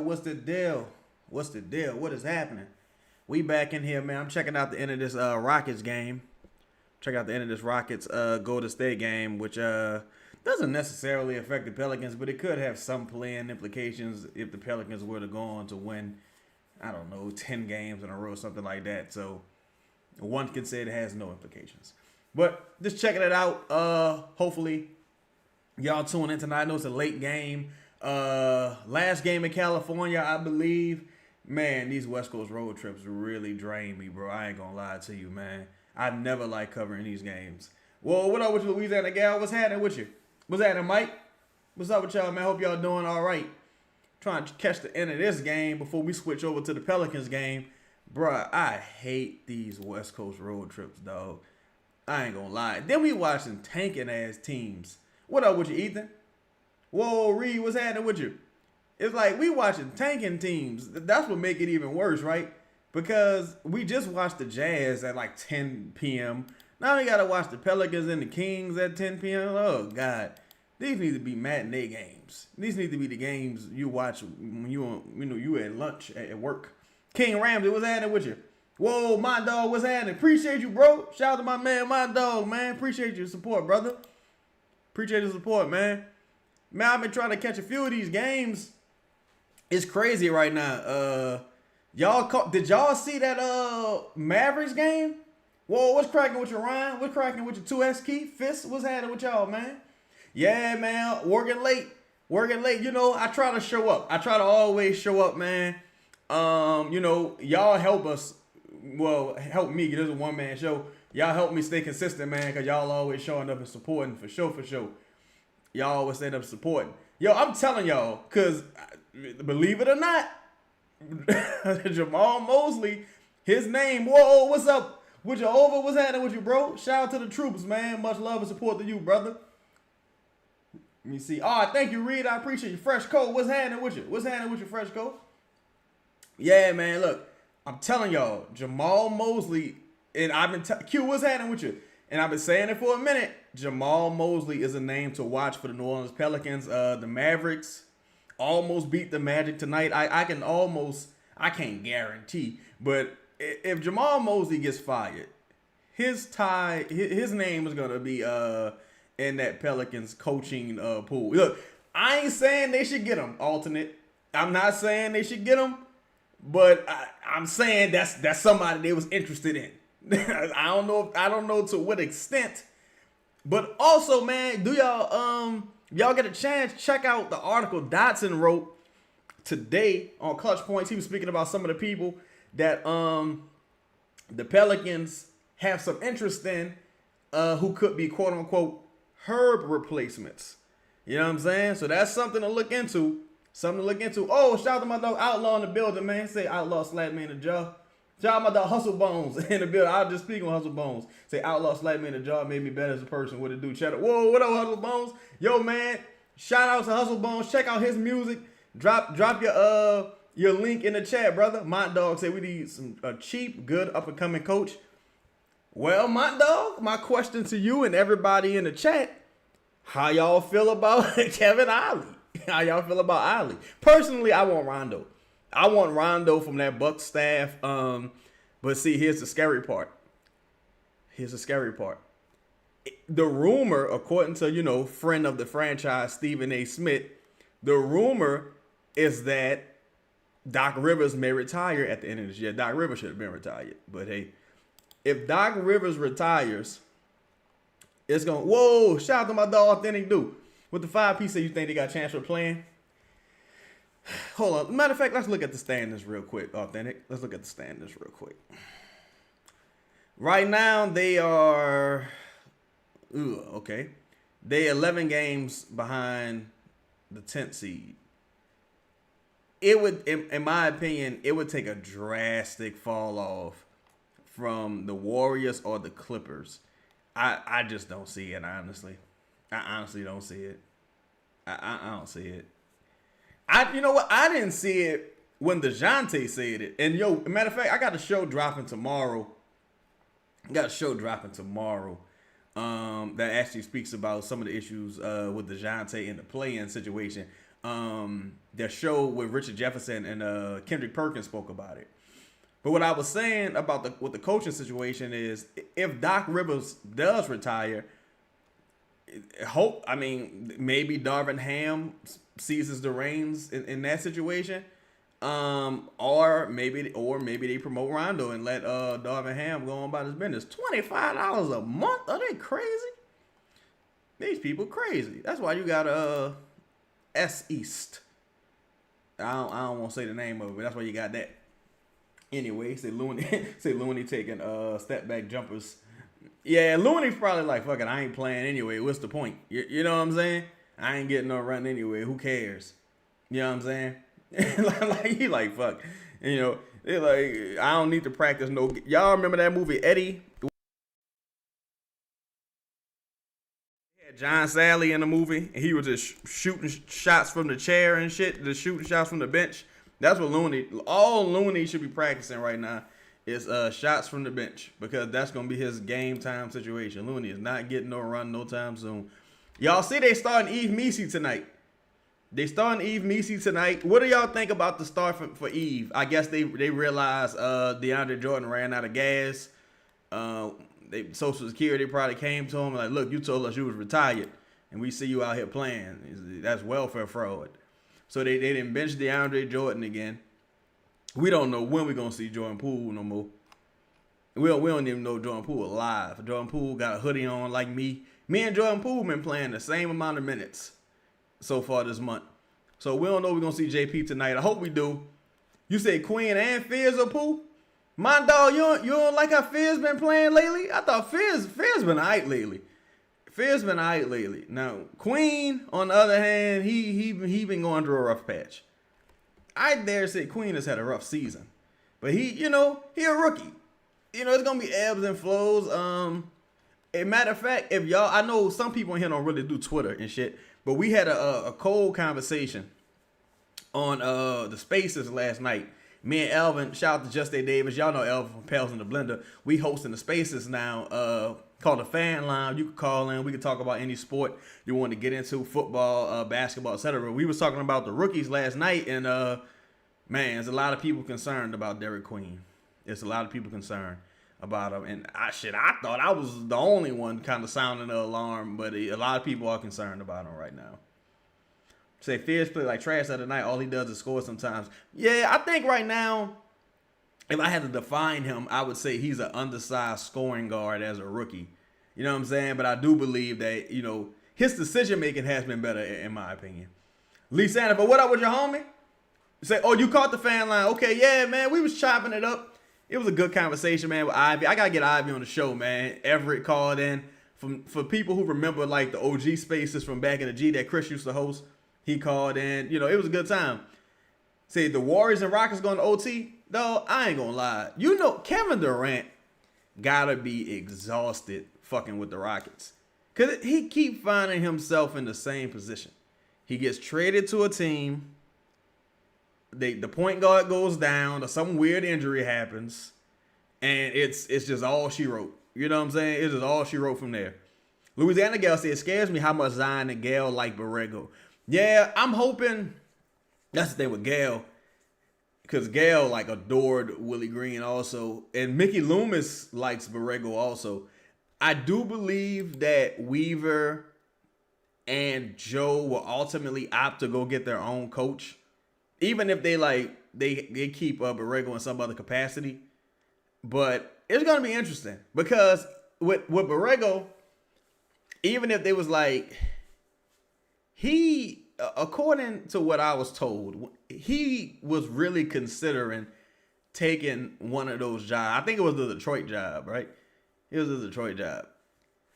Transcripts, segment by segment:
What's the deal? What's the deal? What is happening? We back in here, man. I'm checking out the end of this Rockets game. Check out the end of this Rockets Golden State game, which doesn't necessarily affect the Pelicans, but it could have some playing implications if the Pelicans were to go on to win, I don't know, 10 games in a row, something like that. So one can say it has no implications. But just checking it out. Hopefully y'all tune in tonight. I know it's a late game. Last game in California, I believe. Man, these West Coast road trips really drain me, bro. I ain't gonna lie to you, man. I never like covering these games. Well, what up with you, Louisiana gal? What's happening with you? What's happening, Mike? What's up with y'all, man? Hope y'all doing all right. Trying to catch the end of this game before we switch over to the Pelicans game. Bruh, I hate these West Coast road trips, dog. I ain't gonna lie. Then we watching tanking ass teams. What up with you, Ethan? Whoa, Reed, what's happening with you? It's like we watching tanking teams. That's what make it even worse, right? Because we just watched the Jazz at like 10 p.m. Now we gotta watch the Pelicans and the Kings at 10 p.m. Oh God, these need to be matinee games. These need to be the games you watch when you at lunch at work. King Ramsey, what's happening with you? Whoa, my dog, what's happening? Appreciate you, bro. Shout out to my man, my dog, man. Appreciate your support, brother. Appreciate your support, man. Man, I've been trying to catch a few of these games. It's crazy right now. Did y'all see that Mavericks game? Whoa, what's cracking with your Ryan? What's cracking with your 2S Key? Fist, what's happening with y'all, man? Yeah, man, working late. You know, I try to show up. I try to always show up, man. You know, y'all help us. Well, help me. This is a one-man show. Y'all help me stay consistent, man, because y'all always showing up and supporting for sure. Y'all always stand up supporting. Yo, I'm telling y'all, because believe it or not, Jamal Mosley, his name, whoa, what's up with you over? What's happening with you, bro? Shout out to the troops, man. Much love and support to you, brother. Let me see. Oh, thank you, Reed. I appreciate you. Fresh coat. What's happening with you? What's happening with you, fresh coat? Yeah, man, look, I'm telling y'all, Jamal Mosley, and I've been Q, what's happening with you? And I've been saying it for a minute. Jamal Mosley is a name to watch for the New Orleans Pelicans. The Mavericks almost beat the Magic tonight. I can't guarantee, but if Jamal Mosley gets fired, his name is gonna be in that Pelicans coaching pool. Look, I ain't saying they should get him alternate. I'm not saying they should get him, but I'm saying that's somebody they was interested in. I don't know to what extent, but also, man, do y'all get a chance? Check out the article Dotson wrote today on Clutch Points. He was speaking about some of the people that the Pelicans have some interest in, who could be quote unquote Herb replacements. You know what I'm saying? So that's something to look into. Oh, shout out to my dog Outlaw in the building, man. Say Outlaw slap me in the jaw. Shout out my dog Hustle Bones in the building. I'll just speak on Hustle Bones. Say Outlaw slap me in the jaw, made me better as a person. What it do? Chat. Whoa, what up, Hustle Bones? Yo, man. Shout out to Hustle Bones. Check out his music. Drop your link in the chat, brother. My dog say we need some cheap, good up and coming coach. Well, my dog, my question to you and everybody in the chat: how y'all feel about Kevin Ollie? How y'all feel about Ollie? Personally, I want Rondo. I want Rondo from that Bucks staff. But see, here's the scary part. The rumor, according to, friend of the franchise, Stephen A. Smith, the rumor is that Doc Rivers may retire at the end of this year. Doc Rivers should have been retired. But hey, if Doc Rivers retires, it's going to, whoa, shout out to my dog, Authentic Dude. With the 5-piece, you think they got a chance for playing? Hold on. Matter of fact, let's look at the standings real quick, Authentic. Let's look at the standings real quick. Right now, they are, okay. They 11 games behind the 10th seed. It would, in my opinion, it would take a drastic fall off from the Warriors or the Clippers. I just don't see it, honestly. I honestly don't see it. I don't see it. You know what? I didn't see it when DeJounte said it. And matter of fact, I got a show dropping tomorrow. That actually speaks about some of the issues with DeJounte in the play-in situation. their show with Richard Jefferson and Kendrick Perkins spoke about it. But what I was saying about with the coaching situation is, if Doc Rivers does retire, maybe Darvin Ham seizes the reins in that situation, or maybe they promote Rondo and let Darvin Ham go on about his business. $25 a month? Are they crazy? These people crazy. That's why you got S East. I don't want to say the name of it, but that's why you got that. Anyway, say Looney taking step back jumpers. Yeah, Looney's probably like, fuck it, I ain't playing anyway. What's the point? You know what I'm saying? I ain't getting no run anyway. Who cares? You know what I'm saying? He like, fuck. You know, they like, I don't need to practice no. Y'all remember that movie Eddie? John Sally in the movie, and he was just shooting shots from the chair and shit, just shooting shots from the bench. That's what all Looney should be practicing right now is shots from the bench, because that's going to be his game time situation. Looney is not getting no run no time soon. Y'all see they starting Eve Messi tonight. What do y'all think about the start for Eve? I guess they realized DeAndre Jordan ran out of gas. Social Security probably came to him like, look, you told us you was retired, and we see you out here playing. That's welfare fraud. So they didn't bench DeAndre Jordan again. We don't know when we're going to see Jordan Poole no more. We don't even know Jordan Poole alive. Jordan Poole got a hoodie on like me. Me and Jordan Poole been playing the same amount of minutes so far this month. So we don't know we're going to see JP tonight. I hope we do. You say Queen and Fizz or Poole? My dog, you don't like how Fizz been playing lately? I thought Fizz been aight lately. Now, Queen, on the other hand, he been going through a rough patch. I dare say Queen has had a rough season. But he a rookie. It's going to be ebbs and flows. A matter of fact, I know some people in here don't really do Twitter and shit, but we had a cold conversation on the Spaces last night. Me and Elvin, shout out to Just A Davis. Y'all know Elvin from Pals in the Blender. We hosting the Spaces now called the Fan Line. You can call in. We can talk about any sport you want to get into, football, basketball, etc. We was talking about the rookies last night, and man, there's a lot of people concerned about Derek Queen. There's a lot of people concerned about him, and I thought I was the only one kind of sounding the alarm, but a lot of people are concerned about him right now. Say Fizz play like trash the other night. All he does is score sometimes. Yeah, I think right now, if I had to define him, I would say he's an undersized scoring guard as a rookie. You know what I'm saying? But I do believe that, his decision making has been better in my opinion. Lee Sanders, but what up with your homie? Say, oh, you caught the Fan Line. Okay, yeah, man, we was chopping it up. It was a good conversation, man, with Ivy. I got to get Ivy on the show, man. Everett called in. For people who remember, like, the OG Spaces from back in the G that Chris used to host, he called in. It was a good time. Say, the Warriors and Rockets going to OT? Dog, I ain't going to lie. Kevin Durant got to be exhausted fucking with the Rockets. Because he keep finding himself in the same position. He gets traded to a team. The point guard goes down, or some weird injury happens, and it's just all she wrote. You know what I'm saying? It's just all she wrote from there. Louisiana Gal said, it scares me how much Zion and Gail like Borrego. Yeah, I'm hoping that's the thing with Gail, because Gail like adored Willie Green also, and Mickey Loomis likes Borrego also. I do believe that Weaver and Joe will ultimately opt to go get their own coach, even if they keep Borrego in some other capacity. But it's gonna be interesting because with Borrego, even if they was like, he, according to what I was told, he was really considering taking one of those jobs. I think it was the Detroit job, right? It was the Detroit job.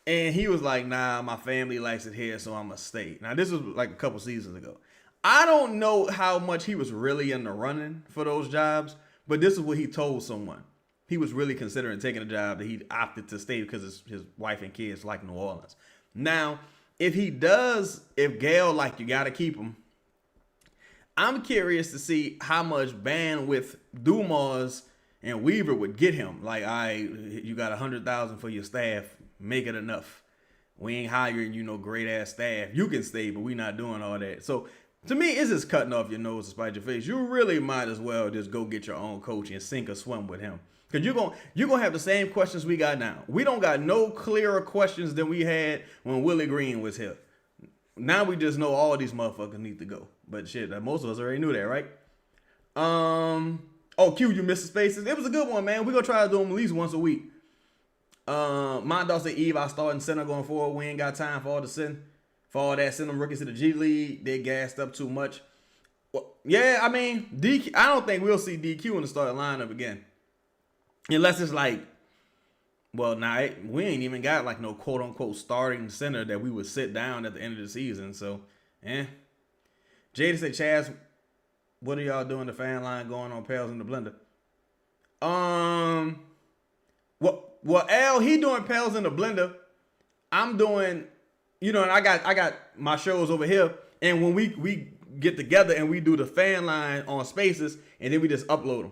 And he was like, nah, my family likes it here, so I'm going to stay. Now, this was like a couple seasons ago. I don't know how much he was really in the running for those jobs, but this is what he told someone. He was really considering taking a job that he opted to stay because his wife and kids like New Orleans. Now, if Gail like, you got to keep him, I'm curious to see how much bandwidth Dumas and Weaver would get him. Like, you got $100,000 for your staff, make it enough. We ain't hiring great ass staff. You can stay, but we not doing all that. So To me, it's just cutting off your nose to spite your face. You really might as well just go get your own coach and sink or swim with him. Because you're gonna have the same questions we got now. We don't got no clearer questions than we had when Willie Green was here. Now we just know all these motherfuckers need to go. But shit, most of us already knew that, right? Oh, Q, you missed the spaces. It was a good one, man. We're gonna try to do them at least once a week. My dog said, Eve, I starting center going forward. We ain't got time for all that. Send them rookies to the G League. They gassed up too much. Well, yeah, I mean, DQ. I don't think we'll see DQ in the starting lineup again, unless it's like, well, we ain't even got like no quote unquote starting center that we would sit down at the end of the season. So, Jada said, Chaz, what are y'all doing? The fan line going on Pels in the blender. Well, Al, he doing Pels in the blender. I'm doing, and I got my shows over here. And when we get together and we do the fan line on Spaces, and then we just upload them.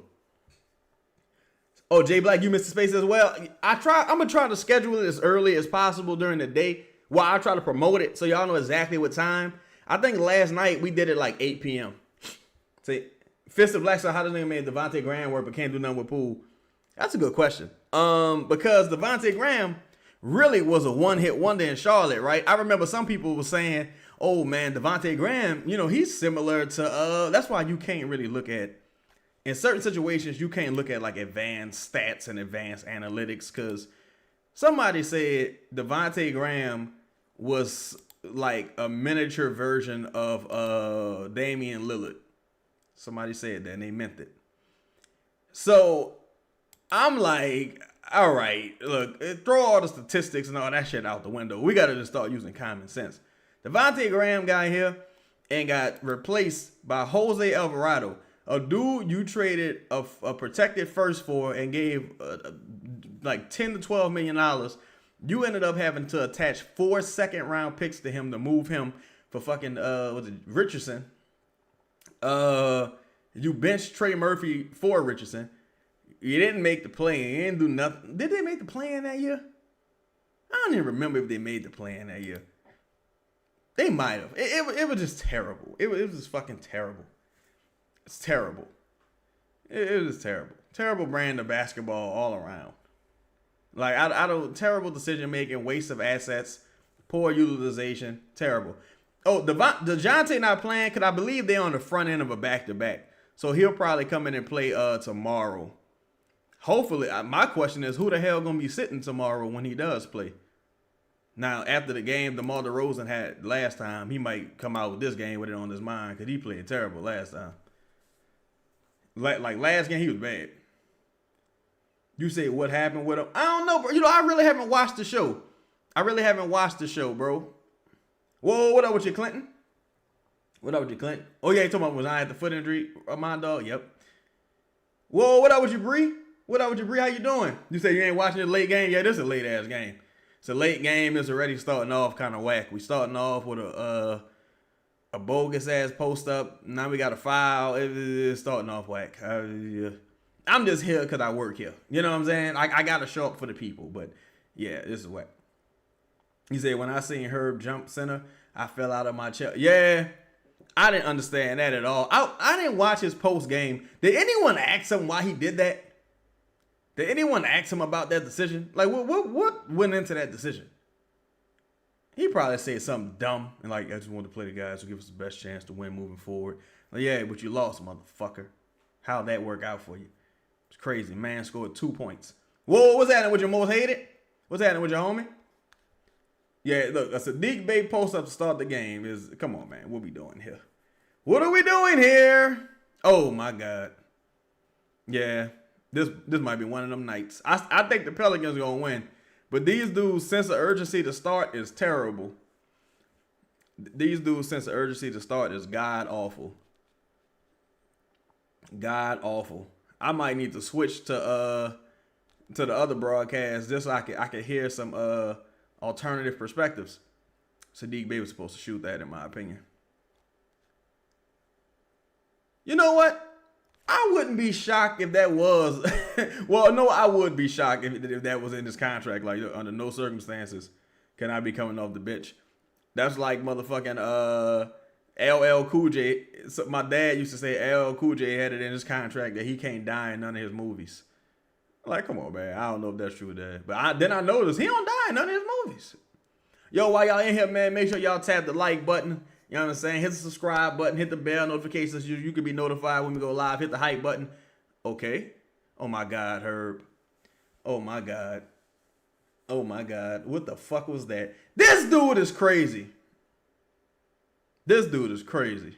Oh, Jay Black, you missed the space as well. I'm gonna try to schedule it as early as possible during the day. While I try to promote it, so y'all know exactly what time. I think last night we did it like 8 p.m. See, Fist of Black, so how does nigga make Devontae Graham work but can't do nothing with Poole? That's a good question. Because Devontae Graham really was a one-hit wonder in Charlotte, right? I remember some people were saying, oh man, Devontae Graham, he's similar to, that's why you can't really look at, in certain situations, you can't look at like advanced stats and advanced analytics, because somebody said Devontae Graham was like a miniature version of Damian Lillard. Somebody said that and they meant it. So I'm like, all right, look, throw all the statistics and all that shit out the window. We got to just start using common sense. Devontae Graham got here and got replaced by Jose Alvarado, a dude you traded a protected first for and gave like $10 to $12 million. You ended up having to attach 4 second-round picks to him to move him for fucking Richardson. You benched Trey Murphy for Richardson. You didn't make the play. You didn't do nothing. Did they make the play in that year? I don't even remember if they made the play in that year. They might have. It was just terrible. It was just fucking terrible. It's terrible. It was terrible. Terrible brand of basketball all around. Like, I don't, terrible decision making, waste of assets, poor utilization, terrible. Oh, DeJounte not playing because I believe they're on the front end of a back-to-back. So he'll probably come in and play tomorrow. Hopefully, my question is, who the hell gonna be sitting tomorrow when he does play? Now, after the game DeMar DeRozan had last time, he might come out with this game with it on his mind because he played terrible last time. Like last game, he was bad. You say what happened with him? I don't know, bro. I really haven't watched the show. Bro. Whoa, what up with you, Clinton? Oh, yeah, you talking about was I at the foot injury? My dog? Yep. Whoa, what up with you, Bree? How you doing? You say you ain't watching the late game? Yeah, this is a late-ass game. It's a late game. It's already starting off kind of whack. We starting off with a bogus-ass post-up. Now we got a foul. It's starting off whack. I'm just here because I work here. You know what I'm saying? I got to show up for the people. But, yeah, this is whack. He said, when I seen Herb jump center, I fell out of my chair. Yeah, I didn't understand that at all. I didn't watch his post-game. Did anyone ask him why he did that? Did anyone ask him about that decision? Like, what went into that decision? He probably said something dumb. And like, I just want to play the guys who give us the best chance to win moving forward. Like, yeah, but you lost, motherfucker. How'd that work out for you? It's crazy. Man scored 2 points. Whoa, what's happening with your most hated? What's happening with your homie? Yeah, look, a Sadiq Bey post-up to start the game is, come on, man. What we doing here? What are we doing here? Oh, my God. Yeah, this might be one of them nights. I think the Pelicans are going to win. But these dudes' sense of urgency to start is terrible. These dudes' sense of urgency to start is god-awful. God-awful. I might need to switch to the other broadcast just so I can hear some alternative perspectives. Sadiq Bey was supposed to shoot that, in my opinion. You know what? I wouldn't be shocked if that was. Well, no, I would be shocked if that was in his contract. Like, under no circumstances can I be coming off the bench. That's like motherfucking LL Cool J. So my dad used to say LL Cool J had it in his contract that he can't die in none of his movies. Like, come on, man. I don't know if that's true, Dad. But then I noticed he don't die in none of his movies. Yo, while y'all in here, man, make sure y'all tap the like button. You know what I'm saying? Hit the subscribe button. Hit the bell notifications. You can be notified when we go live. Hit the hype button. Okay. Oh, my God, Herb. Oh, my God. Oh, my God. What the fuck was that? This dude is crazy. This dude is crazy.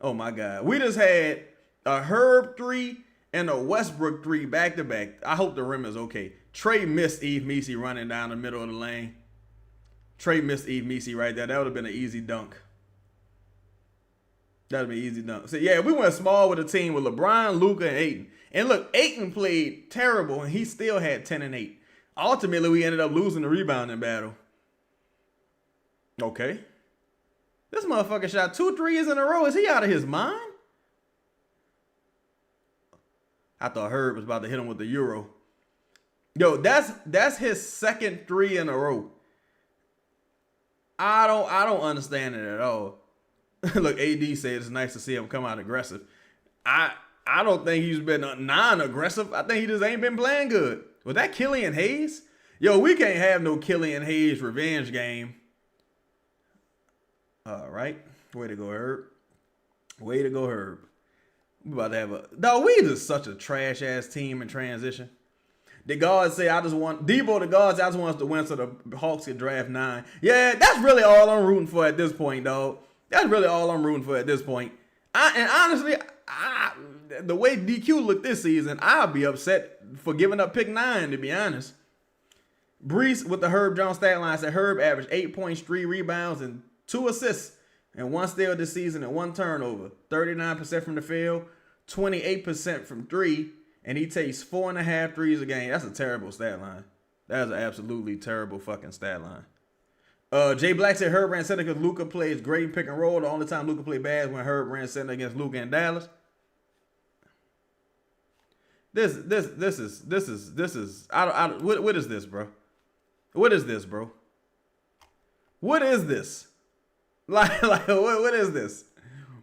Oh, my God. We just had a Herb 3 and a Westbrook 3 back-to-back. I hope the rim is okay. Trey missed Eve Messi running down the middle of the lane. Trey missed Eve Messi right there. That would have been an easy dunk. That would have been an easy dunk. So, yeah, we went small with a team with LeBron, Luka, and Ayton. And look, Ayton played terrible, and he still had 10 and 8. Ultimately, we ended up losing the rebounding battle. Okay. This motherfucker shot 2 threes in a row. Is he out of his mind? I thought Herb was about to hit him with the Euro. Yo, that's his second 3 in a row. I don't understand it at all. Look, AD said it's nice to see him come out aggressive. I don't think he's been non-aggressive. I think he just ain't been playing good. Was that Killian Hayes? Yo, we can't have no Killian Hayes revenge game. All right. Way to go, Herb. Way to go, Herb. We about to have a... Dog, we just such a trash-ass team in transition. The guards say, Debo, the guards, I just want us to win so the Hawks can draft 9. Yeah, that's really all I'm rooting for at this point, dog. That's really all I'm rooting for at this point. And honestly, the way DQ looked this season, I'll be upset for giving up pick 9, to be honest. Brees with the Herb Jones stat line said Herb averaged 8 points, 3 rebounds, and 2 assists, and 1 steal this season and 1 turnover. 39% from the field, 28% from 3, and he takes 4.5 threes a game. That's a terrible stat line. That is an absolutely terrible fucking stat line. Jay Black said Herb ran center because Luka plays great in pick and roll. The only time Luka played bad is when Herb ran center against Luka in Dallas. This is what is this, bro? What is this, bro? What is this? Like what is this?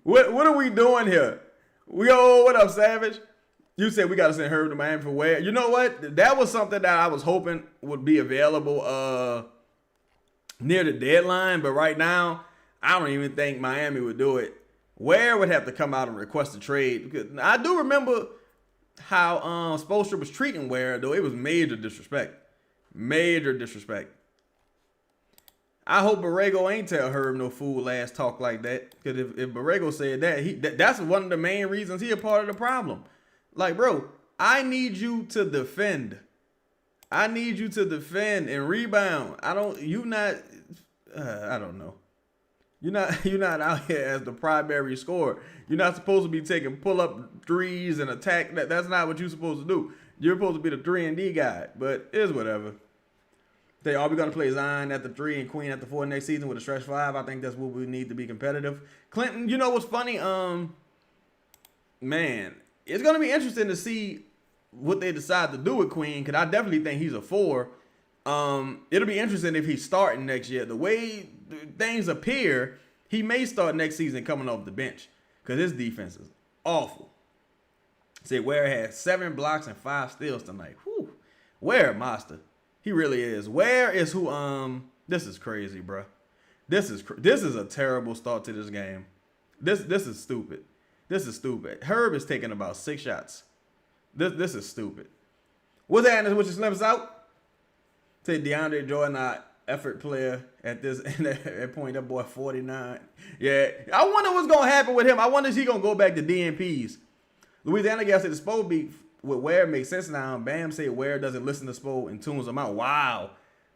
What are we doing here? What up, Savage? You said we got to send Herb to Miami for where? You know what? That was something that I was hoping would be available near the deadline, but right now, I don't even think Miami would do it. Ware would have to come out and request a trade. Because I do remember how Spoelstra was treating Ware, though. It was major disrespect. Major disrespect. I hope Borrego ain't tell Herb no fool ass talk like that. Because if Borrego said that, that's one of the main reasons he a part of the problem. Like, bro, I need you to defend. I need you to defend and rebound. I don't know. You're not out here as the primary scorer. You're not supposed to be taking pull-up threes and attack. That's not what you're supposed to do. You're supposed to be the 3-and-D guy, but it's whatever. Are we going to play Zion at the 3 and Queen at the 4 next season with a stretch 5? I think that's what we need to be competitive. Clinton, you know what's funny? Man, it's going to be interesting to see what they decide to do with Queen, because I definitely think he's a 4. It'll be interesting if he's starting next year. The way things appear, he may start next season coming off the bench because his defense is awful. Say Ware had 7 blocks and 5 steals tonight. Whew. Ware master. He really is. Ware is who this is crazy, bro. This is a terrible start to this game. This is stupid. This is stupid. Herb is taking about 6 shots. This is stupid. What's happening with your slims out? Say DeAndre Jordan, our effort player at this at point. That boy 49. Yeah, I wonder what's gonna happen with him. I wonder if he gonna go back to DNPs. Louisiana guy said the Spo beat with Ware makes sense now. Bam said Ware doesn't listen to Spo and tunes him out. Wow,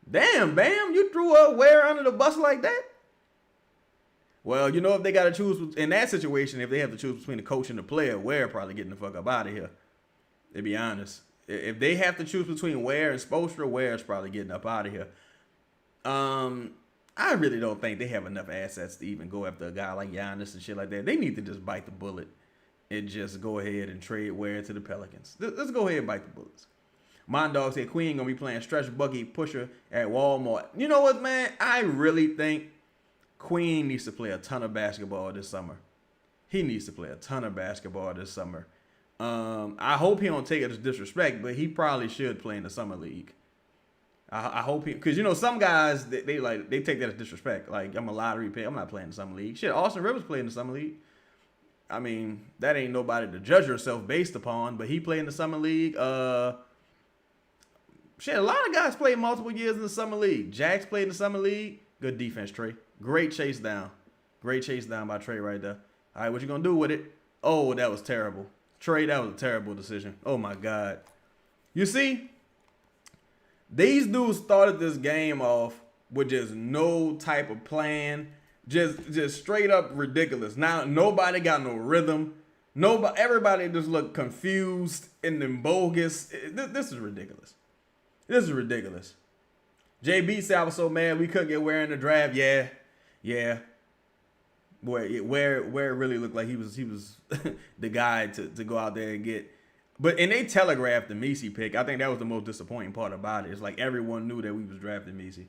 damn, Bam, you threw Ware under the bus like that. Well, you know, if they got to choose in that situation, if they have to choose between the coach and the player, Ware probably getting the fuck up out of here. To be honest, if they have to choose between Ware and Spoelstra, Ware's probably getting up out of here. I really don't think they have enough assets to even go after a guy like Giannis and shit like that. They need to just bite the bullet and just go ahead and trade Ware to the Pelicans. Let's go ahead and bite the bullets. Mondog said Queen gonna be playing stretch buggy pusher at Walmart. You know what, man? I really think Queen needs to play a ton of basketball this summer. He needs to play a ton of basketball this summer. I hope he don't take it as disrespect, but he probably should play in the summer league. I hope he, because some guys they take that as disrespect. Like, I'm a lottery pick, I'm not playing in the summer league. Shit, Austin Rivers played in the summer league. I mean, that ain't nobody to judge yourself based upon, but he played in the summer league. Shit, a lot of guys played multiple years in the summer league. Jax played in the summer league. Good defense, Trey. Great chase down. Great chase down by Trey right there. All right, what you gonna do with it? Oh, that was terrible. Trey, that was a terrible decision. Oh, my God. You see, these dudes started this game off with just no type of plan. Just straight up ridiculous. Now, nobody got no rhythm. Everybody just looked confused and then bogus. This is ridiculous. This is ridiculous. JB said I was so mad we couldn't get Ware in the draft. Yeah. Where it really looked like he was the guy to go out there and get. And they telegraphed the Messi pick. I think that was the most disappointing part about it. It's like everyone knew that we was drafting Messi.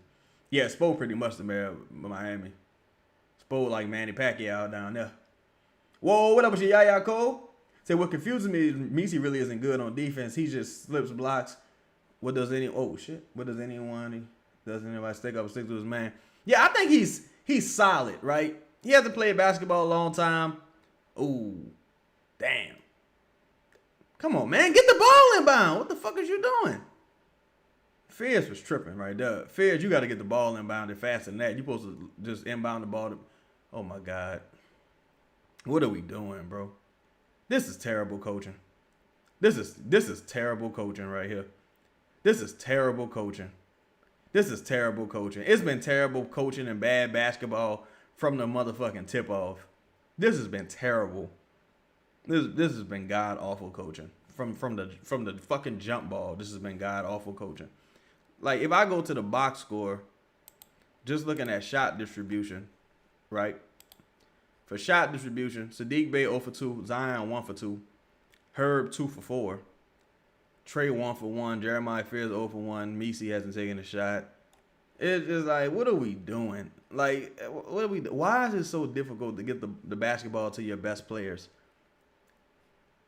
Yeah, Spo pretty much the mayor of Miami. Spo like Manny Pacquiao down there. Whoa, what up with you, Yaya Cole? Say what confuses me is Messi really isn't good on defense. He just slips blocks. What does anybody stick up and stick to his man? Yeah, I think he's solid, right? He hasn't played basketball a long time. Ooh, damn. Come on, man. Get the ball inbound. What the fuck is you doing? Fierce was tripping right there. Fierce, you got to get the ball inbounded faster than that. You're supposed to just inbound the ball. Oh, my God. What are we doing, bro? This is terrible coaching. This is terrible coaching right here. This is terrible coaching. This is terrible coaching. It's been terrible coaching and bad basketball from the motherfucking tip-off. This has been terrible. This has been god-awful coaching. From the fucking jump ball, this has been god-awful coaching. Like, if I go to the box score, just looking at shot distribution, right? For shot distribution, Sadiq Bey 0 for 2, Zion 1 for 2, Herb 2 for 4, Trey 1 for 1, Jeremiah Fears 0 for 1, Messi hasn't taken a shot. It's just like, what are we doing? Like, what are we? Why is it so difficult to get the basketball to your best players?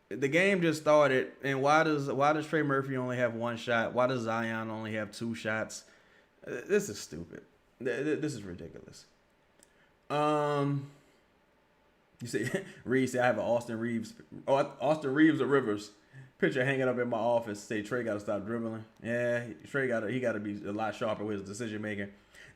The game just started, and why does Trey Murphy only have 1 shot? Why does Zion only have 2 shots? This is stupid. This is ridiculous. You see, Reed said I have an Austin Reeves or Rivers picture hanging up in my office. Say Trey got to stop dribbling. Yeah, Trey got to be a lot sharper with his decision making.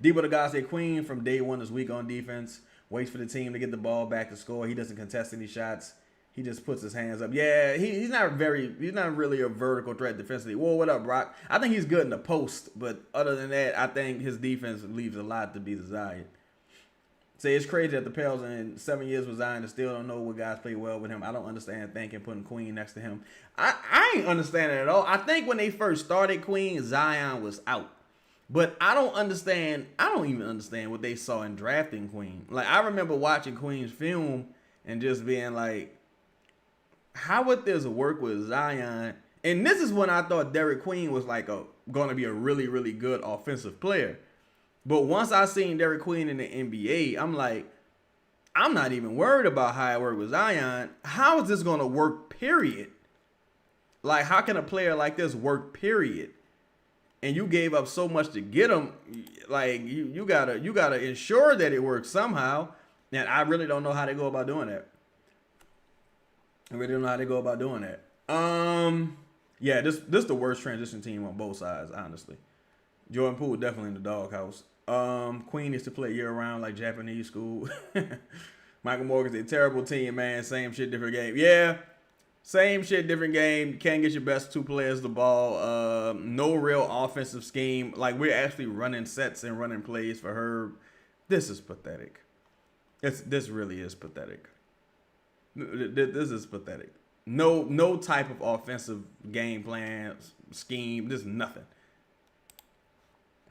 Debo the guy said Queen from day one is weak on defense. Waits for the team to get the ball back to score. He doesn't contest any shots. He just puts his hands up. Yeah, he's not really a vertical threat defensively. Whoa, what up, Brock? I think he's good in the post, but other than that, I think his defense leaves a lot to be desired. Say it's crazy that the Pels in 7 years with Zion and still don't know what guys play well with him. I don't understand thinking putting Queen next to him. I ain't understanding it at all. I think when they first started Queen, Zion was out. But I don't even understand what they saw in drafting Queen. Like, I remember watching Queen's film and just being like, how would this work with Zion? And this is when I thought Derek Queen was like going to be a really, really good offensive player. But once I seen Derek Queen in the NBA, I'm like, I'm not even worried about how it worked with Zion. How is this going to work, period? Like, how can a player like this work, period? And you gave up so much to get him. Like, you gotta ensure that it works somehow. And I really don't know how they go about doing that. Yeah, this the worst transition team on both sides, honestly. Jordan Poole definitely in the doghouse. Queen is to play year-round like Japanese school. Michael Morgan's a terrible team, man. Same shit, different game. Yeah, same shit, different game. Can't get your best 2 players the ball. No real offensive scheme. Like, we're actually running sets and running plays for her. This is pathetic. This really is pathetic. This is pathetic. No type of offensive game plan, scheme. This is nothing.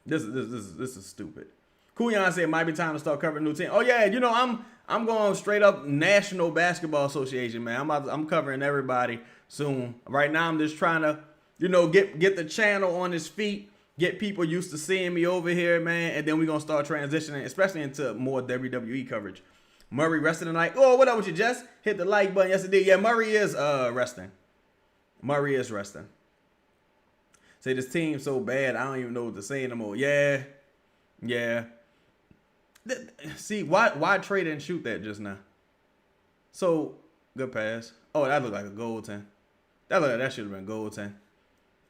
This is stupid. Kuyan said it might be time to start covering a new team. Oh yeah, I'm going straight up National Basketball Association, man. I'm covering everybody soon. Right now I'm just trying to, get the channel on its feet, get people used to seeing me over here, man, and then we're going to start transitioning, especially into more WWE coverage. Murray resting tonight. Oh, what up with you, Jess? Hit the like button. Yes, it did. Yeah, Murray is resting. Murray is resting. Say this team so bad, I don't even know what to say anymore. Yeah. See, why Trey didn't shoot that just now? So, good pass. Oh, that looked like a goaltend. That should have been goaltend.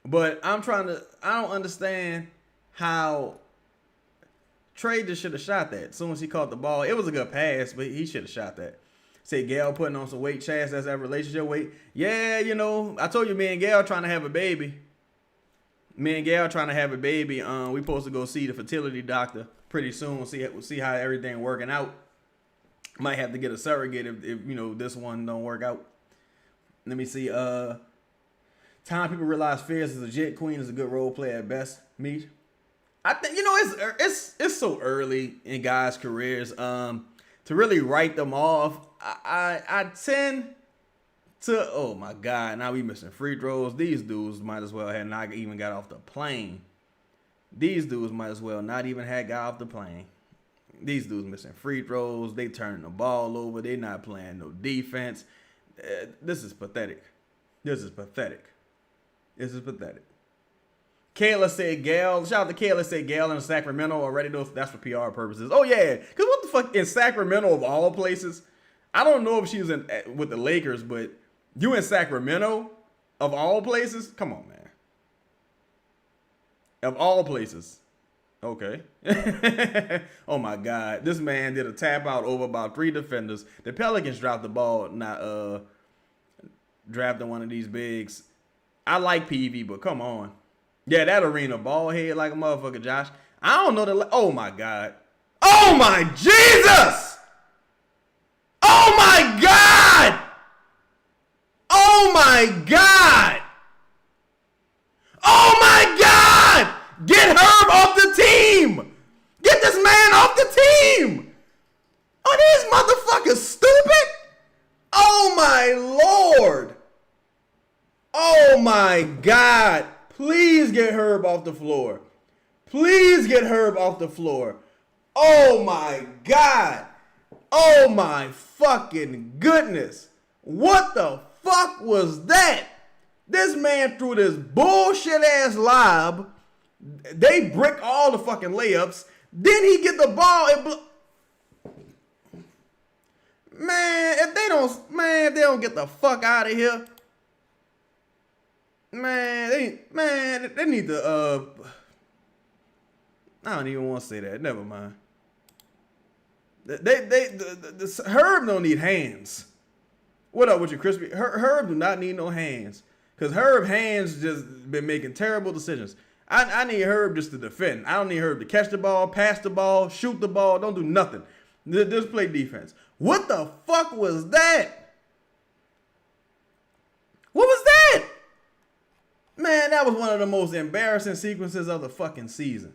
But I don't understand how Trey just should have shot that as soon as he caught the ball. It was a good pass, but he should have shot that. Say Gail putting on some weight, Chaz, that's that relationship weight. Yeah, I told you me and Gail trying to have a baby. We supposed to go see the fertility doctor pretty soon. See how everything working out. Might have to get a surrogate if this one don't work out. Let me see. Time people realize Fierce is legit. Queen is a good role player at best. Meet. I think it's so early in guys' careers to really write them off. I tend to, oh my God, now we missing free throws. These dudes might as well have not even got off the plane. These dudes might as well not even have got off the plane. These dudes missing free throws. They turning the ball over. They not playing no defense. This is pathetic. Kayla said Gail. Shout out to Kayla said Gail in Sacramento already. That's for PR purposes. Oh yeah, because what the fuck in Sacramento of all places? I don't know if she was with the Lakers, but you in Sacramento of all places? Come on, man. Of all places. Okay. Oh my God. This man did a tap out over about 3 defenders. The Pelicans dropped the ball, not drafting one of these bigs. I like PV, but come on. Yeah, that arena ball head like a motherfucker, Josh. I don't know the. Oh my God. Oh my Jesus. Oh my God. Oh my God. Oh my God. Get Herb off the team. Get this man off the team. Are these motherfuckers stupid? Oh my Lord. Oh my God. Please get Herb off the floor. Please get Herb off the floor. Oh my God. Oh my fucking goodness. What the fuck was that? This man threw this bullshit ass lob. They brick all the fucking layups. Then he get the ball and if they don't get the fuck out of here. They need to I don't even want to say that. Never mind. The Herb don't need hands. What up with you, Crispy? Herb do not need no hands. Because Herb hands just been making terrible decisions. I need Herb just to defend. I don't need Herb to catch the ball, pass the ball, shoot the ball. Don't do nothing. Just play defense. What the fuck was that? What was that? Man, that was one of the most embarrassing sequences of the fucking season.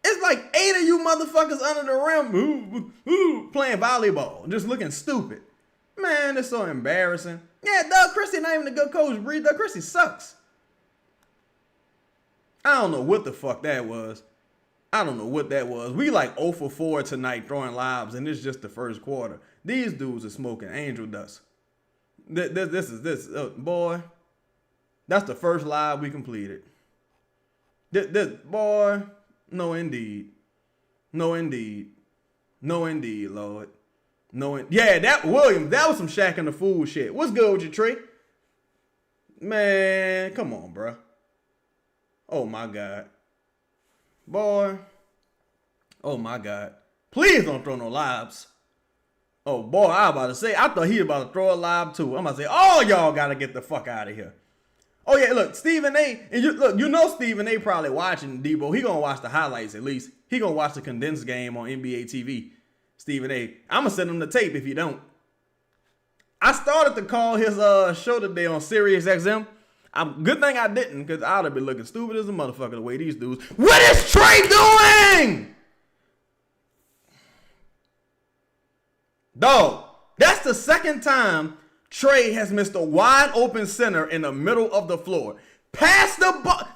It's like 8 of you motherfuckers under the rim playing volleyball, just looking stupid. Man, it's so embarrassing. Yeah, Doug Christie not even a good coach, Bree. Doug Christie sucks. I don't know what the fuck that was. We like 0 for 4 tonight throwing lobs, and it's just the first quarter. These dudes are smoking angel dust. Boy. That's the first live we completed. Boy, no indeed. No indeed, Lord. Yeah, that Williams, that was some Shaq and the Fool shit. What's good with you, Trey? Man, come on, bro. Oh my God. Boy. Oh my God. Please don't throw no lobs. Oh boy, I was about to say, I thought he was about to throw a lob too. I'm about to say, all y'all gotta get the fuck out of here. Oh yeah, look, Stephen A. And you know Stephen A. probably watching Debo. He gonna watch the highlights at least. He gonna watch the condensed game on NBA TV. Stephen A. I'm gonna send him the tape if you don't. I started to call his show today on Sirius XM. Good thing I didn't, because I'd have been looking stupid as a motherfucker the way these dudes. What is Trey doing? Dog, that's the second time Trey has missed a wide open center in the middle of the floor. Pass the ball.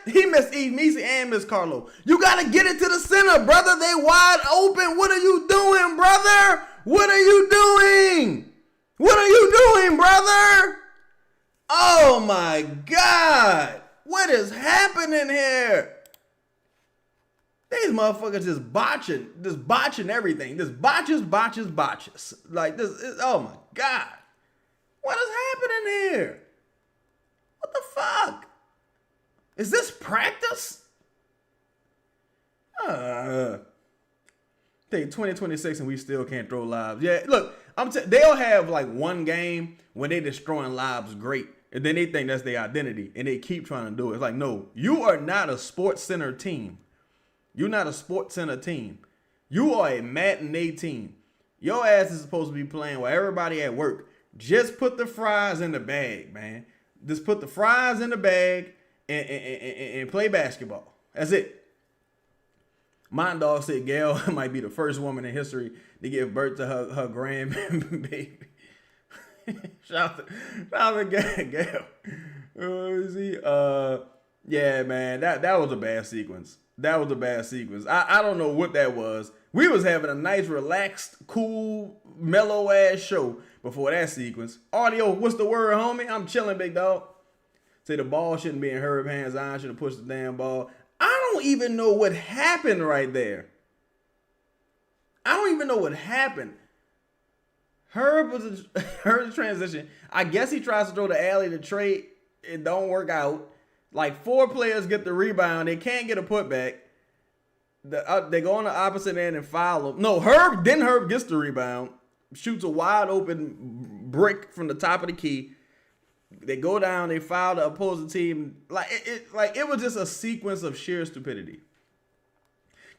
He missed Easy and missed Carlo. You got to get it to the center, brother. They wide open. What are you doing, brother? What are you doing? What are you doing, brother? Oh, my God. What is happening here? These motherfuckers just botching everything. Just botches. Like this, oh my God. What is happening here? What the fuck? Is this practice? Take 2026 and we still can't throw lobs. Yeah, look, they'll have like one game when they destroying lobs great. And then they think that's their identity. And they keep trying to do it. It's like, no, you are not a Sports Center team. You're not a Sports Center team. You are a matinee team. Your ass is supposed to be playing with everybody at work. Just put the fries in the bag, man. Just put the fries in the bag and play basketball. That's it. My dog said Gail might be the first woman in history to give birth to her grandbaby. Shout out to Gail. Yeah, man, that was a bad sequence. I don't know what that was. We was having a nice, relaxed, cool, mellow ass show before that sequence. Audio, what's the word, homie? I'm chilling, big dog. Say the ball shouldn't be in Herb hands. I should have pushed the damn ball. I don't even know what happened right there. Herb was Herb's transition. I guess he tries to throw the alley to Trey. It don't work out. Like 4 players get the rebound. They can't get a putback. They go on the opposite end and foul him. No, Herb gets the rebound. Shoots a wide open brick from the top of the key. They go down. They foul the opposing team. It was just a sequence of sheer stupidity.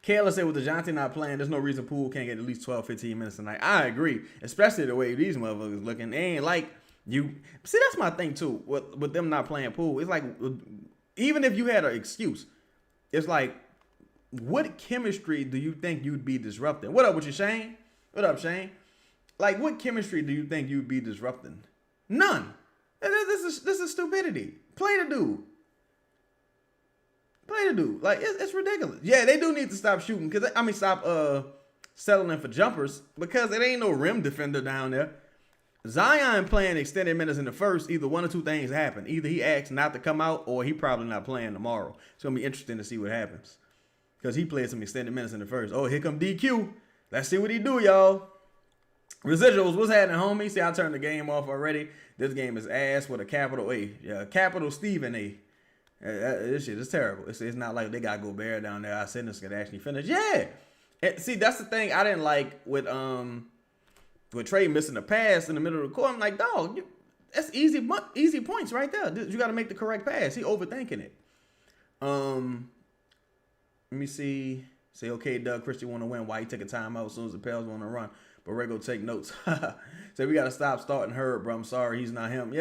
Kayla said with DeJounte not playing, there's no reason Poole can't get at least 12, 15 minutes tonight. I agree. Especially the way these motherfuckers looking. They ain't like you. See, that's my thing too. With them not playing Poole. It's like, even if you had an excuse, it's like, what chemistry do you think you'd be disrupting? What up with you, Shane? What up, Shane? Like, what chemistry do you think you'd be disrupting? None. This is stupidity. Play the dude. Like, it's ridiculous. Yeah, they do need to stop shooting. Stop settling for jumpers. Because it ain't no rim defender down there. Zion playing extended minutes in the first, either one or two things happen. Either he asks not to come out, or he probably not playing tomorrow. It's going to be interesting to see what happens. Because he played some extended minutes in the first. Oh, here come DQ. Let's see what he do, y'all. Residuals, what's happening, homie? See, I turned the game off already. This game is ass with a capital A. Yeah, capital Stephen A. This shit is terrible. It's not like they got Gobert down there. Our sentence could actually finish. Yeah. See, that's the thing I didn't like with Trey missing the pass in the middle of the court. I'm like, dog, that's easy points right there. You got to make the correct pass. He overthinking it. Let me see. Say, okay, Doug Christie want to win. Why he take a timeout as soon as the Pels want to run? But Rego take notes. Say, we got to stop starting Herb, bro. I'm sorry. He's not him.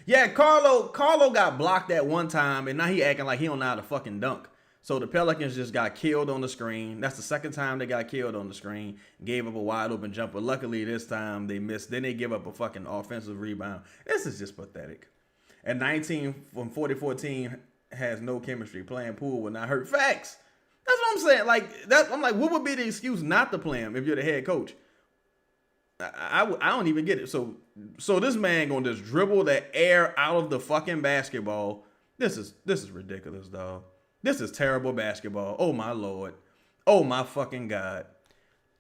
Yeah, Carlo got blocked at one time, and now he acting like he don't know how to fucking dunk. So the Pelicans just got killed on the screen. That's the second time they got killed on the screen. Gave up a wide open jumper. Luckily, this time they missed. Then they give up a fucking offensive rebound. This is just pathetic. And 19 from 44 team has no chemistry. Playing Poole will not hurt. Facts. That's what I'm saying. I'm like, what would be the excuse not to play him if you're the head coach? I don't even get it. So this man gonna just dribble the air out of the fucking basketball. This is ridiculous, dog. This is terrible basketball. Oh my Lord. Oh my fucking God.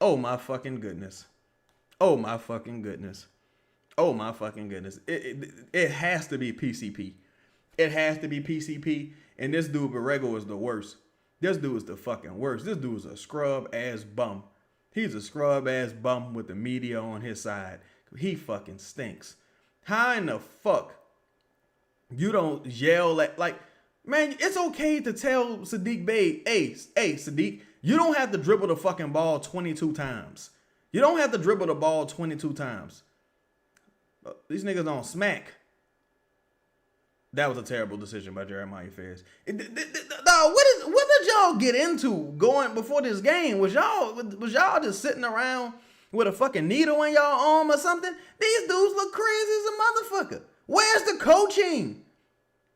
Oh my fucking goodness. Oh my fucking goodness. Oh my fucking goodness. It has to be PCP. It has to be PCP. And this dude Borrego is the worst. This dude is the fucking worst. This dude is a scrub ass bum. He's a scrub ass bum with the media on his side. He fucking stinks. How in the fuck you don't yell at, like, man, it's okay to tell Sadiq Bey, hey, Sadiq, you don't have to dribble the fucking ball 22 times. You don't have to dribble the ball 22 times. These niggas don't smack. That was a terrible decision by Jeremiah Fairs. What did y'all get into going before this game? Was y'all just sitting around with a fucking needle in y'all arm or something? These dudes look crazy as a motherfucker. Where's the coaching?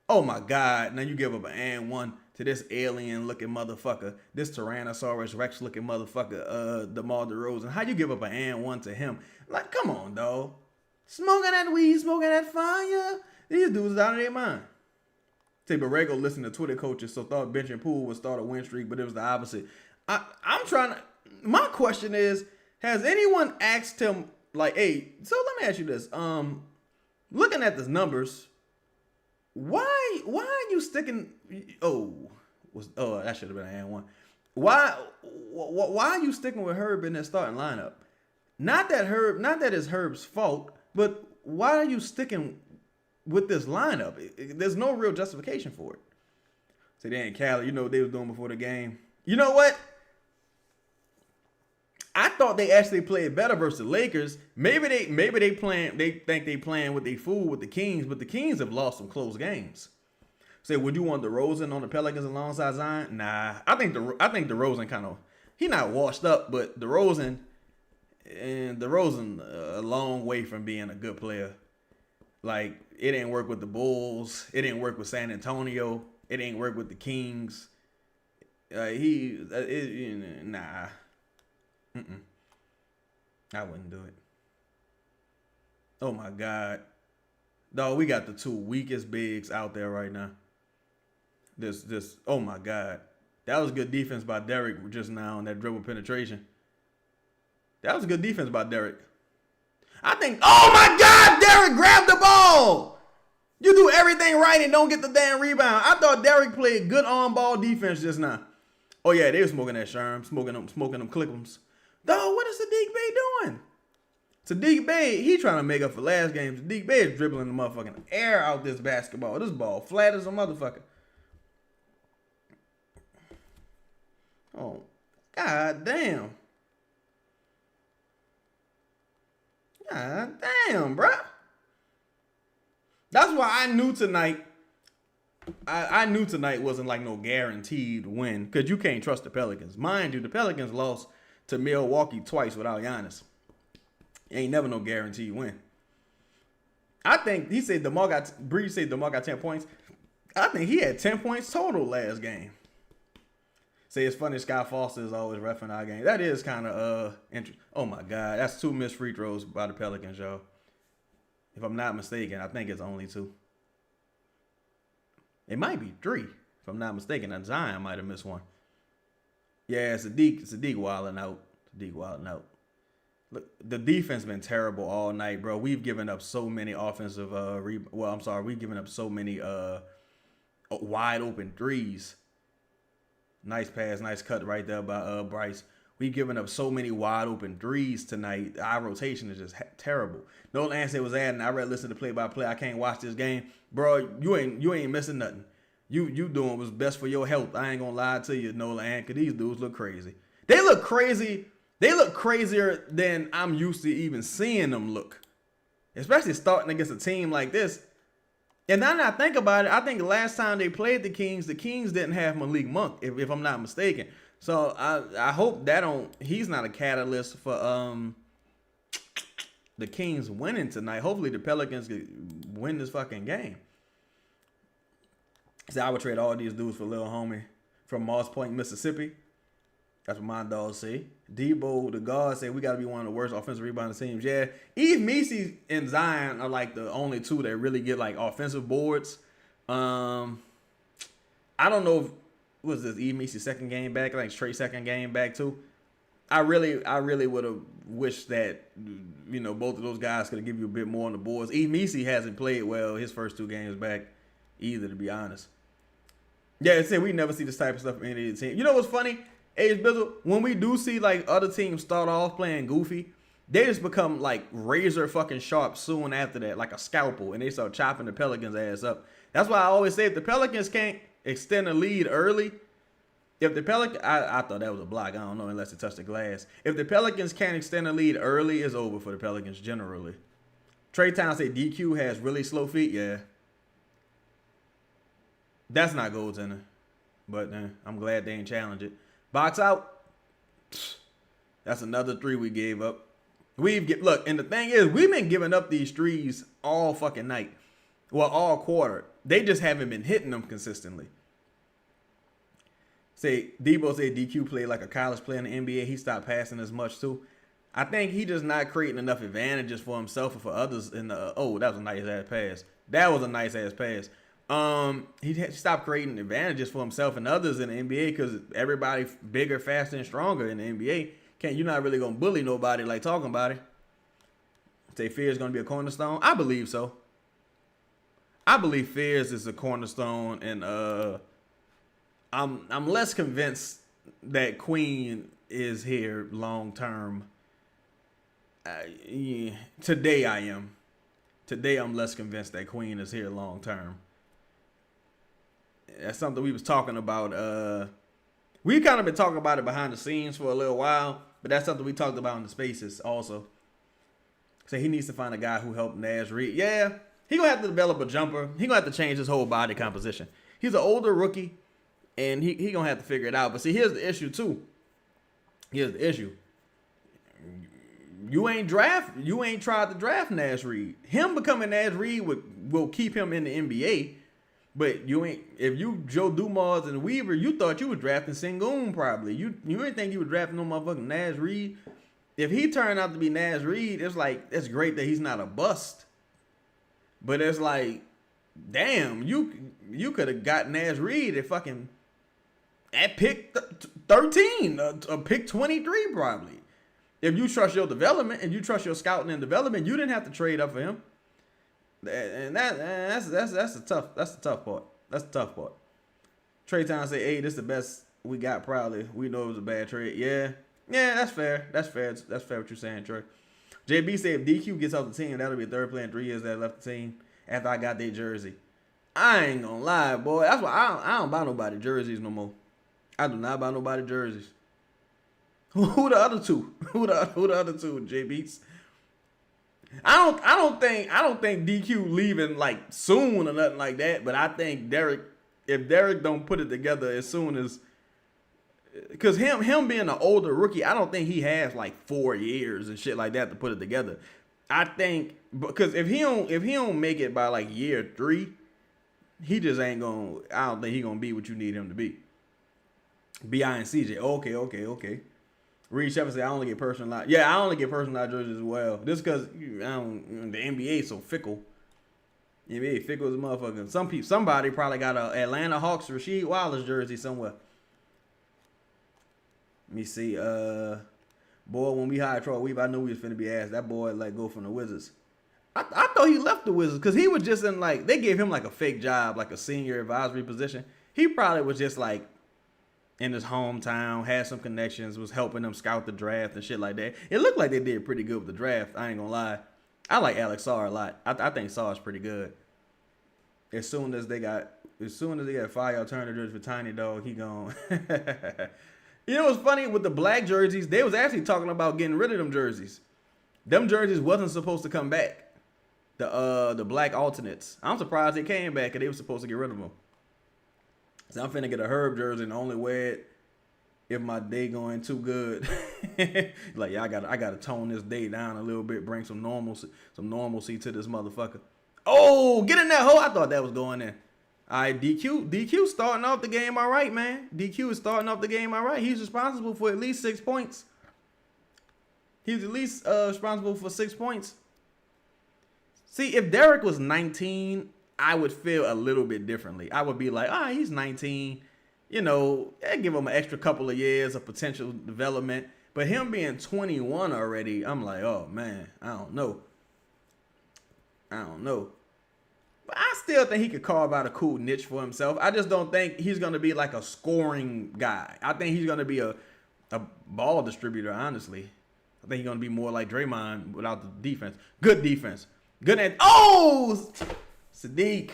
Oh my God! Now you give up an and one to this alien looking motherfucker, this Tyrannosaurus Rex looking motherfucker, DeMar DeRozan. How you give up an and one to him? Like, come on, dog. Smoking that weed, smoking that fire. These dudes is out of their mind. Say Borrego listened to Twitter coaches, so thought benching Poole would start a win streak, but it was the opposite. I'm trying to. My question is, has anyone asked him like, hey? So let me ask you this. Looking at the numbers, why are you sticking? That should have been an and one. Why are you sticking with Herb in that starting lineup? Not that it's Herb's fault, but why are you sticking with this lineup? There's no real justification for it. Say they ain't Cali, you know what they was doing before the game. You know what? I thought they actually played better versus the Lakers. Maybe they think they playing with they fool with the Kings, but the Kings have lost some close games. Say, would you want DeRozan on the Pelicans alongside Zion? Nah, I think DeRozan kind of, he not washed up, but DeRozan a long way from being a good player. Like, it didn't work with the Bulls, it didn't work with San Antonio, it didn't work with the Kings. Nah. I wouldn't do it. Oh my God. Dog, we got the two weakest bigs out there right now. Oh my God. That was good defense by Derek just now on that dribble penetration. That was good defense by Derek. I think, oh my God, Derek grabbed the ball. You do everything right and don't get the damn rebound. I thought Derek played good on-ball defense just now. Oh yeah, they were smoking that Sherm, smoking them clickums. Dog, what is Sadiq Bey doing? Sadiq Bey, he trying to make up for last game. Sadiq Bey is dribbling the motherfucking air out this basketball. This ball flat as a motherfucker. Oh, God damn. God damn, bruh. That's why I knew tonight. I knew tonight wasn't like no guaranteed win because you can't trust the Pelicans. Mind you, the Pelicans lost to Milwaukee twice without Giannis. Ain't never no guaranteed win. I think he said Breeze said DeMar got 10 points. I think he had 10 points total last game. Say it's funny Scott Foster is always reffing our game. That is kind of interesting. Oh my God, that's 2 missed free throws by the Pelicans, y'all. If I'm not mistaken, I think it's only 2. It might be 3, if I'm not mistaken. And Zion might have missed one. Yeah, Sadiq wilding out. Look, the defense been terrible all night, bro. We've given up so many offensive we've given up so many wide open threes. Nice pass, nice cut right there by Bryce. We've given up so many wide open threes tonight. Our rotation is just terrible. Nolan Ansel was adding, I read listen to play-by-play. I can't watch this game. Bro, you ain't missing nothing. You doing what's best for your health. I ain't gonna lie to you, Nolan, because these dudes look crazy. They look crazy. They look crazier than I'm used to even seeing them look. Especially starting against a team like this. And now that I think about it, I think the last time they played the Kings didn't have Malik Monk, if I'm not mistaken. So I hope he's not a catalyst for the Kings winning tonight. Hopefully the Pelicans could win this fucking game. So I would trade all these dudes for Lil Homie from Moss Point, Mississippi. That's what my dogs say. Debo, the guard, say we got to be one of the worst offensive rebounding teams. Yeah, Eve Messi and Zion are like the only two that really get like offensive boards. I don't know if was this Eve Messi second game back, I think Trey second game back too. I really would have wished that both of those guys could have given you a bit more on the boards. Eve Messi hasn't played well his first 2 games back either, to be honest. Yeah, it said we never see this type of stuff from any of the team. You know what's funny? Age Bizzle, when we do see like other teams start off playing goofy, they just become like razor fucking sharp soon after that, like a scalpel, and they start chopping the Pelicans' ass up. That's why I always say if the Pelicans can't extend a lead early, I thought that was a block. I don't know unless it touched the glass. If the Pelicans can't extend a lead early, it's over for the Pelicans generally. Trey Town said DQ has really slow feet. Yeah. That's not goaltender. But I'm glad they ain't challenge it. Box out. That's another 3 we gave up. Look, and the thing is, we've been giving up these threes all fucking night. Well, all quarter. They just haven't been hitting them consistently. Say Debo said DQ played like a college player in the NBA. He stopped passing as much too. I think he just not creating enough advantages for himself and for others. In the that was a nice ass pass. That was a nice ass pass. He stopped creating advantages for himself and others in the NBA because everybody bigger, faster, and stronger in the NBA. You're not really gonna bully nobody like talking about it. Say Fears gonna be a cornerstone. I believe so. I believe Fears is a cornerstone, and I'm less convinced that Queen is here long term. Yeah, today I am. Today I'm less convinced that Queen is here long term. That's something we was talking about. We kind of been talking about it behind the scenes for a little while, but that's something we talked about in the spaces also. So he needs to find a guy who helped Naz Reid. Yeah, he gonna have to develop a jumper. He gonna have to change his whole body composition. He's an older rookie, and he gonna have to figure it out. But see, here's the issue too. Here's the issue. You ain't tried to draft Naz Reid. Him becoming Naz Reid will keep him in the NBA. But you ain't. If you Joe Dumars and Weaver, you thought you was drafting Sengun probably. You didn't think you was drafting no motherfucking Naz Reid. If he turned out to be Naz Reid, it's like it's great that he's not a bust. But it's like, damn, you could have got Naz Reid at pick 13, pick 23 probably. If you trust your development and you trust your scouting and development, you didn't have to trade up for him. And that's the tough part. That's the tough part. Trey Town say, "Hey, this is the best we got. Probably we know it was a bad trade." Yeah, that's fair. That's fair. That's fair what you're saying, Trey. JB said, "If DQ gets off the team, that'll be a third player in 3 years that left the team after I got their jersey." I ain't gonna lie, boy. That's why I don't buy nobody jerseys no more. I do not buy nobody jerseys. Who the other two? Who the other two? JBs. I don't think DQ leaving like soon or nothing like that. But I think if Derek don't put it together as soon as, because him being an older rookie, I don't think he has like 4 years and shit like that to put it together. I think because if he don't make it by like year 3, he just ain't gonna. I don't think he gonna be what you need him to be. Bi and CJ. Okay. Reed Shepard said, "I only get personalized." Yeah, I only get personalized jerseys as well. This because the NBA is so fickle. The NBA fickle as a motherfucker. Somebody probably got a Atlanta Hawks Rasheed Wallace jersey somewhere. Let me see. Boy, when we hired Troy Weaver, I knew we was finna be asked. That boy go from the Wizards. I thought he left the Wizards because he was just in like they gave him like a fake job, like a senior advisory position. He probably was just like in his hometown, had some connections, was helping them scout the draft and shit like that. It looked like they did pretty good with the draft. I ain't gonna lie. I like Alex Sarr a lot. I think Sarr's pretty good. As soon as they got fire alternatives for Tiny Dog, he gone. You know what's funny with the black jerseys? They was actually talking about getting rid of them jerseys. Them jerseys wasn't supposed to come back. The black alternates. I'm surprised they came back and they were supposed to get rid of them. So I'm finna get a Herb jersey and only wear it if my day going too good. Like, yeah, I gotta tone this day down a little bit, bring some normalcy to this motherfucker. Oh, get in that hole. I thought that was going in. All right, DQ starting off the game all right, man. DQ is starting off the game all right. He's responsible for at least 6 points. He's at least responsible for 6 points. See, if Derek was 19, I would feel a little bit differently. I would be like, he's 19. You know, I'd give him an extra couple of years of potential development. But him being 21 already, I'm like, oh, man, I don't know. But I still think he could carve out a cool niche for himself. I just don't think he's going to be like a scoring guy. I think he's going to be a ball distributor, honestly. I think he's going to be more like Draymond without the defense. Good defense. Good at Sadiq.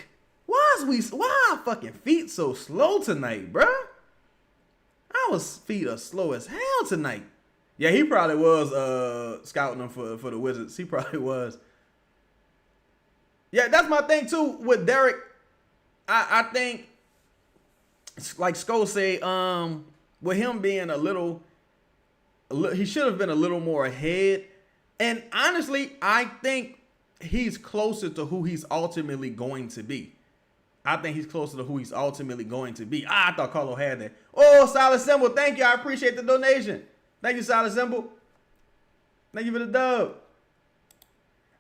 Why our fucking feet so slow tonight, bruh? Our feet are slow as hell tonight. Yeah, he probably was scouting them for the Wizards. He probably was. Yeah, that's my thing too with Derek. I think, like Sko say, with him being he should have been a little more ahead. And honestly, I think he's closer to who he's ultimately going to be. I think he's closer to who he's ultimately going to be. I thought Carlo had that. Oh, Solid Symbol. Thank you. I appreciate the donation. Thank you, Solid Symbol. Thank you for the dub.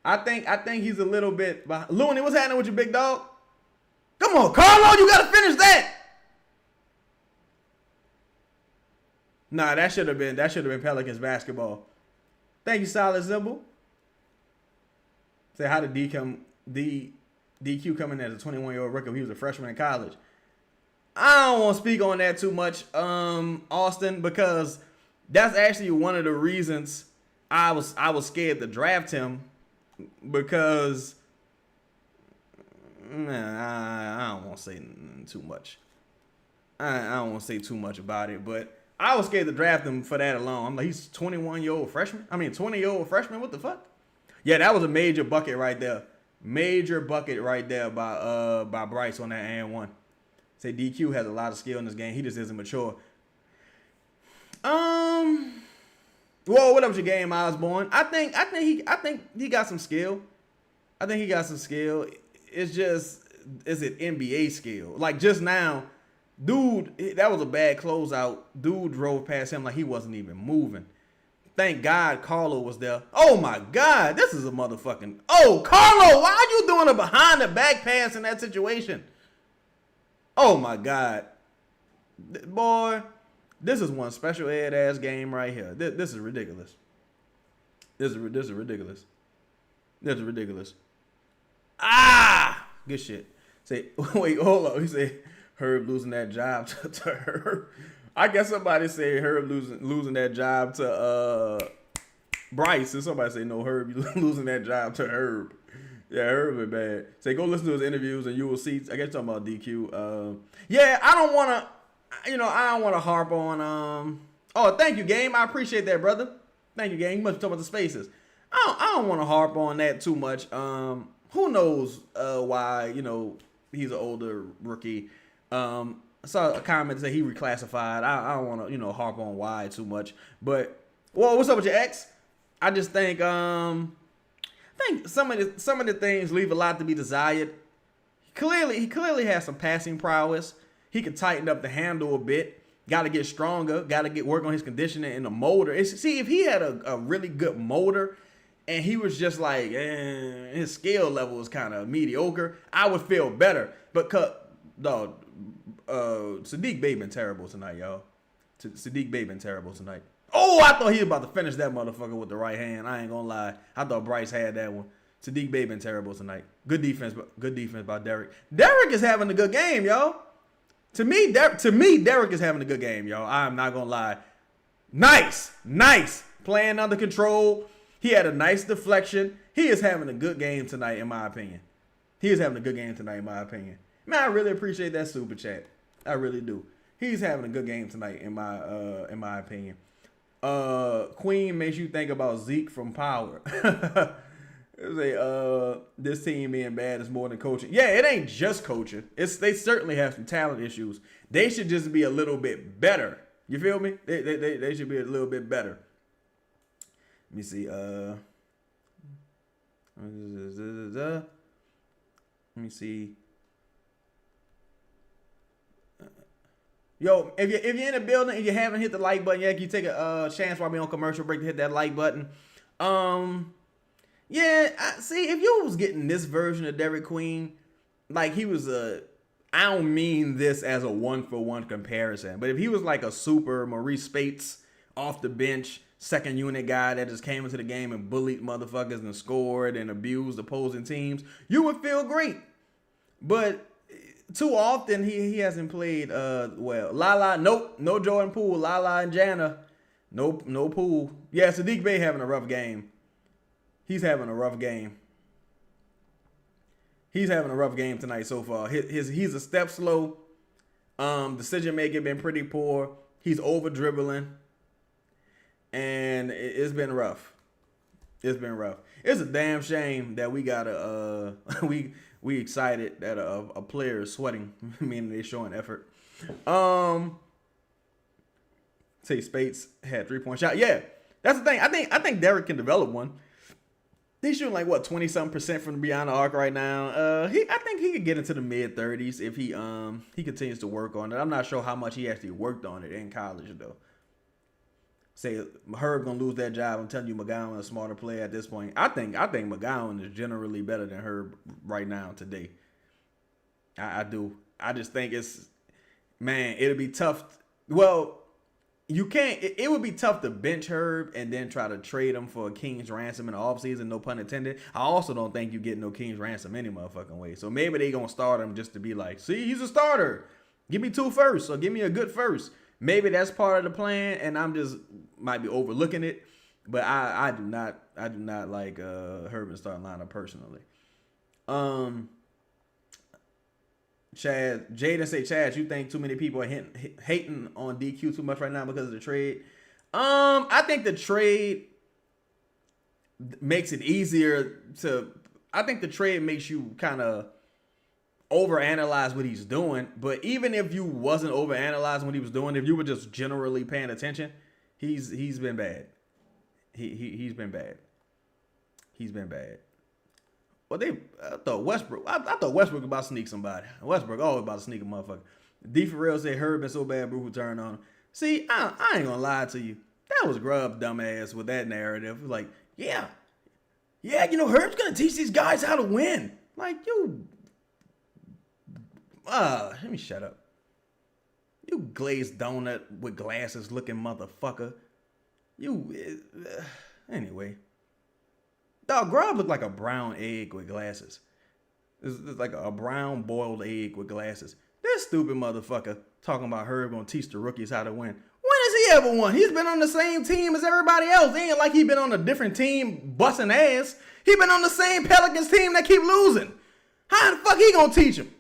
I think he's a little bit behind. Looney, what's happening with you, big dog? Come on, Carlo, you gotta finish that. Nah, that should have been Pelicans basketball. Thank you, Solid Symbol. Say how did DQ come in as a 21-year-old rookie? He was a freshman in college. I don't want to speak on that too much, Austin, because that's actually one of the reasons I was scared to draft him, because I don't want to say too much. I don't want to say too much about it, but I was scared to draft him for that alone. I'm like, he's 20-year-old freshman. What the fuck? Yeah, that was a major bucket right there. Major bucket right there by Bryce on that and one. Say DQ has a lot of skill in this game. He just isn't mature. Well, what up with your game, Osborne? I think he got some skill. It's just, is it NBA skill? Like just now, dude, that was a bad closeout. Dude drove past him like he wasn't even moving. Thank God Carlo was there. Oh my God, this is a motherfucking. Oh, Carlo, why are you doing a behind the back pass in that situation? Oh my God, boy, this is one special ed ass game right here. This is ridiculous. This is ridiculous. This is ridiculous. Ah, good shit. Say, wait, hold up. He said Herb losing that job to Herb. I guess somebody say Herb losing that job to Bryce, and somebody say no, Herb losing that job to Herb. Yeah, Herb is bad. Say go listen to his interviews and you will see. I guess talking about DQ. Yeah, I don't want to harp on. Oh, thank you, Game. I appreciate that, brother. Thank you, Game. You must be talking about the spaces. I don't want to harp on that too much. Who knows why? He's an older rookie. I saw a comment that he reclassified. I don't want to, harp on why too much. But, well, what's up with your ex? I just think, some of the things leave a lot to be desired. He clearly has some passing prowess. He could tighten up the handle a bit. Got to get stronger. Got to work on his conditioning and the motor. See, if he had a really good motor and he was just like, his skill level was kind of mediocre, I would feel better. But, dog, Sadiq Bey been terrible tonight, y'all. Sadiq Bey been terrible tonight. Oh, I thought he was about to finish that motherfucker with the right hand. I ain't gonna lie. I thought Bryce had that one. Sadiq Bey been terrible tonight. Good defense by Derek. Derek is having a good game, y'all. To me, Derek is having a good game, y'all. I'm not gonna lie. Nice. Playing under control. He had a nice deflection. He is having a good game tonight, in my opinion. Man, I really appreciate that super chat. I really do. He's having a good game tonight, in my opinion. Queen makes you think about Zeke from Power. This team being bad is more than coaching. Yeah, it ain't just coaching. They certainly have some talent issues. They should just be a little bit better. You feel me? They should be a little bit better. Let me see. Let me see. Yo, if you're in the building and you haven't hit the like button yet, you take a chance while we're on commercial break to hit that like button. See, if you was getting this version of Derek Queen, like he was I don't mean this as a 1-for-1 comparison, but if he was like a super Maurice Spates off the bench, second unit guy that just came into the game and bullied motherfuckers and scored and abused opposing teams, you would feel great. But too often he hasn't played well. Lala, nope, no Jordan Poole. Lala and Jana, nope, no Poole. Yeah, Sadiq Bey having a rough game. He's having a rough game. He's having a rough game tonight so far. He's a step slow. Decision making been pretty poor. He's over dribbling, and it's been rough. It's a damn shame that we gotta we excited that a player is sweating, meaning they're showing effort. Say Spates had 3-point shot. Yeah, that's the thing. I think Derek can develop one. He's shooting like what 20-something% from beyond the arc right now. I think he could get into the mid-30s if he continues to work on it. I'm not sure how much he actually worked on it in college though. Say Herb gonna lose that job. I'm telling you, McGowan is a smarter player at this point. I think McGowan is generally better than Herb right now today. I do. I just think it'll be tough. Well, you can't. It would be tough to bench Herb and then try to trade him for a King's ransom in the offseason, no pun intended. I also don't think you get no King's ransom any motherfucking way. So maybe they gonna start him just to be like, see, he's a starter. Give me 2 firsts or give me a good first. Maybe that's part of the plan, and I'm just might be overlooking it. But I do not like Herb in starting lineup personally. Jaden say, Chad, you think too many people are hating on DQ too much right now because of the trade? I think the trade makes it easier to. I think the trade makes you kind of overanalyze what he's doing. But even if you wasn't overanalyzing what he was doing, if you were just generally paying attention, he's been bad. He's been bad. He's been bad. Well, I thought Westbrook was about to sneak somebody. Westbrook always about to sneak a motherfucker. D for real said Herb been so bad, Brew turned on him. See, I ain't gonna lie to you. That was Grubb dumbass with that narrative. Like, yeah, Herb's gonna teach these guys how to win. Like, let me shut up. You glazed donut with glasses looking motherfucker. Anyway. Dog, Grubb looked like a brown egg with glasses. It's like a brown boiled egg with glasses. This stupid motherfucker talking about Herb gonna teach the rookies how to win. When has he ever won? He's been on the same team as everybody else. It ain't like he been on a different team busting ass. He been on the same Pelicans team that keep losing. How the fuck he gonna teach him?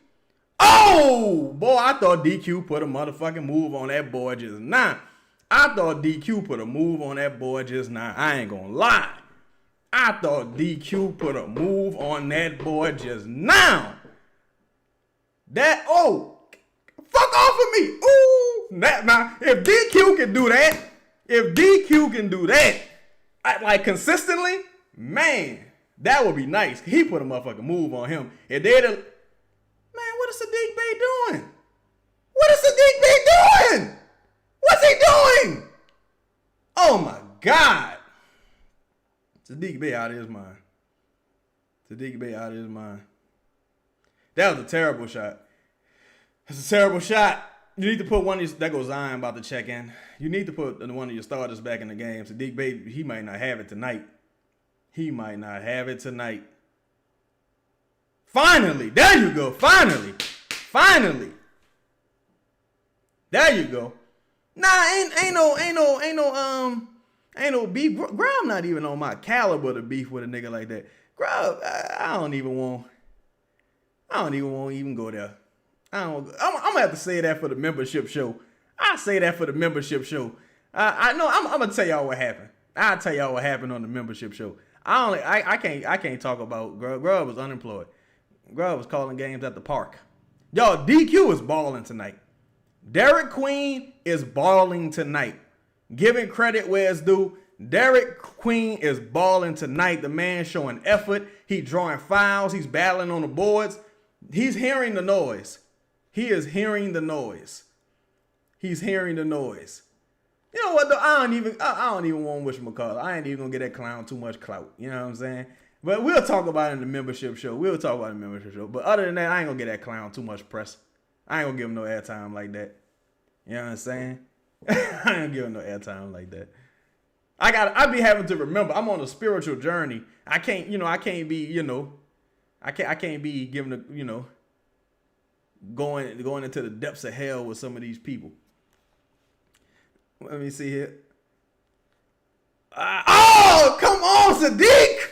Oh, boy, I thought DQ put a motherfucking move on that boy just now. I thought DQ put a move on that boy just now. I ain't gonna lie. I thought DQ put a move on that boy just now. Fuck off of me. Ooh, now, if DQ can do that, like consistently, man, that would be nice. He put a motherfucking move on him. If they'd have, man, what is Sadiq Bey doing? What's he doing? Oh my God. Sadiq Bey out of his mind. That was a terrible shot. That's a terrible shot. You need to put one of your, that goes Zion about to check in. You need to put one of your starters back in the game. Sadiq Bey, he might not have it tonight. Finally, there you go. Finally. There you go. Nah, ain't no beef. Grubb not even on my caliber to beef with a nigga like that. Grubb, I don't even want to even go there. I'm gonna have to say that for the membership show. I say that for the membership show. I know I'm gonna tell y'all what happened. I'll tell y'all what happened on the membership show. I can't talk about Grubb. Grubb was unemployed. Grubb was calling games at the park. Y'all, DQ is balling tonight. Derek Queen is balling tonight. Giving credit where it's due. Derek Queen is balling tonight. The man showing effort. He drawing fouls. He's battling on the boards. He's hearing the noise. He is hearing the noise. He's hearing the noise. You know what though? I don't even want to wish McCall. I ain't even gonna get that clown too much clout. You know what I'm saying? But we'll talk about it in the membership show. But other than that, I ain't gonna get that clown too much press. I ain't gonna give him no airtime like that. You know what I'm saying? I ain't gonna give him no airtime like that. I be having to remember I'm on a spiritual journey. I can't be giving the, going into the depths of hell with some of these people. Let me see here. Oh, come on, Sadiq!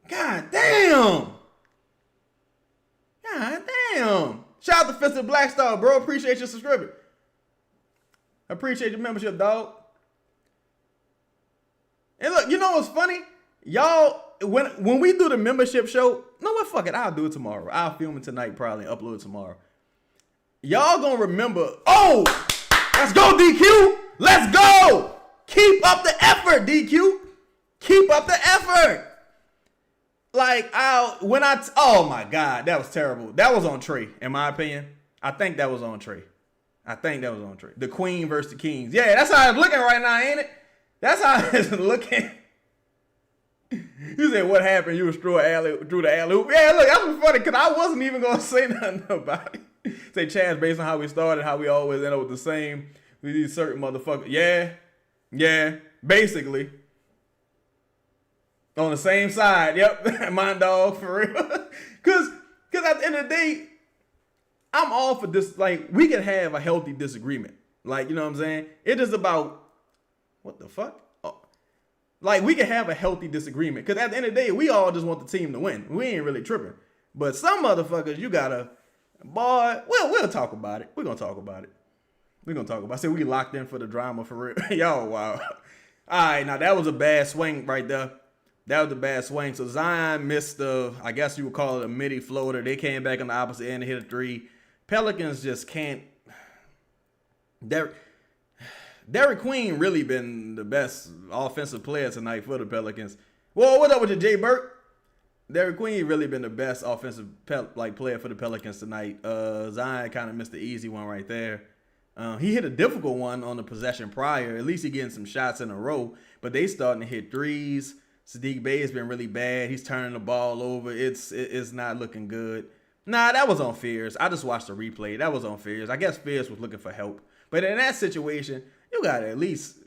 God damn! Shout out to Fist of Black Star, bro. Appreciate your subscription. Appreciate your membership, dog. And look, you know what's funny? Y'all, when we do the membership show, no what, fuck it, I'll do it tomorrow. I'll film it tonight, probably, and upload it tomorrow. Y'all gonna remember, oh, let's go, DQ. Let's go. Keep up the effort, DQ. Keep up the effort. Like, oh my God, that was terrible. That was on Trey, in my opinion. I think that was on Trey. The Queen versus the Kings. Yeah, that's how it's looking right now, ain't it? That's how it's looking. You said, what happened? You was through the alley-oop. Yeah, look, that was funny because I wasn't even going to say nothing about it. Say, Chaz, based on how we started, how we always end up with the same, with these certain motherfuckers. Yeah, basically. On the same side, yep. My dog, for real. Because at the end of the day, I'm all for this. Like, we can have a healthy disagreement. Like, you know what I'm saying? It is about, what the fuck? Like, we can have a healthy disagreement. Because at the end of the day, we all just want the team to win. We ain't really tripping. But some motherfuckers, you gotta, boy, we'll talk about it. We're going to talk about it. I said we locked in for the drama for real. Y'all, wow. All right, now that was a bad swing right there. So Zion missed I guess you would call it a midi floater. They came back on the opposite end and hit a three. Pelicans just can't. Derek Queen really been the best offensive player tonight for the Pelicans. Whoa, what up with you, Jay Burke? Derek Queen really been the best offensive player for the Pelicans tonight. Zion kind of missed the easy one right there. He hit a difficult one on the possession prior. At least he getting some shots in a row. But they starting to hit threes. Sadiq Bey has been really bad. He's turning the ball over. It's not looking good. Nah, that was on Fears. I just watched the replay. That was on Fears. I guess Fears was looking for help. But in that situation, you got to at least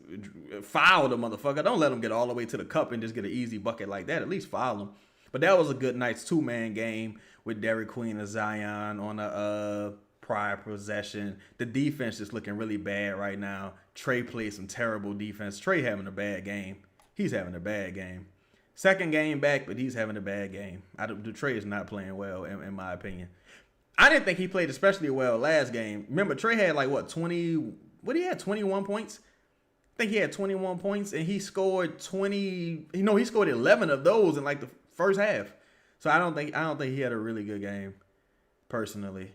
foul the motherfucker. Don't let him get all the way to the cup and just get an easy bucket like that. At least foul him. But that was a good night's two-man game with Derek Queen and Zion on a prior possession. The defense is looking really bad right now. Trey played some terrible defense. Trey having a bad game. He's having a bad game. Second game back, but he's having a bad game. Trey is not playing well, in my opinion. I didn't think he played especially well last game. Remember, Trey had 21 points? I think he had 21 points, and he scored 20. He scored 11 of those in the first half. So I don't think he had a really good game, personally.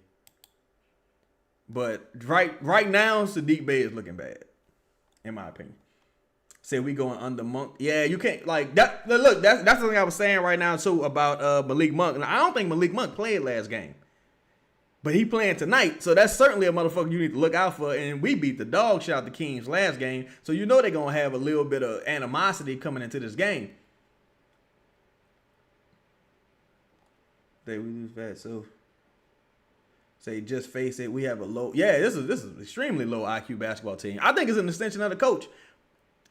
But right now, Sadiq Bey is looking bad, in my opinion. Say we going under Monk. Yeah, you can't that. Look, that's the thing I was saying right now too about Malik Monk. Now, I don't think Malik Monk played last game, but he playing tonight, so that's certainly a motherfucker you need to look out for. And we beat the dog shit out the Kings last game, so they're gonna have a little bit of animosity coming into this game. We lose that, so say just face it. We have a low. Yeah, this is extremely low IQ basketball team. I think it's an extension of the coach.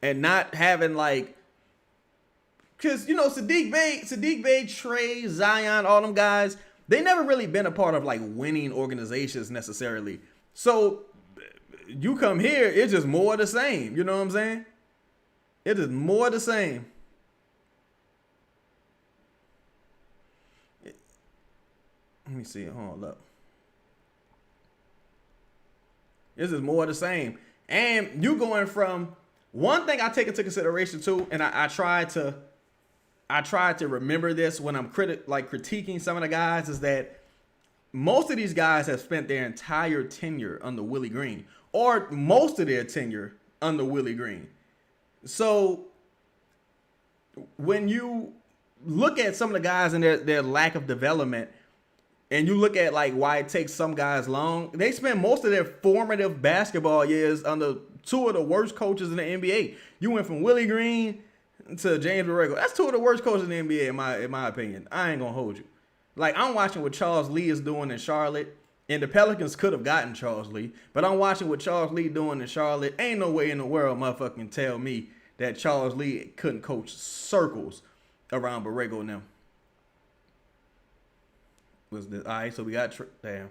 And not having because Sadiq Bey, Trey, Zion, all them guys, they never really been a part of winning organizations necessarily. So you come here, it's just more of the same. You know what I'm saying? It is more of the same. Let me see. Hold up. This is more of the same, and you going from. One thing I take into consideration too, and I try to remember this when I'm critiquing some of the guys, is that most of these guys have spent their entire tenure under Willie Green, or most of their tenure under Willie Green. So when you look at some of the guys and their lack of development, and you look at why it takes some guys long, they spend most of their formative basketball years under two of the worst coaches in the NBA. You went from Willie Green to James Borrego. That's two of the worst coaches in the NBA, in my opinion. I ain't gonna hold you. I'm watching what Charles Lee is doing in Charlotte, and the Pelicans could have gotten Charles Lee, but I'm watching what Charles Lee doing in Charlotte. Ain't no way in the world motherfucking tell me that Charles Lee couldn't coach circles around Borrego now. Was this all right? So we got damn.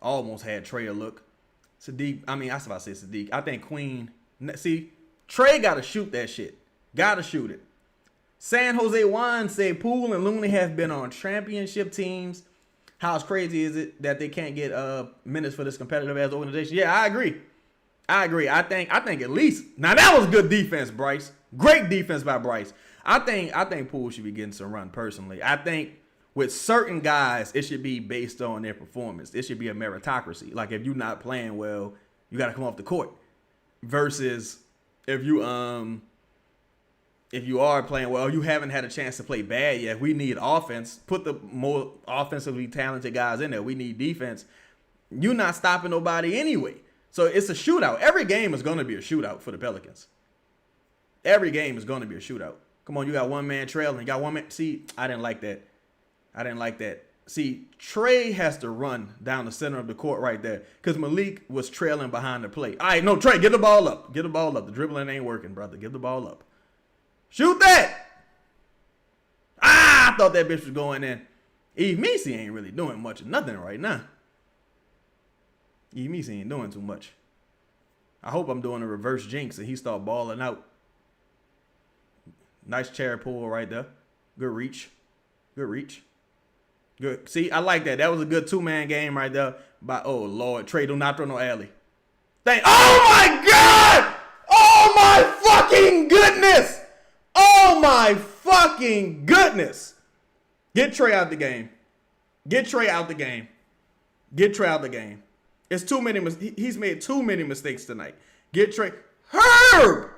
Almost had Trey a look. Sadiq, I was about to say Sadiq. I think Queen. See, Trey got to shoot that shit. Got to shoot it. San Jose Juan say Poole and Looney have been on championship teams. How crazy is it that they can't get minutes for this competitive ass organization? Yeah, I agree. I think at least now that was good defense, Bryce. Great defense by Bryce. I think Poole should be getting some run personally. I think with certain guys, it should be based on their performance. It should be a meritocracy. If you're not playing well, you got to come off the court. Versus if you if you are playing well, you haven't had a chance to play bad yet. We need offense. Put the more offensively talented guys in there. We need defense. You're not stopping nobody anyway. So it's a shootout. Every game is going to be a shootout for the Pelicans. Every game is going to be a shootout. Come on, you got one man trailing. You got one man. See, I didn't like that. See, Trey has to run down the center of the court right there because Malik was trailing behind the play. All right, no, Trey, get the ball up. Get the ball up. The dribbling ain't working, brother. Give the ball up. Shoot that. I thought that bitch was going in. Eve Meese ain't really doing much of nothing right now. Eve Meese ain't doing too much. I hope I'm doing a reverse jinx and he start balling out. Nice chair pull right there. Good reach. Good. See, I like that. That was a good two-man game right there. Oh, Lord. Trey, do not throw no alley. Oh, my God! Oh, my fucking goodness! Oh, my fucking goodness! Get Trey out the game. It's too many. He's made too many mistakes tonight. Get Trey. Herb,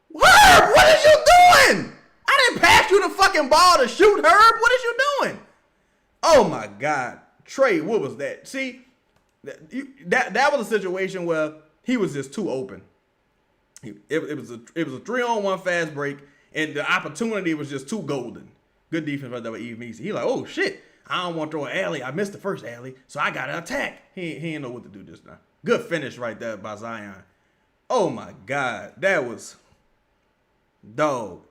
what is you doing? I didn't pass you the fucking ball to shoot, Herb. What is you doing? Oh my God, Trey, what was that? See, that was a situation where he was just too open. It was a 3-on-1 fast break, and the opportunity was just too golden. Good defense right there with Eve Meese. He like, oh shit, I don't want to throw an alley. I missed the first alley, so I got to attack. He didn't know what to do just now. Good finish right there by Zion. Oh my God, that was dog.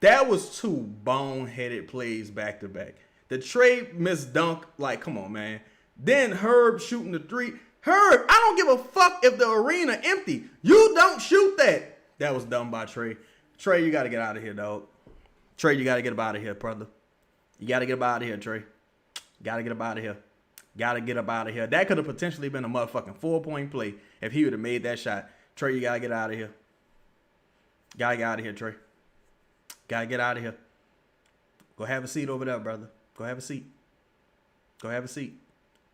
That was two boneheaded plays back to back. The Trey missed dunk, like, come on, man. Then Herb shooting the three. Herb, I don't give a fuck if the arena empty. You don't shoot that. That was done by Trey. Trey, you got to get out of here, dog. Trey, you got to get up out of here, brother. You got to get up out of here, Trey. Got to get up out of here. That could have potentially been a motherfucking 4-point play if he would have made that shot. Trey, you got to get out of here. Got to get out of here, Trey. Got to get out of here. Go have a seat over there, brother. Go have a seat.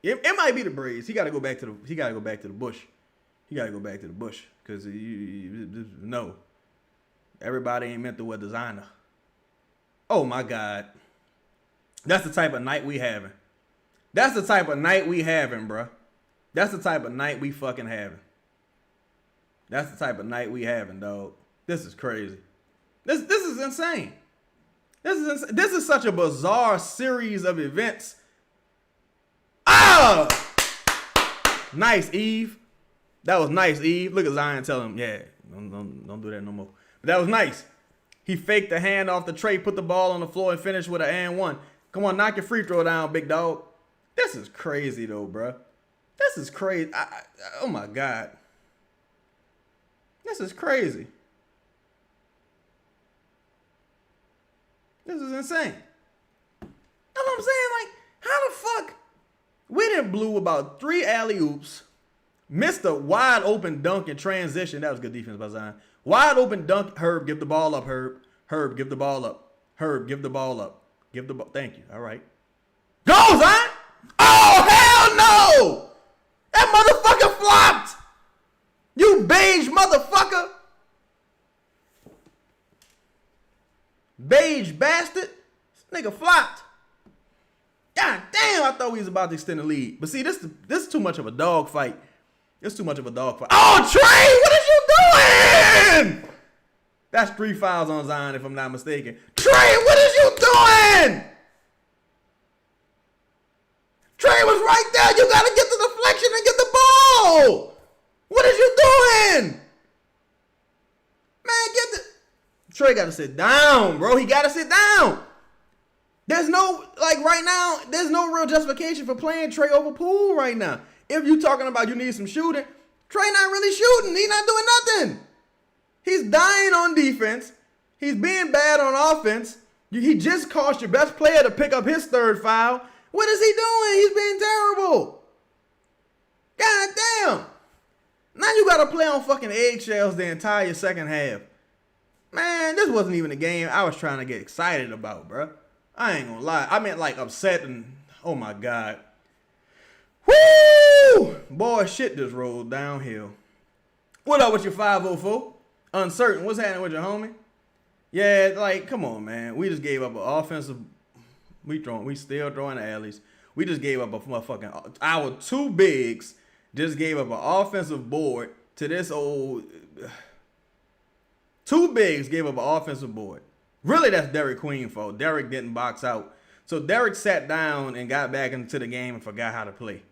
It might be the Braves. He got to go back to the bush. Because no. Everybody ain't meant to wear designer. Oh my God. That's the type of night we having. Bruh. That's the type of night we fucking having. That's the type of night we having, dog. This is crazy. This is insane. This is such a bizarre series of events. Ah! Nice, Eve. That was nice, Eve. Look at Zion telling him, yeah, don't do that no more. But that was nice. He faked the hand off the Trey, put the ball on the floor, and finished with an and one. Come on, knock your free throw down, big dog. This is crazy, though, bro. This is crazy. Oh, my God. This is crazy. This is insane. That's what I'm saying. Like, how the fuck? We done blew about 3 alley-oops, missed a wide open dunk in transition. That was good defense by Zion. Wide open dunk. Herb, give the ball up, Herb. Herb, give the ball up. Herb, give the ball up. Give the ball. Thank you. All right. Go, Zion. Oh, hell no. That motherfucker flopped. You beige motherfucker. Beige bastard. This nigga flopped. God damn, I thought we was about to extend the lead. But see, this is too much of a dog fight. Oh, Trey, what is you doing? That's 3 fouls on Zion, if I'm not mistaken. Trey, what is you doing? Trey was right there. You got to get the deflection and get the ball. What is you doing? Man, Trey got to sit down, bro. He got to sit down. There's no, like right now, there's no real justification for playing Trey over Poole right now. If you talking about you need some shooting, Trey not really shooting. He's not doing nothing. He's dying on defense. He's being bad on offense. He just cost your best player to pick up his 3rd foul. What is he doing? He's being terrible. God damn. Now you got to play on fucking eggshells the entire second half. Man, this wasn't even a game I was trying to get excited about, bro. I ain't gonna lie. I meant like upset and, oh my God. Woo! Boy, shit just rolled downhill. What up with your 504? Uncertain. What's happening with your homie? Yeah, like, come on, man. We just gave up an offensive. We still throwing the alleys. We just gave up a motherfucking. Our two bigs just gave up an offensive board to this old. Two bigs gave up an offensive board. Really, that's Derek Queen's fault. Derek didn't box out. So Derek sat down and got back into the game and forgot how to play.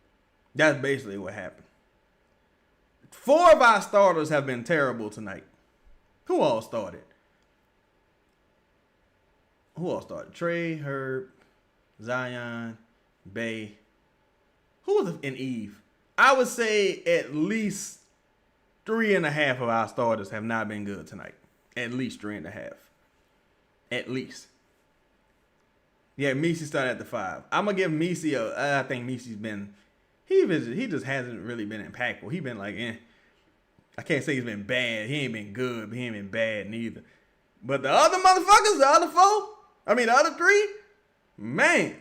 That's basically what happened. 4 of our starters have been terrible tonight. Who all started? Trey, Herb, Zion, Bay. Who was in Eve? I would say at least 3.5 of our starters have not been good tonight. At least 3.5. At least. Yeah, Messi started at the 5. I'm gonna give Messi I think Messi's been. He just hasn't really been impactful. He been like, I can't say he's been bad. He ain't been good, but he ain't been bad neither. But the other motherfuckers, the other 4, the other 3, man.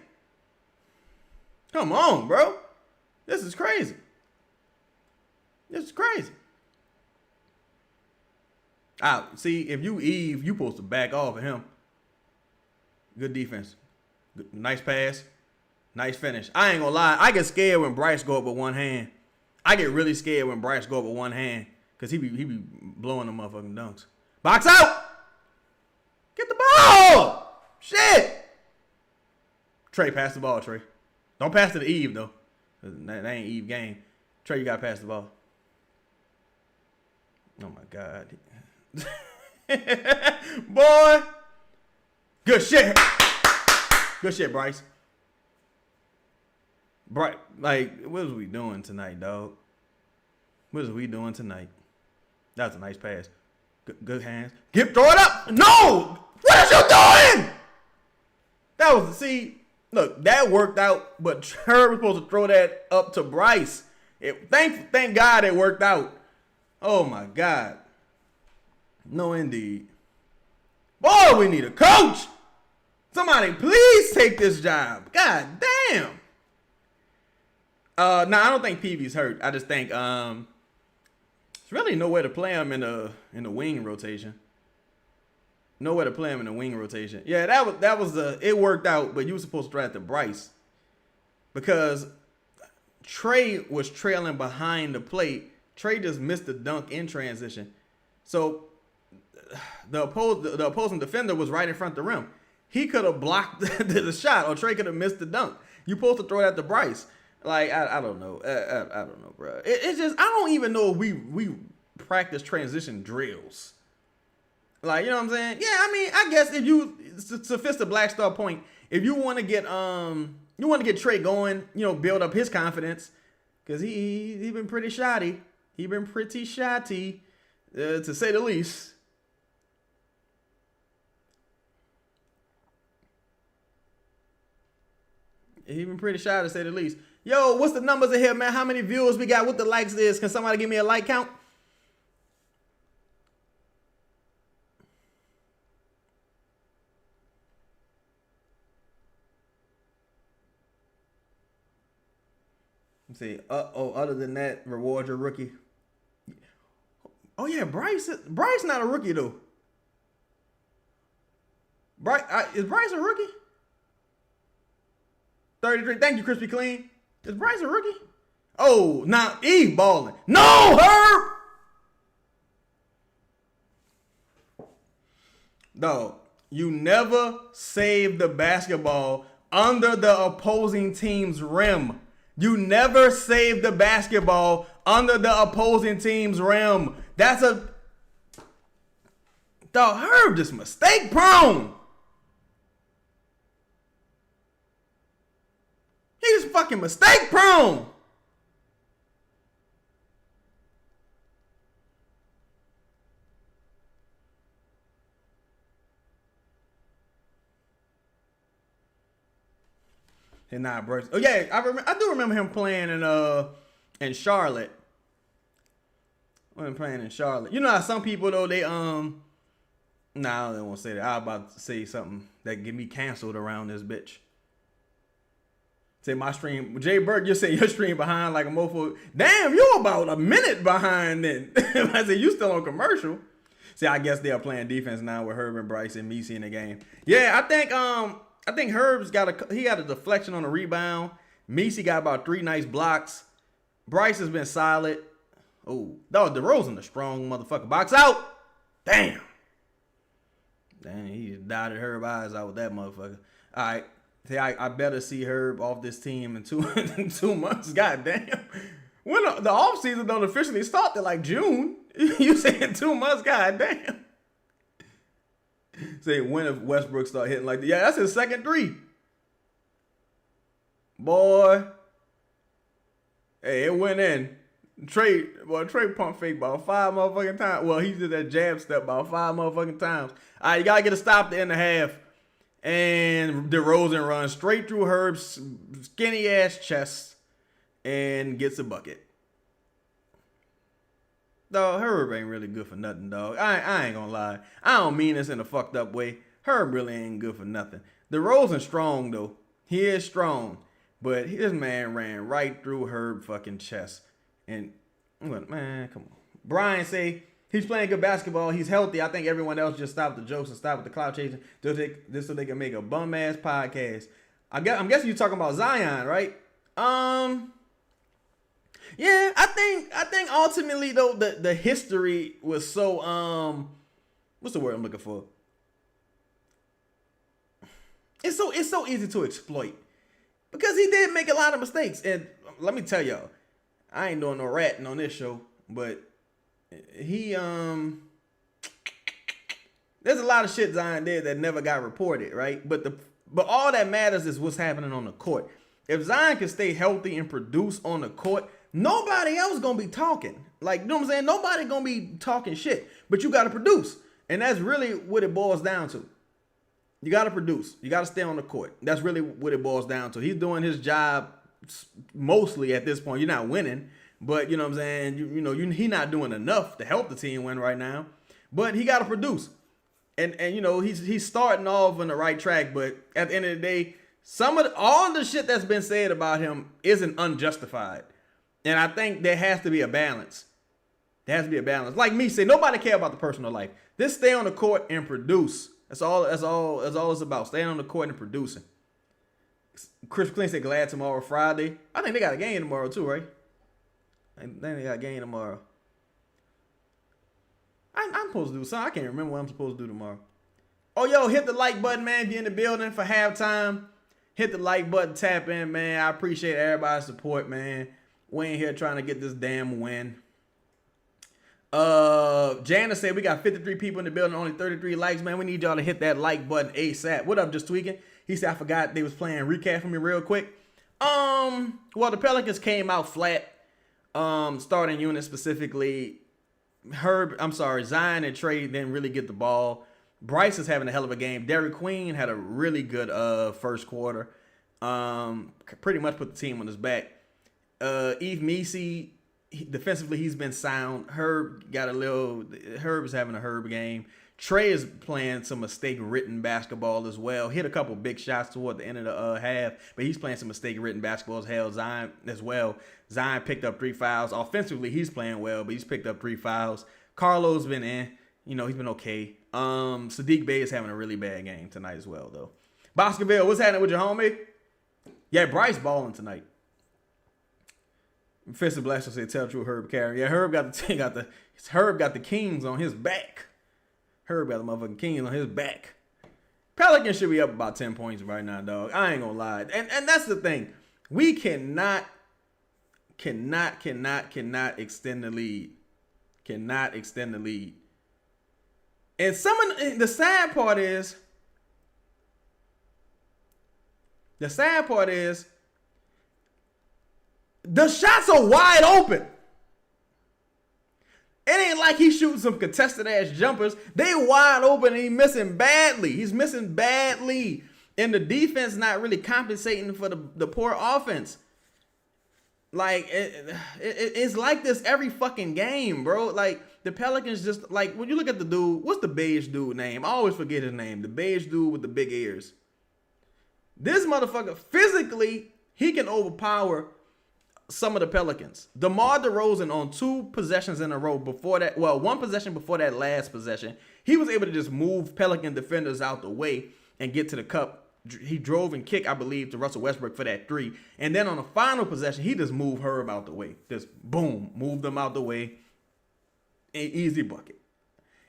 Come on, bro. This is crazy. See, if you Eve, you supposed to back off of him. Good defense. Nice pass. Nice finish. I ain't gonna lie. I get scared when Bryce go up with one hand. I get really scared when Bryce go up with one hand. Because he be blowing the motherfucking dunks. Box out! Get the ball! Shit! Trey, pass the ball, Trey. Don't pass to the Eve, though. That ain't Eve game. Trey, you gotta pass the ball. Oh, my God. Boy! Good shit. Good shit, Bryce. Like, what was we doing tonight, dog? What was we doing tonight? That was a nice pass. Good hands. Throw it up. No! What is you doing? Look, that worked out, but Herb was supposed to throw that up to Bryce. Thank God it worked out. Oh, my God. No, indeed. Boy, we need a coach. Somebody please take this job. God damn. I don't think Peavy's hurt. I just think there's really nowhere to play him in the wing rotation. Nowhere to play him in the wing rotation. Yeah, that was it worked out, but you were supposed to throw it to Bryce because Trey was trailing behind the plate. Trey just missed the dunk in transition, so the opposing defender was right in front of the rim. He could have blocked the shot, or Trey could have missed the dunk. You supposed to throw that to Bryce. Like, I don't know. I don't know, bro. It's just, I don't even know if we practice transition drills. Like, you know what I'm saying? Yeah, I guess if you, to fist the Black Star point, if you want to get Trey going, build up his confidence, because he been pretty shoddy. He been pretty shoddy, to say the least. He been pretty shy, to say the least. Yo, what's the numbers in here, man? How many viewers we got? What the likes is? Can somebody give me a like count? Let's see. Other than that, reward your rookie. Oh yeah, Bryce not a rookie though. Is Bryce a rookie? 33. Thank you, Crispy Clean. Is Bryce a rookie? Oh, now Eve balling. No, Herb! Dog, you never save the basketball under the opposing team's rim. You never save the basketball under the opposing team's rim. Dog, Herb just mistake prone. He's fucking mistake prone. And not Bryce. Oh yeah, I do remember him playing in Charlotte. When playing in Charlotte, you know how some people though they Nah, I don't want to say that. I was about to say something that get me canceled around this bitch. Say my stream, Jay Burke, you say your stream behind like a mofo. Damn, you about a minute behind then. I said you still on commercial. See, I guess they are playing defense now with Herb and Bryce and Messi in the game. Yeah, I think Herb's got a deflection on a rebound. Messi got about 3 nice blocks. Bryce has been solid. Oh, DeRozan, a strong motherfucker. Box out. Damn. He just dotted Herb eyes out with that motherfucker. All right. See, I better see Herb off this team in 2 months. God damn. When the offseason don't officially start till like June. You saying 2 months? God damn. Say when if Westbrook start hitting like that? Yeah, that's his second 3. Boy. Hey, it went in. Trey pump fake about 5 motherfucking times. Well, he did that jab step about 5 motherfucking times. All right, you got to get a stop at the end of the half. And DeRozan runs straight through Herb's skinny ass chest and gets a bucket. Dog, Herb ain't really good for nothing, dog. I ain't gonna lie. I don't mean this in a fucked up way. Herb really ain't good for nothing. DeRozan's strong, though. He is strong. But this man ran right through Herb fucking chest. And, man, come on. Brian say he's playing good basketball. He's healthy. I think everyone else just stopped the jokes and stopped with the cloud chasing just so they can make a bum-ass podcast. I'm guessing you're talking about Zion, right? Yeah, I think ultimately though the history was so what's the word I'm looking for? It's so easy to exploit because he did make a lot of mistakes, and let me tell y'all, I ain't doing no ratting on this show, but he there's a lot of shit Zion did that never got reported, right? But all that matters is what's happening on the court. If Zion can stay healthy and produce on the court, nobody else gonna be talking. Like, you know what I'm saying? Nobody gonna be talking shit. But you gotta produce. And that's really what it boils down to. You gotta produce. You gotta stay on the court. That's really what it boils down to. He's doing his job mostly at this point. You're not winning, but you know what I'm saying? He's not doing enough to help the team win right now. But he gotta produce. And he's starting off on the right track, but at the end of the day, all the shit that's been said about him isn't unjustified. And I think there has to be a balance. There has to be a balance. Like me say, nobody care about the personal life. Just stay on the court and produce. That's all it's about. Staying on the court and producing. Chris Clinton said glad tomorrow, Friday. I think they got a game tomorrow too, right? I think they got a game tomorrow. I'm supposed to do something. I can't remember what I'm supposed to do tomorrow. Oh, yo, hit the like button, man. If you're in the building for halftime, hit the like button, tap in, man. I appreciate everybody's support, man. We ain't here trying to get this damn win. Jana said we got 53 people in the building, only 33 likes, man. We need y'all to hit that like button ASAP. What up, Just Tweaking? He said I forgot they was playing recap for me real quick. Well, the Pelicans came out flat. Starting unit specifically. Zion and Trey didn't really get the ball. Bryce is having a hell of a game. Derrick Queen had a really good first quarter. Pretty much put the team on his back. Eve Messi, defensively, he's been sound. Herb is having a Herb game. Trey is playing some mistake-ridden basketball as well. Hit a couple big shots toward the end of the half, but he's playing some mistake-ridden basketball as hell. Zion as well. Zion picked up 3 fouls. Offensively, he's playing well, but he's picked up 3 fouls. Carlo's been in. He's been okay. Sadiq Bey is having a really bad game tonight as well, though. Boscoville, what's happening with your homie? Yeah, Bryce balling tonight. Fist of Blaster said, tell true Herb carry. Yeah, Herb got the Kings on his back. Herb got the motherfucking Kings on his back. Pelicans should be up about 10 points right now, dog. I ain't gonna lie. And that's the thing. We cannot extend the lead. Cannot extend the lead. And the sad part is the shots are wide open. It ain't like he's shooting some contested ass jumpers. They wide open and he's missing badly. And the defense not really compensating for the poor offense. Like, it's like this every fucking game, bro. Like, the Pelicans just, like, when you look at the dude, what's the beige dude name? I always forget his name. The beige dude with the big ears. This motherfucker, physically, he can overpower some of the Pelicans. DeMar DeRozan on 2 possessions in a row before that. Well, 1 possession before that last possession, he was able to just move Pelican defenders out the way and get to the cup. He drove and kicked, I believe, to Russell Westbrook for that 3. And then on the final possession, he just moved Herb out the way. Just boom, moved them out the way. An easy bucket.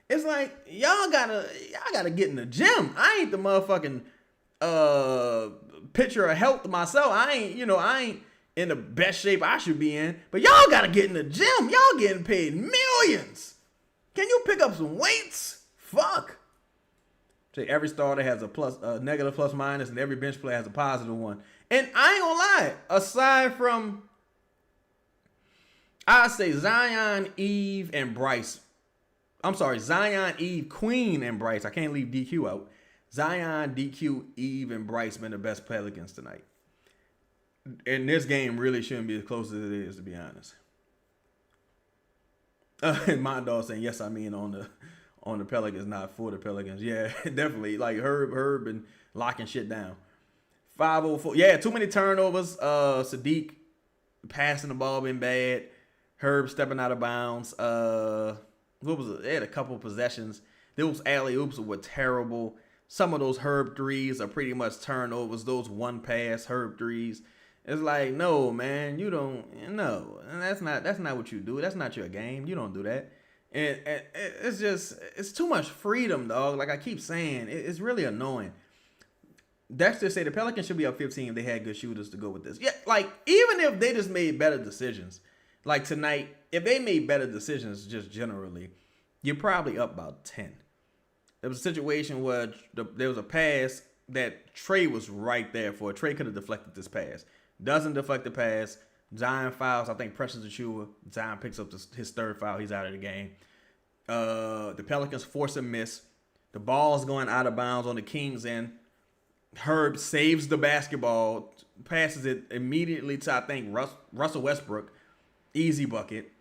It's like y'all gotta get in the gym. I ain't the motherfucking picture of health myself. I ain't in the best shape I should be in. But y'all gotta get in the gym. Y'all getting paid millions. Can you pick up some weights? Fuck. Say every starter has a negative plus minus, and every bench player has a positive one. And I ain't gonna lie, aside from I say Zion, Eve, and Bryce. I'm sorry, Zion, Eve, Queen, and Bryce. I can't leave DQ out. Zion, DQ, Eve, and Bryce been the best Pelicans tonight. And this game really shouldn't be as close as it is, to be honest. And my dog saying, yes, I mean on the Pelicans, not for the Pelicans. Yeah, definitely. Like Herb been locking shit down. 504. Yeah, too many turnovers. Sadiq passing the ball been bad. Herb stepping out of bounds. What was it? They had a couple possessions. Those alley-oops were terrible. Some of those Herb threes are pretty much turnovers. Those one-pass Herb threes. It's like, no, man, you don't. No, and that's not what you do. That's not your game. You don't do that. And it's just, it's too much freedom, dog. Like I keep saying, it's really annoying. Dexter say the Pelicans should be up 15 if they had good shooters to go with this. Yeah, like even if they just made better decisions, like tonight, if they made better decisions just generally, you're probably up about 10. There was a situation where there was a pass that Trey was right there for. Trey could have deflected this pass. Doesn't deflect the pass. Zion fouls. I think pressures the shooter. Zion picks up his 3rd foul. He's out of the game. The Pelicans force a miss. The ball's going out of bounds on the Kings end. Herb saves the basketball, passes it immediately to, I think, Russell Westbrook. Easy bucket.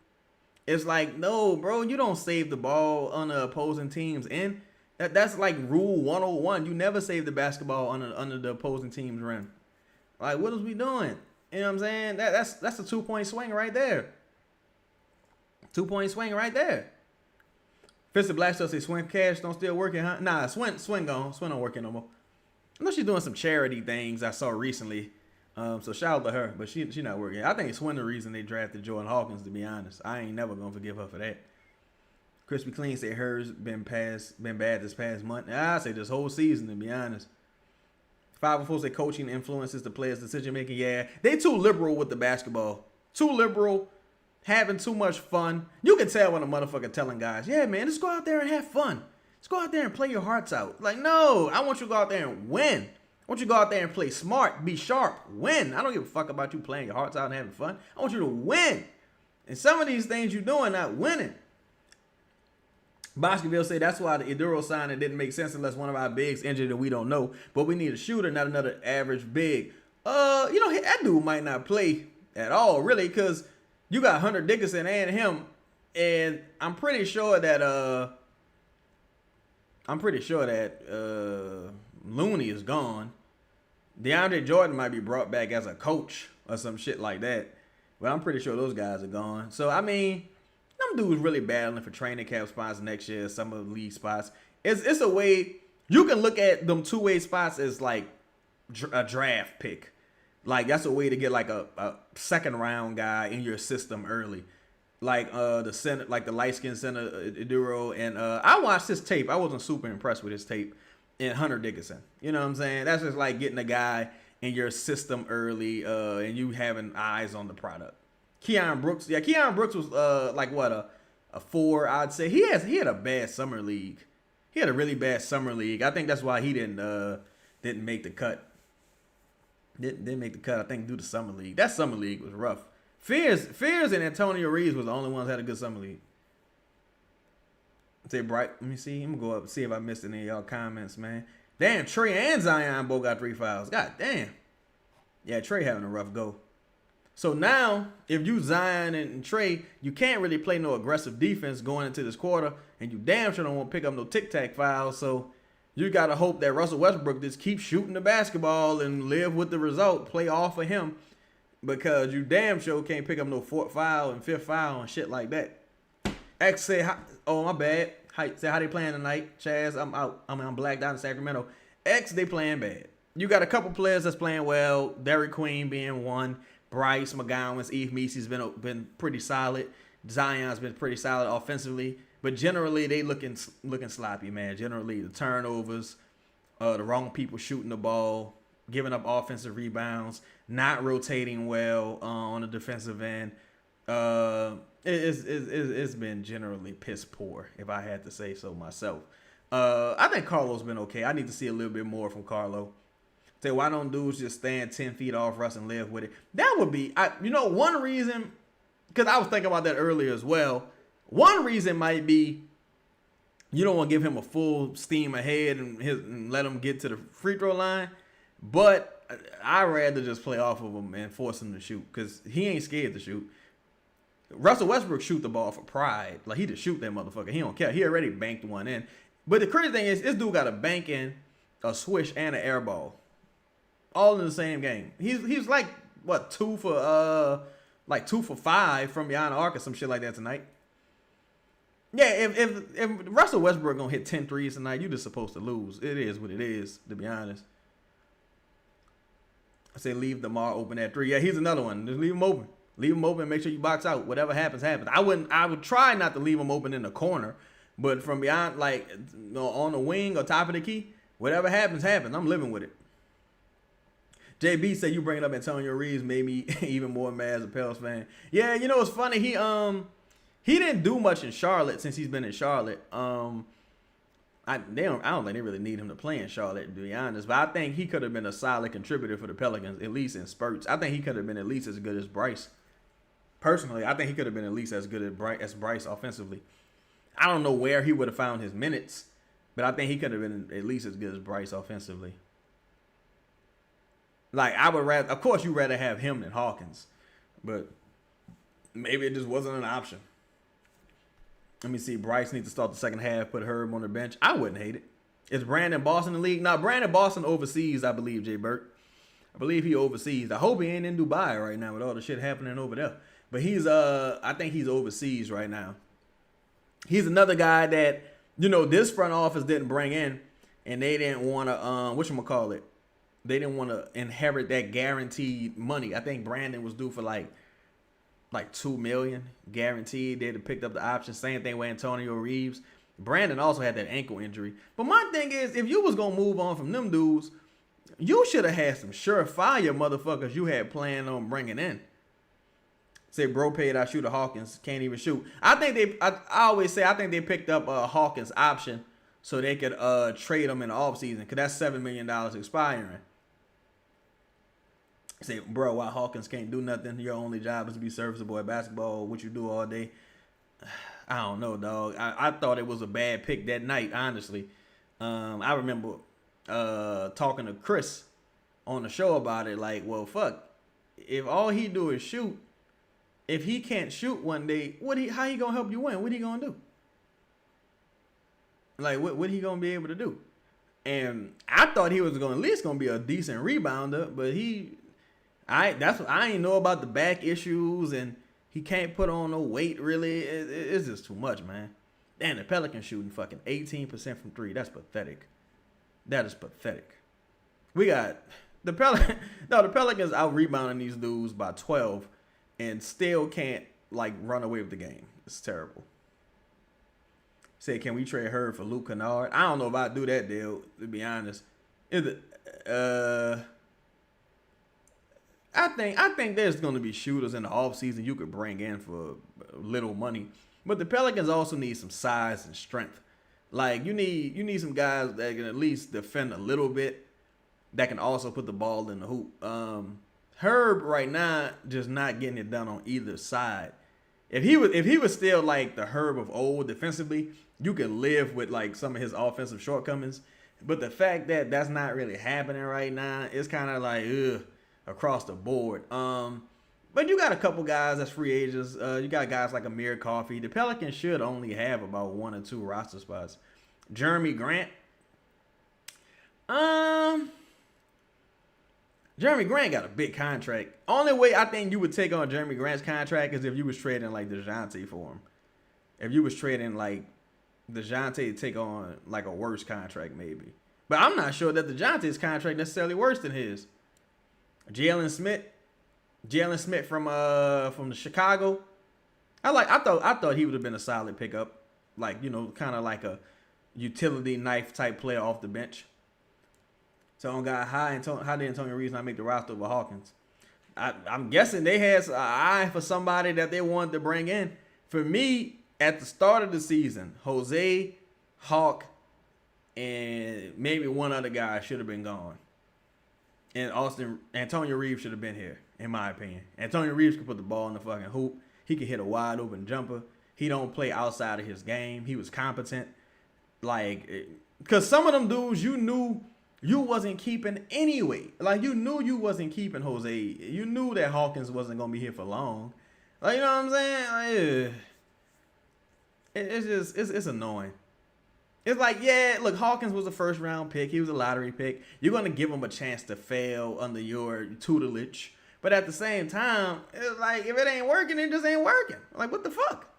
It's like, no, bro, you don't save the ball on the opposing team's end. That's like rule 101. You never save the basketball under the opposing team's rim. Like, what is we doing? You know what I'm saying? That's a 2-point swing right there. 2-point swing right there. Fisted Black still say Swin Cash don't still working, huh? Nah, Swin gone. Swin don't working no more. I know she's doing some charity things I saw recently. So shout out to her, but she not working. I think it's Swin the reason they drafted Jordan Hawkins, to be honest. I ain't never gonna forgive her for that. Crispy Clean said hers been bad this past month. I say this whole season, to be honest. 504 say coaching influences the players' decision making. Yeah, they too liberal with the basketball. Too liberal, having too much fun. You can tell when a motherfucker telling guys, yeah, man, just go out there and have fun. Just go out there and play your hearts out. Like, no, I want you to go out there and win. I want you to go out there and play smart, be sharp, win. I don't give a fuck about you playing your hearts out and having fun. I want you to win. And some of these things you're doing, not winning. Baskerville say that's why the Iduro signing didn't make sense unless one of our bigs injured and we don't know. But we need a shooter, not another average big. That dude might not play at all, really, because you got Hunter Dickinson and him, and I'm pretty sure that Looney is gone. DeAndre Jordan might be brought back as a coach or some shit like that. But I'm pretty sure those guys are gone. So, I mean, them dudes really battling for training camp spots next year, some of the league spots. It's a way, you can look at them two-way spots as like a draft pick. Like, that's a way to get like a second-round guy in your system early. Like the center, like the light-skinned center, Iduro. And I watched his tape. I wasn't super impressed with his tape. And Hunter Dickinson. You know what I'm saying? That's just like getting a guy in your system early and you having eyes on the product. Keon Brooks. Yeah, Keon Brooks was a 4, I'd say. He had a bad summer league. He had a really bad summer league. I think that's why he didn't make the cut. Didn't make the cut, I think, due to summer league. That summer league was rough. Fears and Antonio Reeves was the only ones that had a good summer league. Say Bright, let me see. I'm gonna go up and see if I missed any of y'all comments, man. Damn, Trey and Zion both got 3 fouls. God damn. Yeah, Trey having a rough go. So now, if you Zion and Trey, you can't really play no aggressive defense going into this quarter, and you damn sure don't want to pick up no tic-tac fouls. So you gotta hope that Russell Westbrook just keeps shooting the basketball and live with the result, play off of him. because you damn sure can't pick up no fourth foul and fifth foul and shit like that. X say, oh my bad. Say how they playing tonight, Chaz. I'm out. I'm blacked out in Sacramento. X, they playing bad. You got a couple players that's playing well. Derek Queen being one. Bryce McGowan's, Eve Meese's been pretty solid. Zion's been pretty solid offensively, but generally they looking sloppy, man. Generally the turnovers, the wrong people shooting the ball, giving up offensive rebounds, not rotating well on the defensive end. It's been generally piss poor, if I had to say so myself. I think Carlo's been okay. I need to see a little bit more from Carlo. Say, why don't dudes just stand 10 feet off Russ and live with it? That would be, one reason, because I was thinking about that earlier as well. One reason might be you don't want to give him a full steam ahead and let him get to the free throw line. But I'd rather just play off of him and force him to shoot because he ain't scared to shoot. Russell Westbrook shoot the ball for pride. Like, he just shoot that motherfucker. He don't care. He already banked one in. But the crazy thing is, this dude got a bank in, a swish, and an air ball. All in the same game. He's like, what, 2 for 5 from beyond the arc or some shit like that tonight. Yeah, if Russell Westbrook gonna hit 10 threes tonight, you just supposed to lose. It is what it is, to be honest. I say leave DeMar open at 3. Yeah, he's another one. Just leave him open. Leave him open. Make sure you box out. Whatever happens, happens. I would try not to leave him open in the corner, but from beyond, like, on the wing or top of the key, whatever happens, happens. I'm living with it. JB said you bringing up Antonio Reeves made me even more mad as a Pels fan. Yeah, it's funny. He didn't do much in Charlotte since he's been in Charlotte. I don't think they really need him to play in Charlotte, to be honest. But I think he could have been a solid contributor for the Pelicans, at least in spurts. I think he could have been at least as good as Bryce. Personally, I think he could have been at least as good as Bryce offensively. I don't know where he would have found his minutes, but I think he could have been at least as good as Bryce offensively. Like, I would rather, of course, you'd rather have him than Hawkins, but maybe it just wasn't an option. Let me see. Bryce needs to start the second half, put Herb on the bench. I wouldn't hate it. Is Brandon Boston in the league? Now, Brandon Boston overseas, I believe, Jay Burt. I believe he overseas. I hope he ain't in Dubai right now with all the shit happening over there. But I think he's overseas right now. He's another guy that, this front office didn't bring in, and they didn't want to, they didn't want to inherit that guaranteed money. I think Brandon was due for like $2 million guaranteed. They'd have picked up the option. Same thing with Antonio Reeves. Brandon also had that ankle injury. But my thing is, if you was going to move on from them dudes, you should have had some surefire motherfuckers you had planned on bringing in. Say, bro paid our shooter Hawkins. Can't even shoot. I always say, I think they picked up Hawkins' option so they could trade him in the offseason because that's $7 million expiring. Say, bro, why Hawkins can't do nothing? Your only job is to be serviceable at basketball. What you do all day? I don't know, dog. I thought it was a bad pick that night, honestly. I remember talking to Chris on the show about it. Like, well, fuck. If all he do is shoot, if he can't shoot one day, how he gonna help you win? What he gonna do? Like, what he gonna be able to do? And I thought he was at least gonna be a decent rebounder, but I ain't know about the back issues, and he can't put on no weight, really. It's just too much, man. Damn, the Pelicans shooting fucking 18% from 3. That's pathetic. That is pathetic. We got the Pelicans out rebounding these dudes by 12 and still can't, like, run away with the game. It's terrible. Say, can we trade her for Luke Kennard? I don't know if I'd do that deal, to be honest. I think there's going to be shooters in the offseason you could bring in for little money. But the Pelicans also need some size and strength. Like, you need some guys that can at least defend a little bit, that can also put the ball in the hoop. Herb right now just not getting it done on either side. If he was still like the Herb of old defensively, you could live with like some of his offensive shortcomings. But the fact that that's not really happening right now, it's kind of like across the board. But you got a couple guys that's free agents. You got guys like Amir Coffey. The Pelicans should only have about 1 or 2 roster spots. Jeremy Grant. Jeremy Grant got a big contract. Only way I think you would take on Jeremy Grant's contract is if you was trading like DeJounte for him. If you was trading like DeJounte to take on like a worse contract maybe. But I'm not sure that DeJounte's contract necessarily worse than his. Jalen Smith from the Chicago. I thought he would have been a solid pickup. Like, kind of like a utility knife type player off the bench. So got how did Antonio Reeves not make the roster over Hawkins? I'm guessing they had an eye for somebody that they wanted to bring in. For me, at the start of the season, Jose, Hawk, and maybe one other guy should have been gone. And Antonio Reeves should have been here, in my opinion. Antonio Reeves could put the ball in the fucking hoop. He could hit a wide open jumper. He don't play outside of his game. He was competent. Because some of them dudes you knew you wasn't keeping anyway. Like, you knew you wasn't keeping Jose. You knew that Hawkins wasn't going to be here for long. Like, you know what I'm saying? Like, it's annoying. It's like, yeah, look, Hawkins was a first round pick. He was a lottery pick. You're going to give him a chance to fail under your tutelage. But at the same time, it's like, if it ain't working, it just ain't working. Like, what the fuck?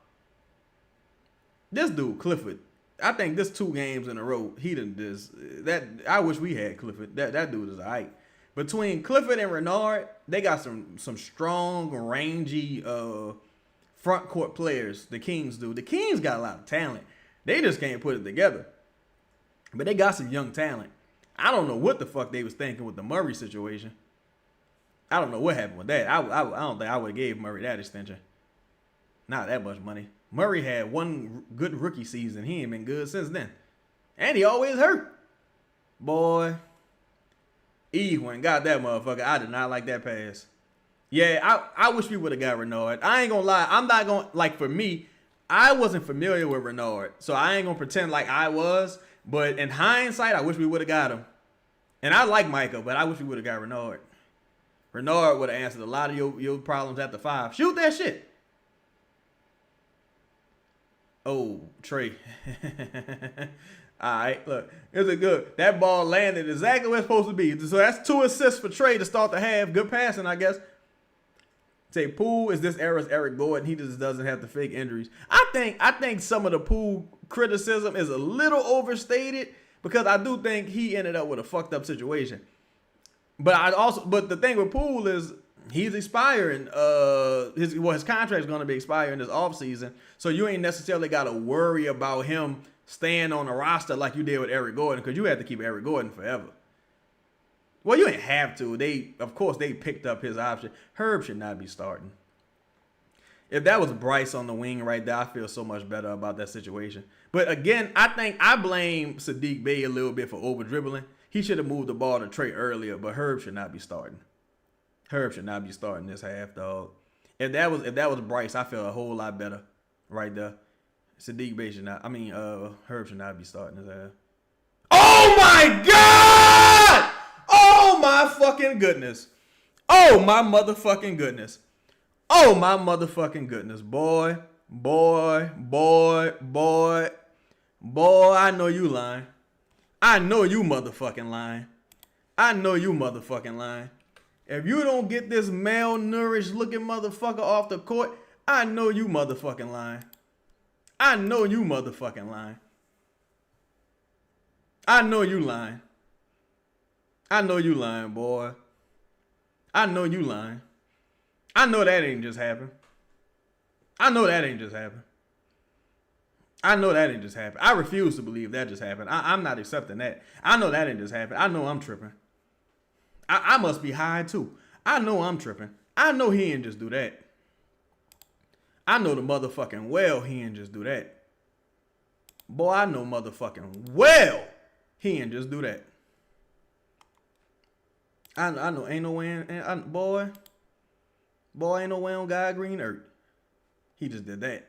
This dude, Clifford, I think this 2 games in a row, he done this. I wish we had Clifford. That dude is all right. Between Clifford and Renard, they got some strong, rangy front court players. The Kings do. The Kings got a lot of talent. They just can't put it together. But they got some young talent. I don't know what the fuck they was thinking with the Murray situation. I don't know what happened with that. I don't think I would have gave Murray that extension. Not that much money. Murray had one good rookie season. He ain't been good since then. And he always hurt. Boy. Eve went and got that motherfucker. I did not like that pass. Yeah, I wish we would have got Renard. I ain't gonna lie. I'm not gonna, like, for me, I wasn't familiar with Renard. So I ain't gonna pretend like I was. But in hindsight, I wish we would have got him. And I like Micah, but I wish we would have got Renard. Renard would have answered a lot of your problems after 5. Shoot that shit. Oh, Trey. All right, look. It's a good. That ball landed exactly where it's supposed to be. So that's 2 assists for Trey to start the half. Good passing, I guess. Say Poole is this era's Eric Gordon. He just doesn't have the fake injuries. I think some of the Poole criticism is a little overstated because I do think he ended up with a fucked up situation. But the thing with Poole is he's expiring. His contract's gonna be expiring this offseason. So you ain't necessarily gotta worry about him staying on the roster like you did with Eric Gordon, because you had to keep Eric Gordon forever. Well, you ain't have to. Of course they picked up his option. Herb should not be starting. If that was Bryce on the wing right there, I feel so much better about that situation. But again, I think I blame Sadiq Bey a little bit for over dribbling. He should have moved the ball to Trey earlier, but Herb should not be starting. Herb should not be starting this half, dog. If that was Bryce, I feel a whole lot better right there. Sadiq Bey should not. Herb should not be starting this half. Oh my God! Oh my fucking goodness! Oh my motherfucking goodness! Oh my motherfucking goodness, boy! I know you lying. I know you motherfucking lying. I know you motherfucking lying. If you don't get this malnourished looking motherfucker off the court, I know you motherfucking lying. I know you motherfucking lying. I know you lying. I know you lying, boy. I know you lying. I know that ain't just happened. I know that ain't just happened. I know that ain't just happened. I refuse to believe that just happened. I'm not accepting that. I know that ain't just happened. I know I'm tripping. I must be high too. I know I'm tripping. I know he ain't just do that. I know the motherfucking well he ain't just do that. Boy, I know motherfucking well he ain't just do that. I know ain't no way boy, ain't no way on God green earth. He just did that.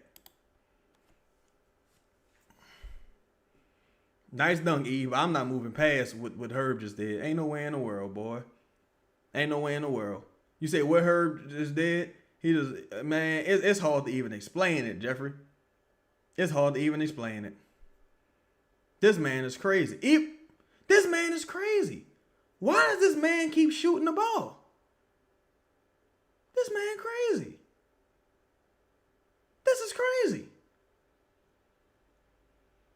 Nice dunk, Eve. I'm not moving past what Herb just did. Ain't no way in the world, boy. Ain't no way in the world. You say what Herb just did? He just, man, it's hard to even explain it, Jeffrey. It's hard to even explain it. This man is crazy. This man is crazy. Why does this man keep shooting the ball? This man crazy. This is crazy.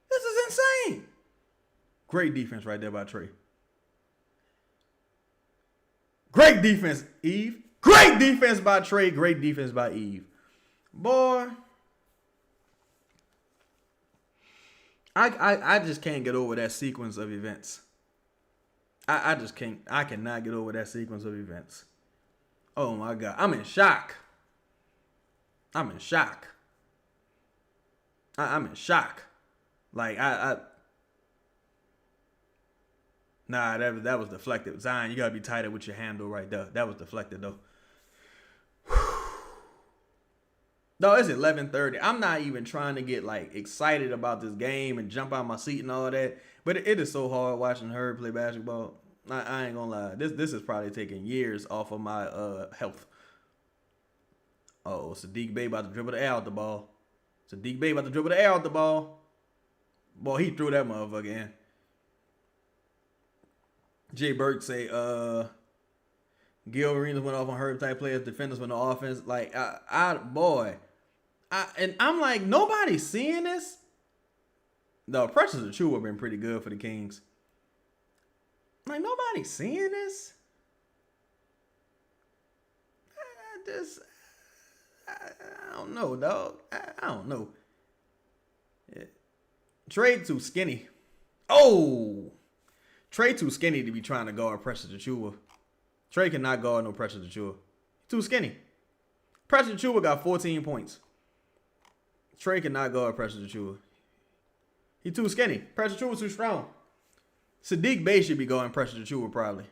This is insane. Great defense right there by Trey. Great defense, Eve. Great defense by Trey. Great defense by Eve. Boy. I just can't get over that sequence of events. I just can't. I cannot get over that sequence of events. Oh my God. I'm in shock. I'm in shock. I'm in shock. Like nah, that was deflected. Zion, you gotta be tighter with your handle right there. That was deflected though. No, it's 11:30. I'm not even trying to get like excited about this game and jump out my seat and all that. But it is so hard watching her play basketball. I ain't gonna lie. This is probably taking years off of my health. Oh, Sadiq Bey about to dribble the air out the ball. Sadiq Bey about to dribble the air out the ball. Boy, he threw that motherfucker in. Jay Burke say, Gil Arenas went off on Herb type players, defenders went on offense. Like, and I'm like, nobody's seeing this. No, Precious Achiuwa have been pretty good for the Kings. Like, nobody's seeing this. I don't know, dog. I don't know. Yeah. Trey too skinny. Oh, Trey too skinny to be trying to guard Precious Achiuwa. Trey cannot guard no Precious Achiuwa. Too skinny. Precious Achiuwa got 14 points. Trey cannot guard Precious Achiuwa. He too skinny. Precious Achiuwa too strong. Sadiq Bey should be guarding Precious Achiuwa probably.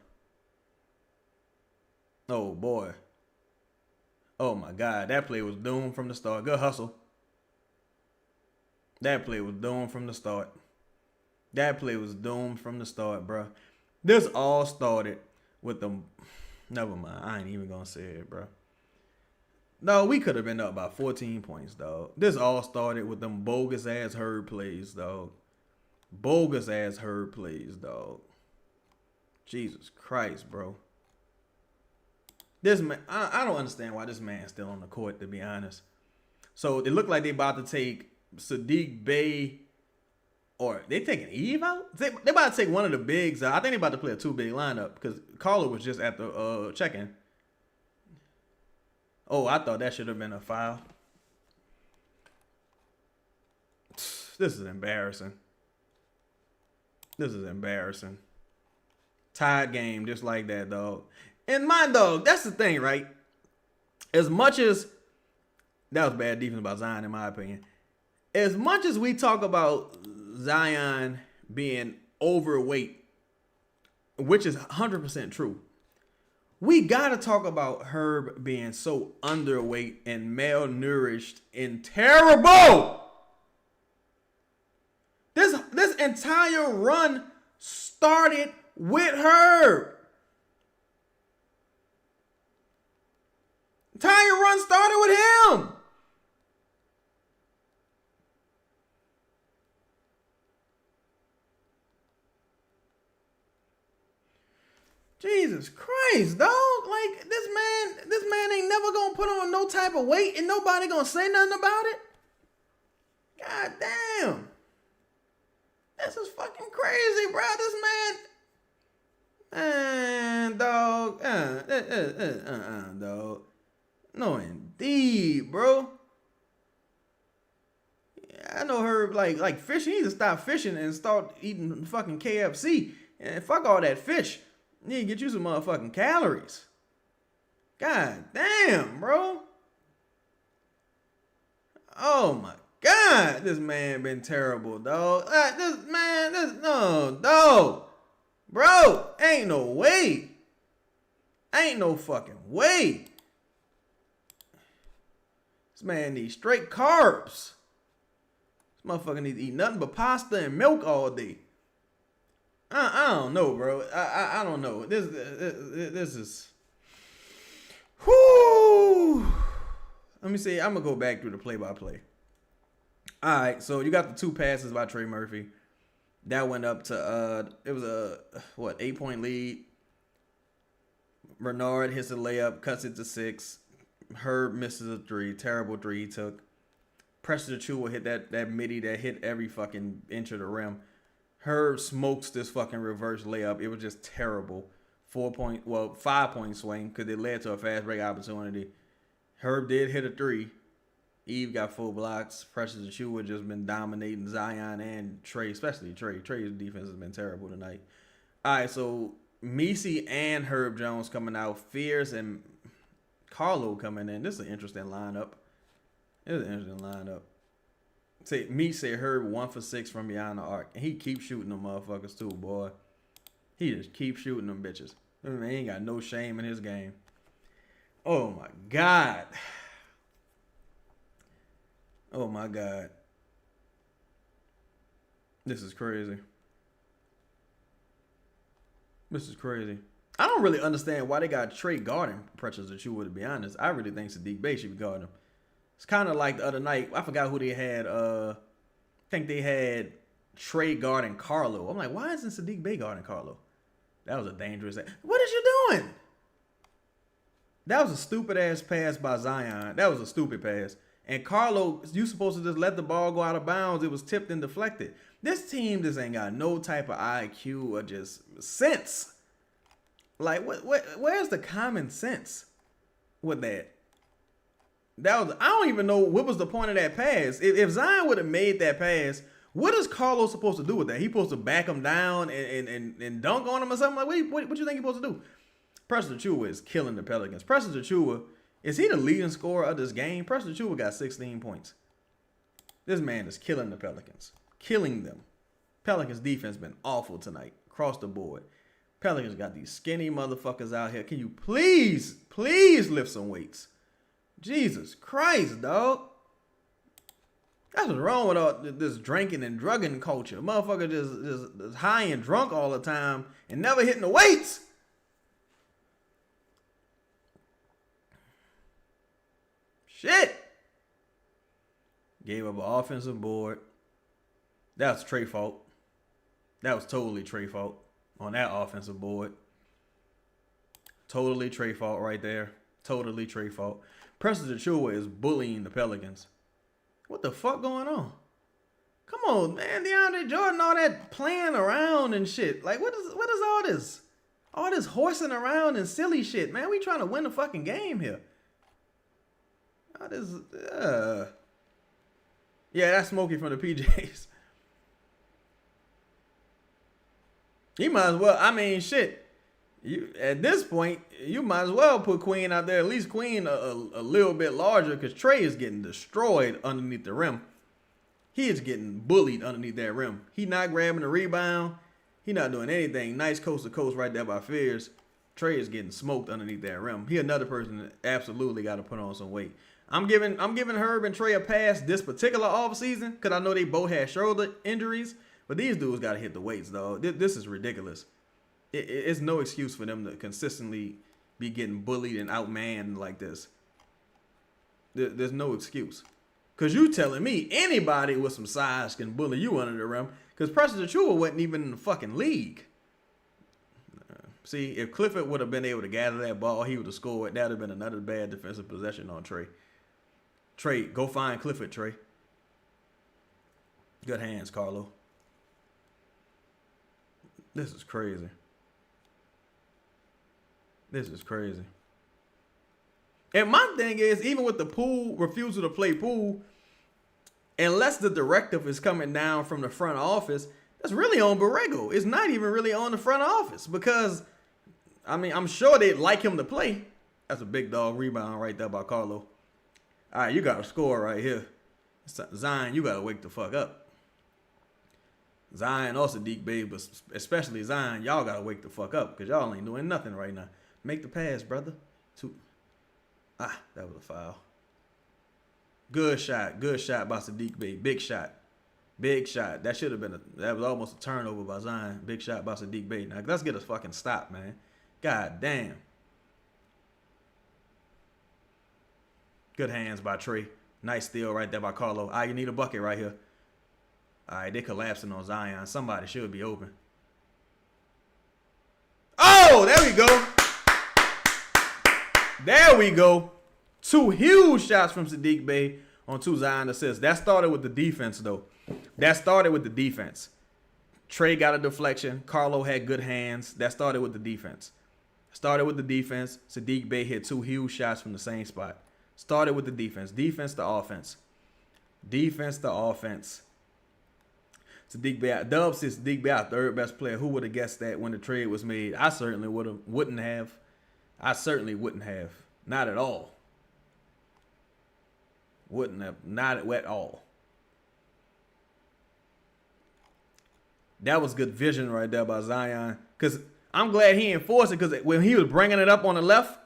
Oh boy. Oh my God, that play was doomed from the start. Good hustle. That play was doomed from the start. That play was doomed from the start, bro. This all started with them. Never mind. I ain't even gonna say it, bro. No, we could have been up by 14 points, dog. This all started with them bogus ass Herb plays, dog. Bogus ass Herb plays, dog. Jesus Christ, bro. This man, I don't understand why this man's still on the court, to be honest. So it looked like they about to take Sadiq Bey, or they taking Eve out? They about to take one of the bigs out. I think they about to play a 2-big lineup because Carla was just at the check-in. Oh, I thought that should have been a foul. This is embarrassing. This is embarrassing. Tied game just like that, dog. And my dog, that's the thing, right? As much as that was bad defense by Zion, in my opinion. As much as we talk about Zion being overweight, which is 100% true, we got to talk about Herb being so underweight and malnourished and terrible. This entire run started with Herb. Entire run started with him. Jesus Christ, dog. Like, this man ain't never gonna put on no type of weight and nobody gonna say nothing about it. God damn. This is fucking crazy, bro. This man, dog. Dog. No, indeed, bro. I know her like fishing. He need to stop fishing and start eating fucking KFC. And fuck all that fish. You need to get you some motherfucking calories. God damn, bro. Oh my God, this man been terrible, dog. No, dog. Bro, ain't no way. Ain't no fucking way. This man needs straight carbs. This motherfucker needs to eat nothing but pasta and milk all day. I don't know, bro. I don't know. This is. Whoo. Let me see. I'm gonna go back through the play-by-play. All right, so you got the 2 passes by Trey Murphy. That went up to it was a 8-point lead. Bernard hits a layup, cuts it to 6. Herb misses a 3. Terrible 3 he took. Preston Achua hit that midi that hit every fucking inch of the rim. Herb smokes this fucking reverse layup. It was just terrible. 5-point swing because it led to a fast break opportunity. Herb did hit a 3. Eve got 4 blocks. Precious Achua just been dominating Zion and Trey, especially Trey. Trey's defense has been terrible tonight. All right, so Messi and Herb Jones coming out. Fierce and Carlo coming in. This is an interesting lineup. Say me said Herb 1 for 6 from beyond the arc. And he keeps shooting them motherfuckers too, boy. He just keeps shooting them bitches. I mean, he ain't got no shame in his game. Oh my God. Oh my God. This is crazy. This is crazy. I don't really understand why they got Trey guarding Precious Achua, to be honest. I really think Sadiq Bey should be guarding him. It's kind of like the other night. I forgot who they had. I think they had Trey guarding Carlo. I'm like, why isn't Sadiq Bey guarding Carlo? That was a dangerous. What is you doing? That was a stupid ass pass by Zion. That was a stupid pass. And Carlo, you supposed to just let the ball go out of bounds. It was tipped and deflected. This team just ain't got no type of IQ or just sense. Like, where's the common sense with that? I don't even know what was the point of that pass. If Zion would have made that pass, what is Carlo supposed to do with that? He supposed to back him down and dunk on him or something? Like, what you think he's supposed to do? Preston Achua is killing the Pelicans. Preston Achua, is he the leading scorer of this game? Preston Achua got 16 points. This man is killing the Pelicans. Killing them. Pelicans defense been awful tonight. Across the board. Pelicans got these skinny motherfuckers out here. Can you please lift some weights? Jesus Christ, dog. That's what's wrong with all this drinking and drugging culture. Motherfucker just high and drunk all the time and never hitting the weights. Shit. Gave up an offensive board. That was Trey's fault. That was totally Trey's fault on that offensive board. Totally Trey's fault right there. Totally Trey's fault. Preston Achua is bullying the Pelicans. What the fuck going on? Come on, man. DeAndre Jordan, all that playing around and shit. Like, what is all this? All this horsing around and silly shit, man. We trying to win the fucking game here. All this, yeah, that's Smokey from the PJs. You might as well, I mean, shit. You at this point, you might as well put Queen out there. At least Queen a little bit larger because Trey is getting destroyed underneath the rim. He is getting bullied underneath that rim. He not grabbing the rebound. He not doing anything. Nice coast to coast right there by Fears. Trey is getting smoked underneath that rim. He another person that absolutely got to put on some weight. I'm giving Herb and Trey a pass this particular offseason because I know they both had shoulder injuries. But these dudes got to hit the weights, though. This is ridiculous. It's no excuse for them to consistently be getting bullied and outmanned like this. There's no excuse. Because you telling me anybody with some size can bully you under the rim. Because Preston Achua wasn't even in the fucking league. See, if Clifford would have been able to gather that ball, he would have scored. That would have been another bad defensive possession on Trey. Trey, go find Clifford, Trey. Good hands, Carlo. This is crazy. This is crazy. And my thing is, even with the pool, refusal to play pool, unless the directive is coming down from the front office, that's really on Borrego. It's not even really on the front office because, I mean, I'm sure they'd like him to play. That's a big dog rebound right there by Carlo. All right, you got to score right here. Zion, you got to wake the fuck up. Zion or Sadiq Bey, but especially Zion, y'all got to wake the fuck up because y'all ain't doing nothing right now. Make the pass, brother. That was a foul. Good shot by Sadiq Bey. Big shot. That should have been that was almost a turnover by Zion. Big shot by Sadiq Bey. Now let's get a fucking stop, man. God damn. Good hands by Trey. Nice steal right there by Carlo. You need a bucket right here. All right, they collapsing on Zion. Somebody should be open. Oh, there we go. There we go. 2 huge shots from Sadiq Bey on 2 Zion assists. That started with the defense, though. Trey got a deflection. Carlo had good hands. That started with the defense. Sadiq Bey hit 2 huge shots from the same spot. Started with the defense. Defense to offense. Sadiq Bey, Dub says Sadiq Bey, our 3rd best player. Who would have guessed that when the trade was made? I certainly wouldn't have. Not at all. Wouldn't have. Not at all. That was good vision right there by Zion. Because I'm glad he enforced it. Because when he was bringing it up on the left,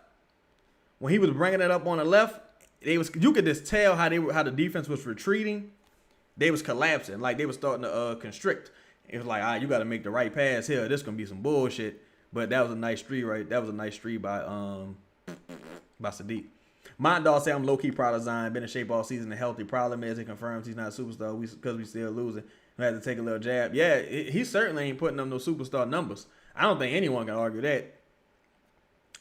you could just tell how the defense was retreating. They was collapsing. Like, they was starting to constrict. It was like, all right, you got to make the right pass here. This going to be some bullshit. But that was a nice three, right? That was a nice three by Sadiq. My dog say I'm low-key proud of Zion. Been in shape all season and healthy. Problem is, he confirms he's not a superstar because we still losing. We had to take a little jab. Yeah, he certainly ain't putting up no superstar numbers. I don't think anyone can argue that.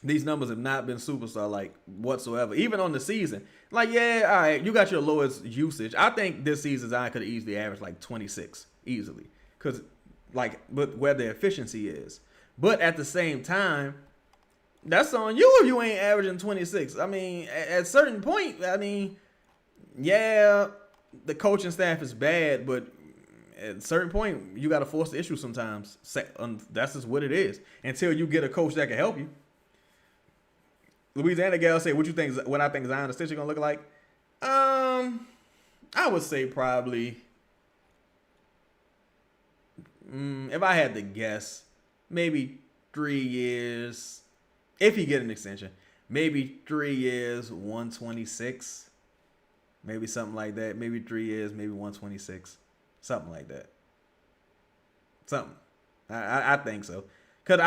These numbers have not been superstar-like whatsoever. Even on the season. Like, yeah, all right, you got your lowest usage. I think this season Zion could have easily averaged like 26. Easily. Because, but where the efficiency is. But at the same time, that's on you if you ain't averaging 26. I mean, at a certain point, yeah, the coaching staff is bad, but at a certain point, you got to force the issue sometimes. That's just what it is. Until you get a coach that can help you. Louisiana Gal say, what I think Zion and Stitch are going to look like? I would say probably, if I had to guess, maybe 3 years. If he get an extension, maybe 3 years, 126. Maybe something like that. Maybe 3 years, maybe 126. Something like that. Something. I think so. Because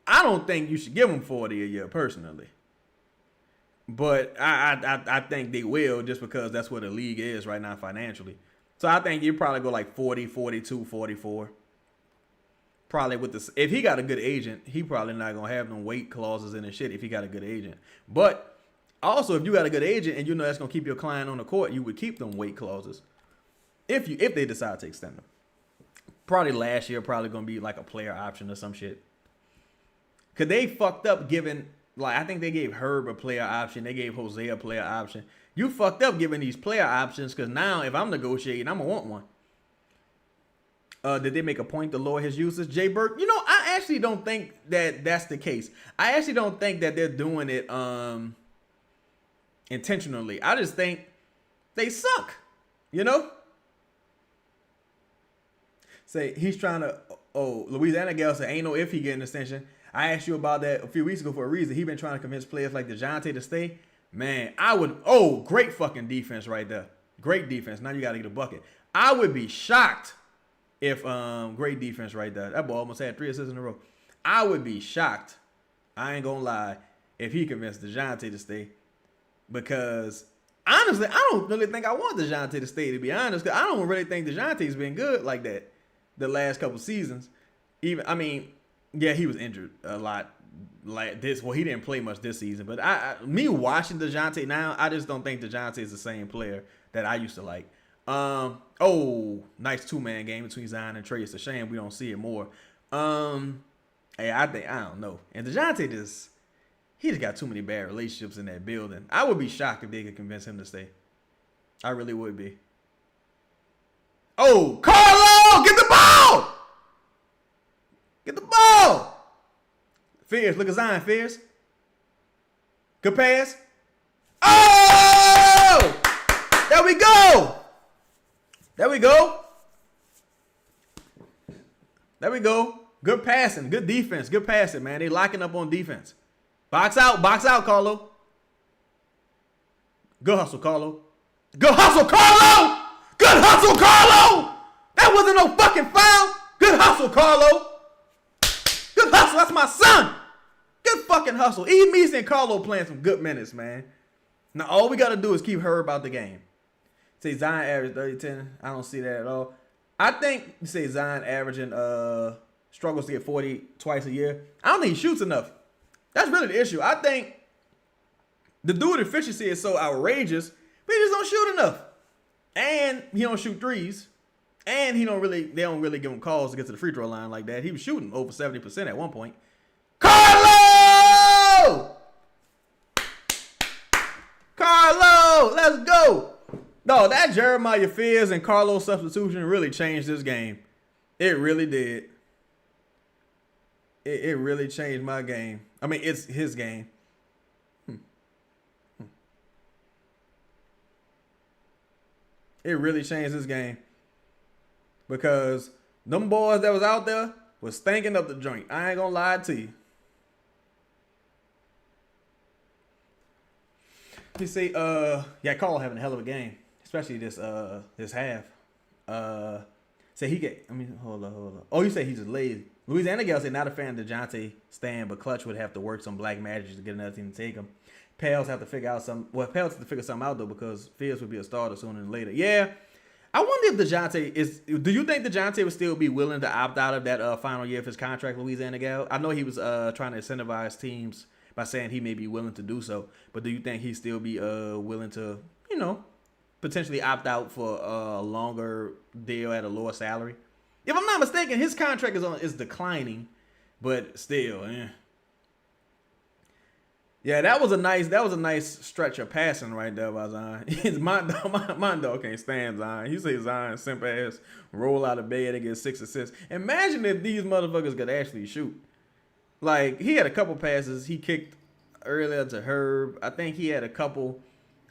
I don't think you should give him 40 a year personally. But I think they will just because that's what the league is right now financially. So I think you probably go like 40, 42, 44. Probably with this. If he got a good agent, he probably not going to have no weight clauses in his shit if he got a good agent. But also, if you got a good agent and you know that's going to keep your client on the court, you would keep them weight clauses if they decide to extend them. Probably last year, probably going to be like a player option or some shit. Because they fucked up giving, I think they gave Herb a player option. They gave Jose a player option. You fucked up giving these player options because now if I'm negotiating, I'm going to want one. Did they make a point to lower his usage? Jay Burke, I actually don't think that that's the case. I actually don't think that they're doing it intentionally. I just think they suck, Say, he's trying to, Louisiana Gal said, ain't no if he get an extension. I asked you about that a few weeks ago for a reason. He been trying to convince players like DeJounte to stay. Man, great fucking defense right there. Great defense. Now you got to get a bucket. I would be shocked if great defense right there. That boy almost had 3 assists in a row. I would be shocked. I ain't gonna lie if he convinced DeJounte to stay. Because honestly, I don't really think I want DeJounte to stay, to be honest. Because I don't really think DeJounte's been good like that the last couple seasons. Yeah, he was injured a lot like this. Well, he didn't play much this season. But me watching DeJounte now, I just don't think DeJounte is the same player that I used to like. Nice 2-man game between Zion and Trey. It's a shame we don't see it more. I don't know. And DeJounte he just got too many bad relationships in that building. I would be shocked if they could convince him to stay. I really would be. Oh, Carlo, get the ball! Get the ball! Fierce, look at Zion, Fierce. Good pass. Oh! There we go! There we go. There we go. Good passing. Good defense. Good passing, man. They locking up on defense. Box out, Carlo. Good hustle, Carlo. Good hustle, Carlo! Good hustle, Carlo! That wasn't no fucking foul. Good hustle, Carlo. Good hustle. That's my son. Good fucking hustle. E. Meese and Carlo playing some good minutes, man. Now, all we got to do is keep her about the game. Say Zion average 30-10. I don't see that at all. I think you say Zion averaging struggles to get 40 twice a year. I don't think he shoots enough. That's really the issue. I think the dude efficiency is so outrageous, but he just don't shoot enough. And he don't shoot threes. And they don't really give him calls to get to the free throw line like that. He was shooting over 70% at one point. Carlo! Carlo! Let's go! No, that Jeremiah Fears and Carlo substitution really changed this game. It really did. It really changed my game. I mean, it's his game. It really changed his game. Because them boys that was out there was stinking up the joint. I ain't gonna lie to you. You see, Carl having a hell of a game, especially this half. Say he get. I mean, hold on. Oh, you say he's just lazy. Louisiana gal said not a fan of DeJounte stand, but Clutch would have to work some black magic to get another team to take him. Pels have to figure out some. Well, Pels have to figure something out though because Fields would be a starter sooner than later. Yeah, I wonder if DeJounte is. Do you think DeJounte would still be willing to opt out of that final year of his contract, Louisiana gal? I know he was trying to incentivize teams by saying he may be willing to do so, but do you think he'd still be willing to, potentially opt out for a longer deal at a lower salary? If I'm not mistaken, his contract is declining, but still, yeah, that was a nice stretch of passing right there by Zion. Mondo can't stand Zion. You say Zion simp ass roll out of bed and get 6 assists. Imagine if these motherfuckers could actually shoot. Like, he had a couple passes he kicked earlier to Herb. I think he had a couple.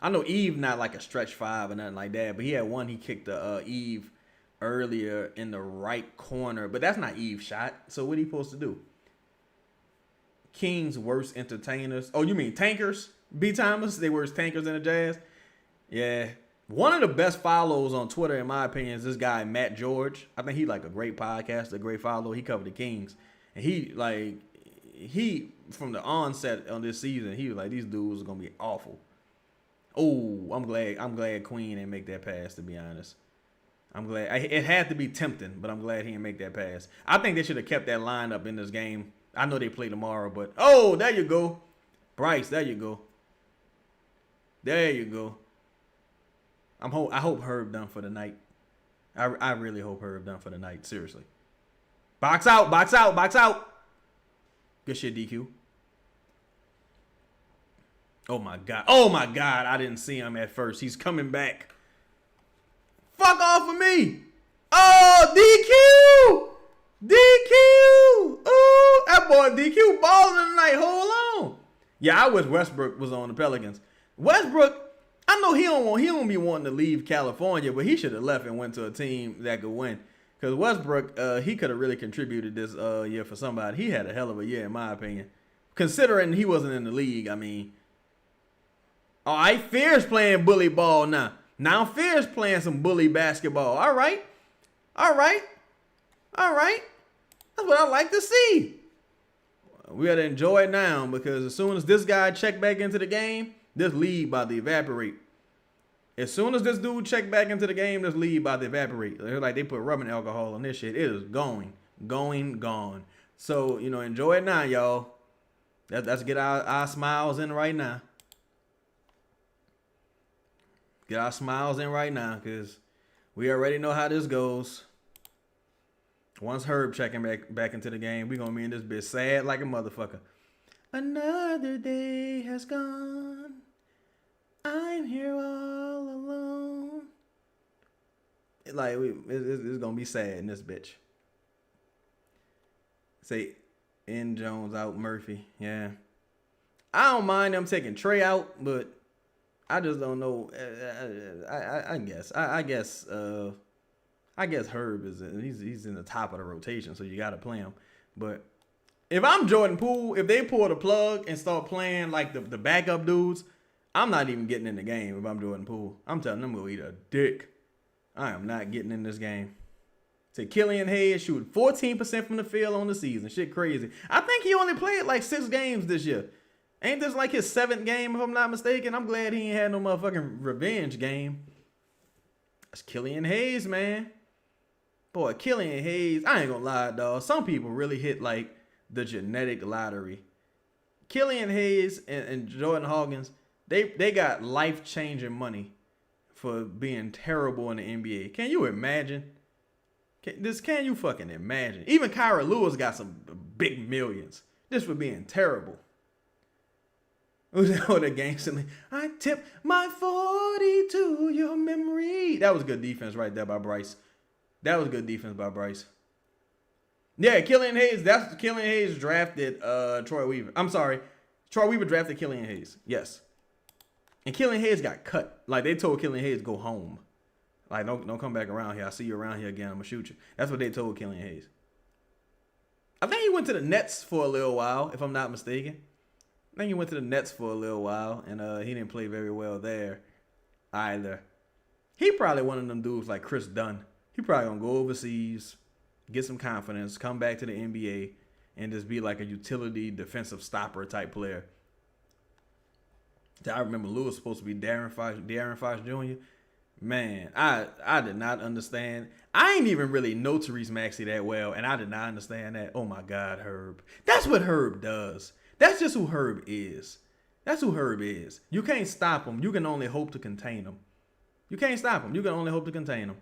I know Eve not like a stretch 5 or nothing like that, but he had one he kicked to Eve earlier in the right corner. But that's not Eve's shot. So what he supposed to do? King's worst entertainers. Oh, you mean tankers? B-timers? They worst tankers in the Jazz? Yeah. One of the best follows on Twitter, in my opinion, is this guy, Matt George. I think he like a great podcaster, a great follow. He covered the Kings. And he from the onset on this season, he was like, these dudes are gonna be awful. Oh, I'm glad Queen didn't make that pass, to be honest. I'm glad. It had to be tempting, but I'm glad he didn't make that pass. I think they should have kept that lineup in this game. I know they play tomorrow, but oh, there you go. Bryce, there you go. There you go. I hope Herb done for the night. I really hope Herb done for the night, seriously. Box out, box out, box out. Good shit, DQ. Oh my God. Oh my God. I didn't see him at first. He's coming back. Fuck off of me. Oh, DQ. DQ. Ooh, that boy DQ balling tonight. Hold on. Yeah, I wish Westbrook was on the Pelicans. Westbrook, I know he don't be wanting to leave California, but he should have left and went to a team that could win. Because Westbrook, he could have really contributed this year for somebody. He had a hell of a year, in my opinion. Considering he wasn't in the league, I mean. All right, Fear's playing bully ball now. Now Fear's playing some bully basketball. All right. All right. All right. That's what I like to see. We got to enjoy it now because as soon as this guy check back into the game, this lead about to evaporate. As soon as this dude check back into the game, this lead about to evaporate. It's like they put rubbing alcohol on this shit. It is gone. So, enjoy it now, y'all. Let's get our smiles in right now. Get our smiles in right now because we already know how this goes. Once Herb checking back into the game, we going to be in this bitch sad like a motherfucker. Another day has gone. I'm here all alone. It's going to be sad in this bitch. Say, in Jones out, Murphy. Yeah. I don't mind them taking Trey out, but I just don't know. I guess Herb he's in the top of the rotation, so you got to play him. But if I'm Jordan Poole, if they pull the plug and start playing like the backup dudes, I'm not even getting in the game if I'm Jordan Poole. I'm telling them to eat a dick. I am not getting in this game. Say Killian Hayes shooting 14% from the field on the season. Shit crazy. I think he only played like 6 games this year. Ain't this like his 7th game if I'm not mistaken? I'm glad he ain't had no motherfucking revenge game. That's Killian Hayes, man. Boy, Killian Hayes, I ain't gonna lie, dog. Some people really hit like the genetic lottery. Killian Hayes and Jordan Hawkins, they got life-changing money for being terrible in the NBA. Can you imagine? Can you fucking imagine? Even Kyra Lewis got some big millions just for being terrible. Who's the game silly? I tip my 40 to your memory. That was good defense right there by Bryce. That was good defense by Bryce. Yeah, Killian Hayes. That's Killian Hayes drafted Troy Weaver. I'm sorry. Troy Weaver drafted Killian Hayes. Yes. And Killian Hayes got cut. Like, they told Killian Hayes, go home. Like, don't come back around here. I see you around here again. I'm going to shoot you. That's what they told Killian Hayes. I think he went to the Nets for a little while, if I'm not mistaken. I think he went to the Nets for a little while, and he didn't play very well there either. He probably one of them dudes like Chris Dunn. He probably going to go overseas, get some confidence, come back to the NBA, and just be like a utility defensive stopper type player. I remember Lewis was supposed to be Darren Fox Jr. Man, I did not understand. I ain't even really know Tyrese Maxey that well, and I did not understand that. Oh, my God, Herb. That's what Herb does. That's just who Herb is. That's who Herb is. You can't stop him. You can only hope to contain him. You can't stop him. You can only hope to contain him.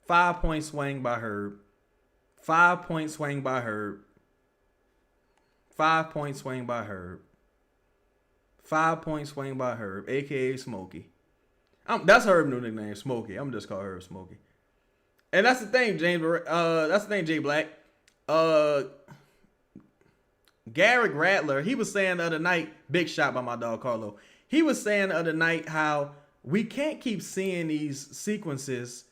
5-point swing by Herb. 5-point swing by Herb. 5-point swing by Herb. 5-point swing by Herb, a.k.a. Smokey. That's Herb's new nickname, Smokey. I'm just call Herb Smokey. And that's the thing, James. That's the thing, Jay Black. Garrick Rattler, he was saying the other night, big shot by my dog Carlo. He was saying the other night how we can't keep seeing these sequences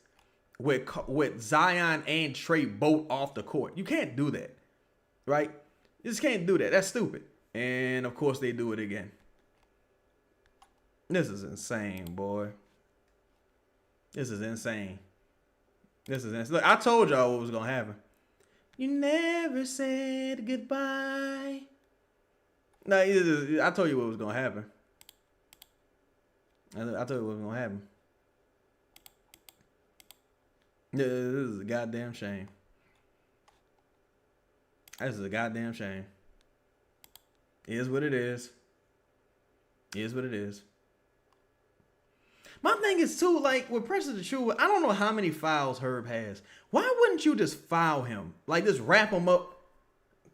with Zion and Trey both off the court. You can't do that, right? You just can't do that. That's stupid. And of course they do it again. This is insane, boy. This is insane. This is insane. Look, I told y'all what was gonna happen. You never said goodbye. No, I told you what was gonna happen. I told you what was gonna happen. This is a goddamn shame. This is a goddamn shame. It is what it is. It is what it is. My thing is, too, like, with Precious Achiuwa, I don't know how many fouls Herb has. Why wouldn't you just foul him? Like, just wrap him up,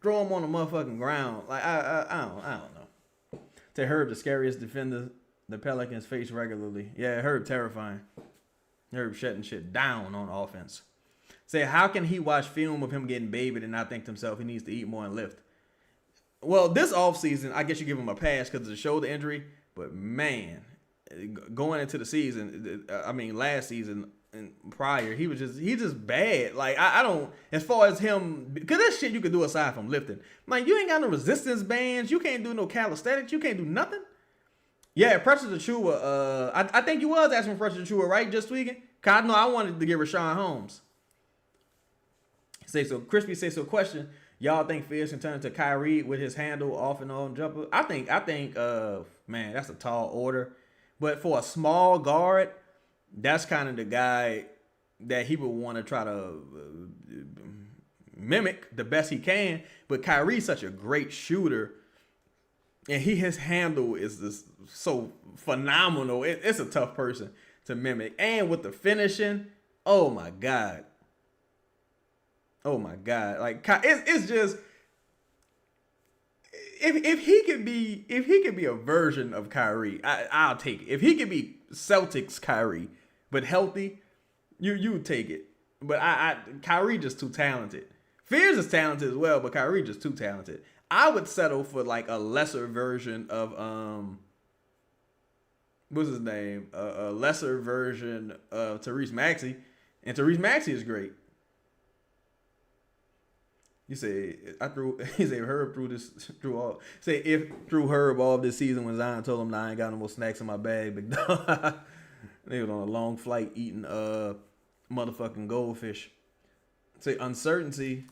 throw him on the motherfucking ground. Like, I don't know. To Herb, the scariest defender the Pelicans face regularly. Yeah, Herb terrifying. Herb shutting shit down on offense. Say, how can he watch film of him getting babied and not think to himself he needs to eat more and lift? Well, this offseason, I guess you give him a pass because of the shoulder injury. But, man, going into the season, last season and prior, he's just bad. Like, I don't, as far as him, because that shit you can do aside from lifting. Like, you ain't got no resistance bands. You can't do no calisthenics. You can't do nothing. Yeah, Precious Achiuwa, I think you was asking for Precious Achiuwa, right, just tweaking? Because I know I wanted to get Rashawn Holmes. Crispy say, so question, y'all think Fizz can turn into Kyrie with his handle off and on jumper? I think, man, that's a tall order. But for a small guard, that's kind of the guy that he would want to try to mimic the best he can. But Kyrie's such a great shooter, and his handle is just so phenomenal. It's a tough person to mimic. And with the finishing, oh my God. Oh my God. Like, it's just, if he could be a version of Kyrie, I'll take it. If he could be Celtics Kyrie, but healthy, you would take it. But Kyrie just too talented. Fears is talented as well, but Kyrie just too talented. I would settle for like a lesser version of what's his name? A lesser version of Tyrese Maxey, and Tyrese Maxey is great. You say he said Herb threw Herb all this season when Zion told him, "Nah, I ain't got no more snacks in my bag, big dog." They was on a long flight eating motherfucking goldfish. Say uncertainty.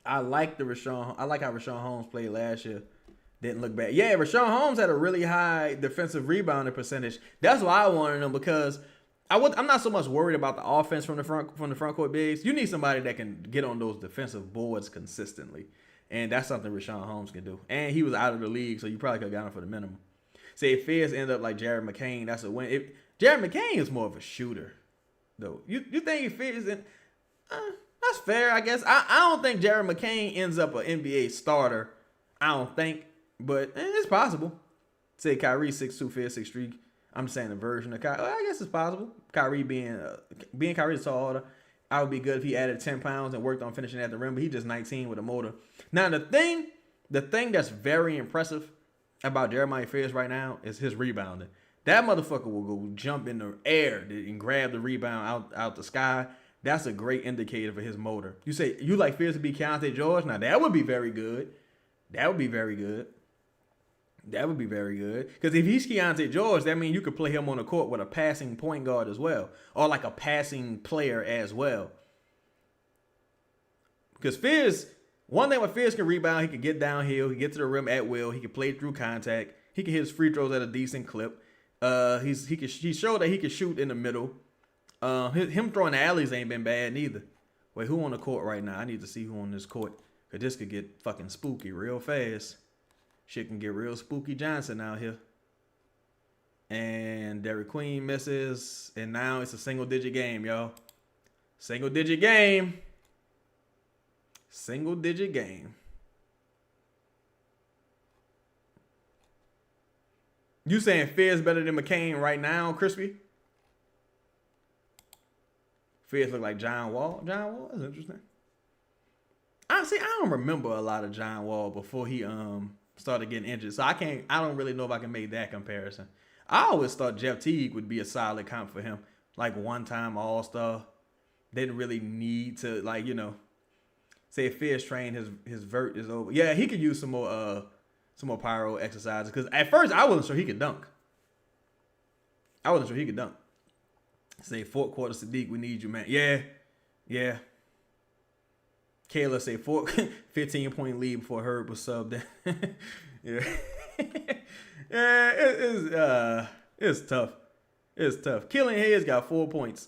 I like how Rashawn Holmes played last year. Didn't look bad. Yeah, Rashawn Holmes had a really high defensive rebounding percentage. That's why I wanted him, because I'm not so much worried about the offense from the front court bigs. You need somebody that can get on those defensive boards consistently. And that's something Rashawn Holmes can do. And he was out of the league, so you probably could have got him for the minimum. Say if Fizz end up like Jared McCain, that's a win. Jared McCain is more of a shooter, though. You think if Fizz that's fair, I guess. I don't think Jared McCain ends up an NBA starter. I don't think, but it's possible. Say Kyrie 6'2", Fizz 6'3". I'm just saying the version of Kyrie. I guess it's possible. Kyrie being Kyrie's taller, I would be good if he added 10 pounds and worked on finishing at the rim. But he's just 19 with a motor. Now the thing that's very impressive about Jeremiah Fizz right now is his rebounding. That motherfucker will go jump in the air and grab the rebound out the sky. That's a great indicator for his motor. You say you like Fizz to be Keontae George? Now that would be very good. That would be very good. That would be very good. Because if he's Keontae George, that means you could play him on the court with a passing point guard as well. Or like a passing player as well. Because Fizz, one thing with Fizz can rebound, he can get downhill, he can get to the rim at will, he can play through contact, he can hit his free throws at a decent clip. He showed that he can shoot in the middle. Him throwing the alleys ain't been bad neither. Wait, who on the court right now? I need to see who on this court. Because this could get fucking spooky real fast. Shit can get real spooky Johnson out here. And Derek Queen misses. And now it's a single-digit game, y'all. Single-digit game. Single-digit game. You saying Fizz better than McCain right now, Crispy? Fizz look like John Wall. John Wall is interesting. Honestly, I don't remember a lot of John Wall before he started getting injured. So I don't really know if I can make that comparison. I always thought Jeff Teague would be a solid comp for him. Like one-time All-Star. Didn't really need to, like, you know, say if Fizz trained his vert is over. Yeah, he could use some more pyro exercises. Because at first I wasn't sure he could dunk. Say fourth quarter Sadiq, we need you, man. Yeah. Kayla say 15-point lead before Herb was subbed. Yeah. It's tough. It's tough. Killing Hayes got 4 points.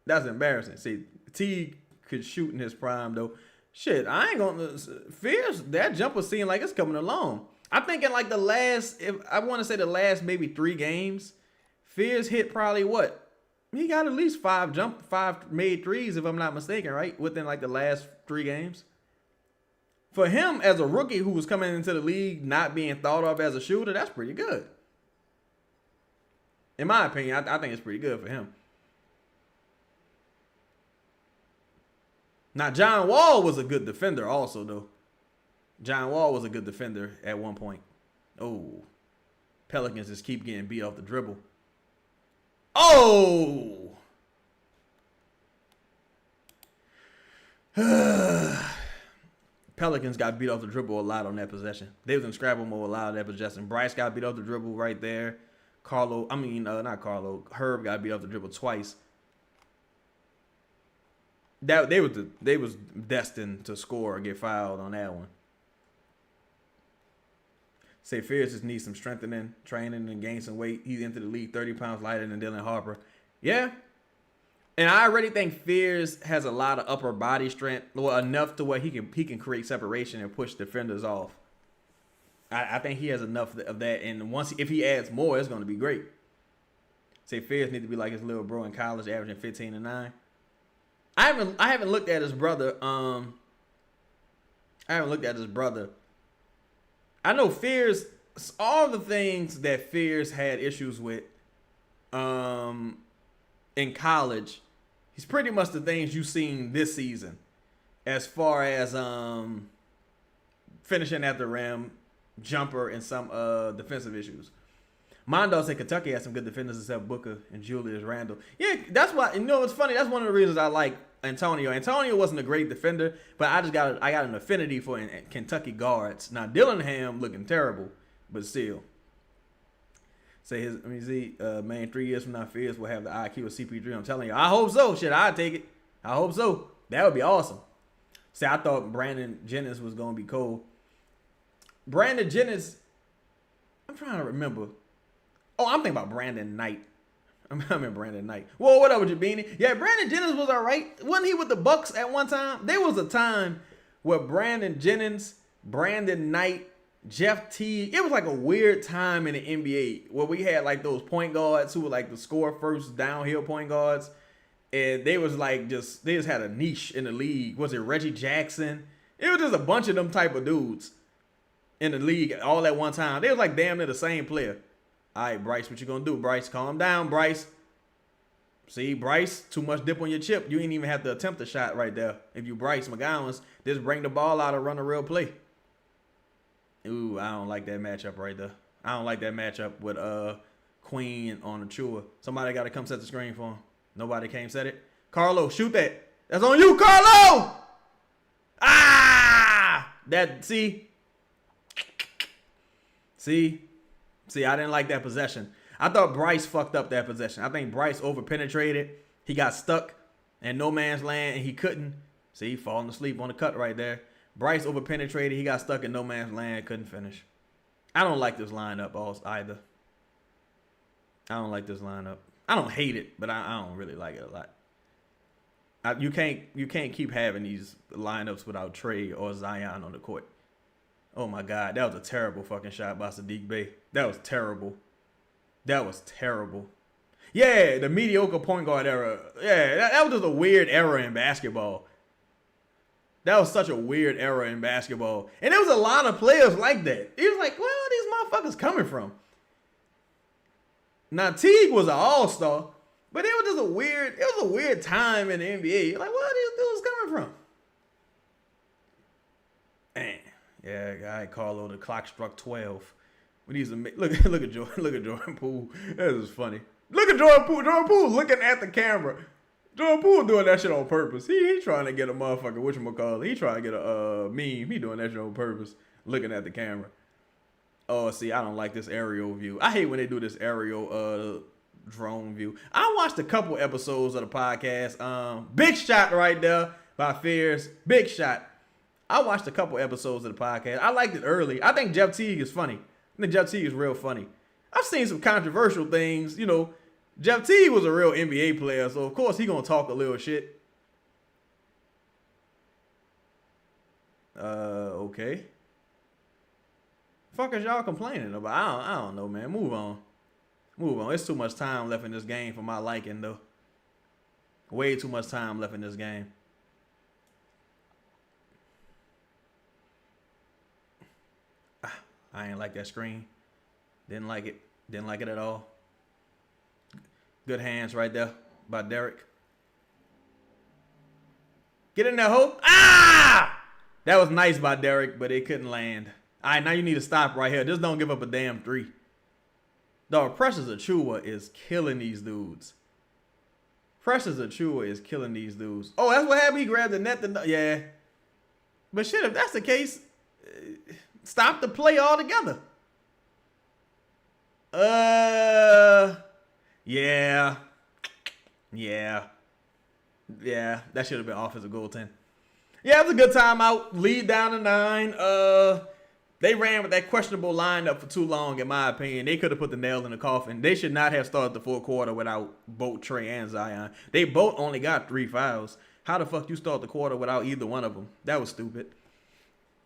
That's embarrassing. See, T could shoot in his prime though. Shit, I ain't gonna Fierce. That jumper seemed like it's coming along. I'm thinking like the last maybe 3 games. Fierce hit probably what? He got at least 5 made threes, if I'm not mistaken, right? Within like the last 3 games. For him as a rookie who was coming into the league not being thought of as a shooter, that's pretty good. In my opinion, I think it's pretty good for him. Now, John Wall was a good defender also, though. John Wall was a good defender at one point. Oh. Pelicans just keep getting beat off the dribble. Oh! Pelicans got beat off the dribble a lot on that possession. They was in scrabble mode a lot of that possession. Bryce got beat off the dribble right there. Herb got beat off the dribble twice. They was destined to score or get fouled on that one. Say Fierce just needs some strengthening, training, and gain some weight. He's into the league 30 pounds lighter than Dylan Harper. Yeah. And I already think Fierce has a lot of upper body strength, well, enough to where he can create separation and push defenders off. I think he has enough of that, and if he adds more, it's going to be great. Say Fierce need to be like his little bro in college, averaging 15 and 9. I haven't looked at his brother. I know Fierce, all the things that Fierce had issues with in college, he's pretty much the things you've seen this season as far as finishing at the rim, jumper, and some defensive issues. Mondo said Kentucky has some good defenders except Booker and Julius Randle. Yeah, that's why, it's funny. That's one of the reasons I like Antonio. Antonio wasn't a great defender, but I got an affinity for Kentucky guards. Now, Dillingham looking terrible, but still. Say man, 3 years from now, Fierce will have the IQ of CP3. I'm telling you. I hope so. Shit, I'd take it. I hope so. That would be awesome. See, I thought Brandon Jennings was going to be cold. Brandon Jennings, I'm trying to remember. Oh, I'm thinking about Brandon Knight. I mean Brandon Knight. Whoa, what up with you, Beanie? Yeah, Brandon Jennings was all right. Wasn't he with the Bucks at one time? There was a time where Brandon Jennings Brandon Knight, Jeff Teague. It was like a weird time in the NBA where we had like those point guards who were like the score first downhill point guards. And they was like they just had a niche in the league. Was it Reggie Jackson? It was just a bunch of them type of dudes in the league all at one time. They was like damn near the same player. All right, Bryce, what you gonna do, Bryce? Calm down, Bryce. See, Bryce, too much dip on your chip. You ain't even have to attempt a shot right there. If you Bryce McGowan's, just bring the ball out and run a real play. Ooh, I don't like that matchup right there. I don't like that matchup with Queen on Achua. Somebody got to come set the screen for him. Nobody came set it. Carlo, shoot that. That's on you, Carlo! Ah! See, I didn't like that possession. I thought Bryce fucked up that possession. I think Bryce over-penetrated. He got stuck in no man's land, and he couldn't. See, falling asleep on the cut right there. Bryce over-penetrated. He got stuck in no man's land, couldn't finish. I don't like this lineup either. I don't like this lineup. I don't hate it, but I don't really like it a lot. You can't keep having these lineups without Trey or Zion on the court. Oh, my God. That was a terrible fucking shot by Sadiq Bey. That was terrible. That was terrible. Yeah, the mediocre point guard era. Yeah, that was just a weird era in basketball. That was such a weird era in basketball. And there was a lot of players like that. It was like, where are these motherfuckers coming from? Now, Teague was an all-star, but it was just a weird time in the NBA. Like, where are these dudes coming from? Man. Yeah, guy Carlo, the clock struck 12. Look at Jordan Poole. That is funny. Look at Jordan Poole. Jordan Poole looking at the camera. Jordan Poole doing that shit on purpose. He trying to get a motherfucker, whatchamacallit. He trying to get a meme. He doing that shit on purpose. Looking at the camera. Oh, see, I don't like this aerial view. I hate when they do this aerial drone view. I watched a couple episodes of the podcast. Big shot right there by Fears. Big shot. I watched a couple episodes of the podcast. I liked it early. I think Jeff Teague is funny. I think Jeff Teague is real funny. I've seen some controversial things. You know, Jeff Teague was a real NBA player, so of course he gonna talk a little shit. Okay. Fuck is y'all complaining about? I don't know, man. Move on. It's too much time left in this game for my liking, though. Way too much time left in this game. I ain't like that screen. Didn't like it. Didn't like it at all. Good hands right there by Derek. Get in there, Hope. Ah! That was nice by Derek, but it couldn't land. All right, now you need to stop right here. Just don't give up a damn three. Dog, Precious Achua is killing these dudes. Precious Achua is killing these dudes. Oh, that's what happened? He grabbed the net. Yeah. But shit, if that's the case, stop the play altogether. Yeah. That should have been offensive goaltending. Yeah, it was a good timeout. Lead down to 9. They ran with that questionable lineup for too long, in my opinion. They could have put the nail in the coffin. They should not have started the fourth quarter without both Trey and Zion. They both only got 3 fouls. How the fuck you start the quarter without either one of them? That was stupid.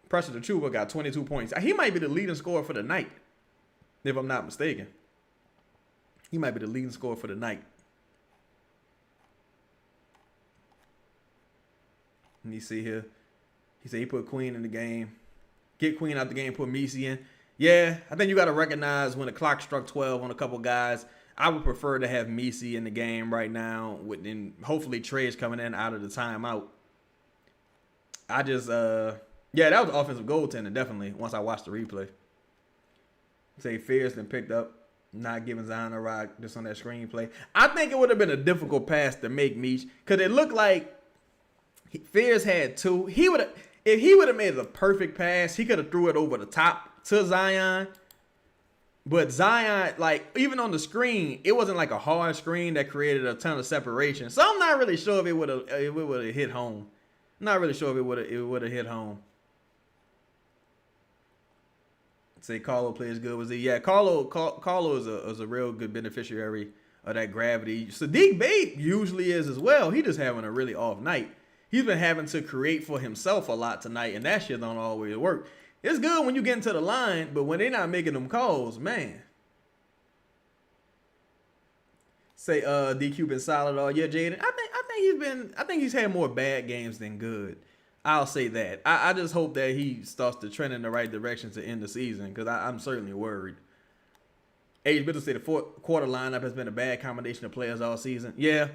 Precious Achua got 22 points. He might be the leading scorer for the night, if I'm not mistaken. He might be the leading scorer for the night. Let me see here. He said he put Queen in the game. Get Queen out the game, put Messi in. Yeah, I think you got to recognize when the clock struck 12 on a couple guys. I would prefer to have Messi in the game right now. And hopefully Trey's coming in out of the timeout. Yeah, that was offensive goaltending, definitely, once I watched the replay. Say Fears then picked up, not giving Zion a rock just on that screenplay. I think it would have been a difficult pass to make, Meech, because it looked like Fears had 2. If he would have made it a perfect pass, he could have threw it over the top to Zion. But Zion, like, even on the screen, it wasn't like a hard screen that created a ton of separation. So I'm not really sure if it would have hit home. I'm not really sure if it would have hit home. Say Carlo plays good. Was he? Yeah, Carlo is a real good beneficiary of that gravity. Sadiq Bey usually is as well. He just having a really off night. He's been having to create for himself a lot tonight, and that shit don't always work. It's good when you get into the line, but when they're not making them calls, man. Say DQ been solid all year, Jaden. I think he's had more bad games than good. I'll say that. I just hope that he starts to trend in the right direction to end the season, because I'm certainly worried. Age Bitter say the fourth quarter lineup has been a bad combination of players all season. Yeah,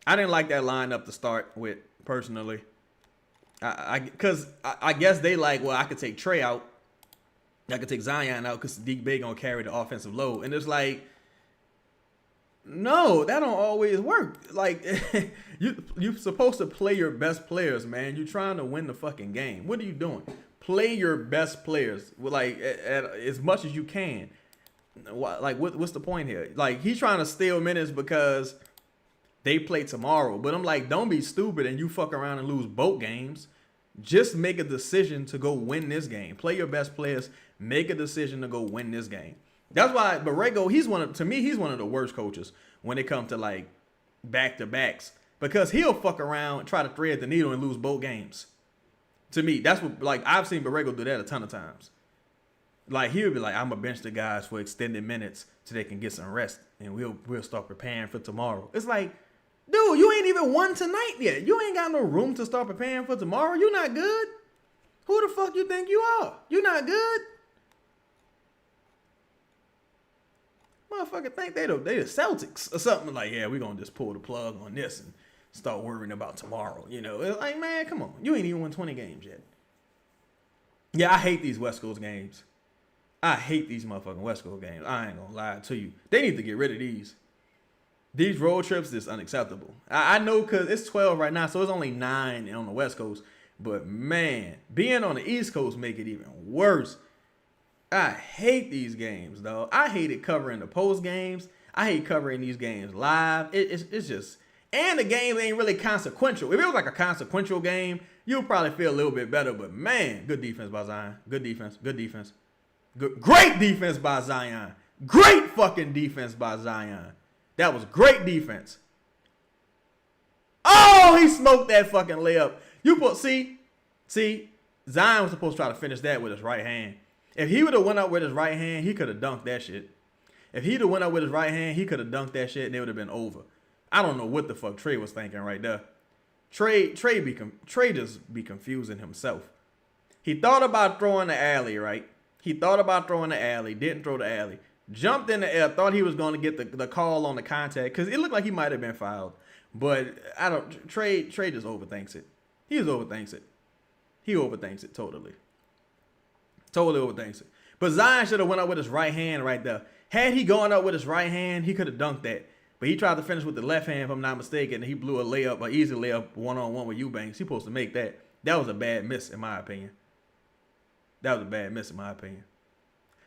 I didn't like that lineup to start with, personally. Because I guess they like, well, I could take Trey out. I could take Zion out because Sadiq Bey going to carry the offensive load. And it's like, no, that don't always work. Like, you're supposed to play your best players, man. You're trying to win the fucking game. What are you doing? Play your best players, like, at as much as you can. Like, what's the point here? Like, he's trying to steal minutes because they play tomorrow. But I'm like, don't be stupid and you fuck around and lose both games. Just make a decision to go win this game. Play your best players. Make a decision to go win this game. That's why Borrego, he's one of the worst coaches when it comes to, like, back-to-backs. Because he'll fuck around, try to thread the needle and lose both games. To me, that's what, like, I've seen Borrego do that a ton of times. Like, he'll be like, I'm going to bench the guys for extended minutes so they can get some rest. And we'll start preparing for tomorrow. It's like, dude, you ain't even won tonight yet. You ain't got no room to start preparing for tomorrow. You not good. Who the fuck you think you are? You not good. Motherfucker think they the Celtics or something. Like, yeah, we're going to just pull the plug on this and start worrying about tomorrow. You know, it's like, man, come on. You ain't even won 20 games yet. Yeah, I hate these West Coast games. I hate these motherfucking West Coast games. I ain't gonna lie to you. They need to get rid of these. These road trips is unacceptable. I know because it's 12 right now, so it's only 9 on the West Coast. But, man, being on the East Coast make it even worse. I hate these games, though. I hated covering the post games. I hate covering these games live. It's just... And the game ain't really consequential. If it was like a consequential game, you'll probably feel a little bit better. But, man, good defense by Zion. Good defense. Good defense. Great defense by Zion. Great fucking defense by Zion. That was great defense. Oh, he smoked that fucking layup. See, Zion was supposed to try to finish that with his right hand. If he would have went up with his right hand, he could have dunked that shit. If he'd have went up with his right hand, he could have dunked that shit and it would have been over. I don't know what the fuck Trey was thinking right there. Trey just be confusing himself. He thought about throwing the alley, right? He thought about throwing the alley, didn't throw the alley. Jumped in the air, thought he was going to get the call on the contact because it looked like he might have been fouled. But Trey just overthinks it. He just overthinks it. He overthinks it totally. Totally overthinks it. But Zion should have went up with his right hand right there. Had he gone up with his right hand, he could have dunked that. But he tried to finish with the left hand, if I'm not mistaken, and he blew a layup, an easy layup, one-on-one with Eubanks. He supposed to make that. That was a bad miss, in my opinion. That was a bad miss, in my opinion.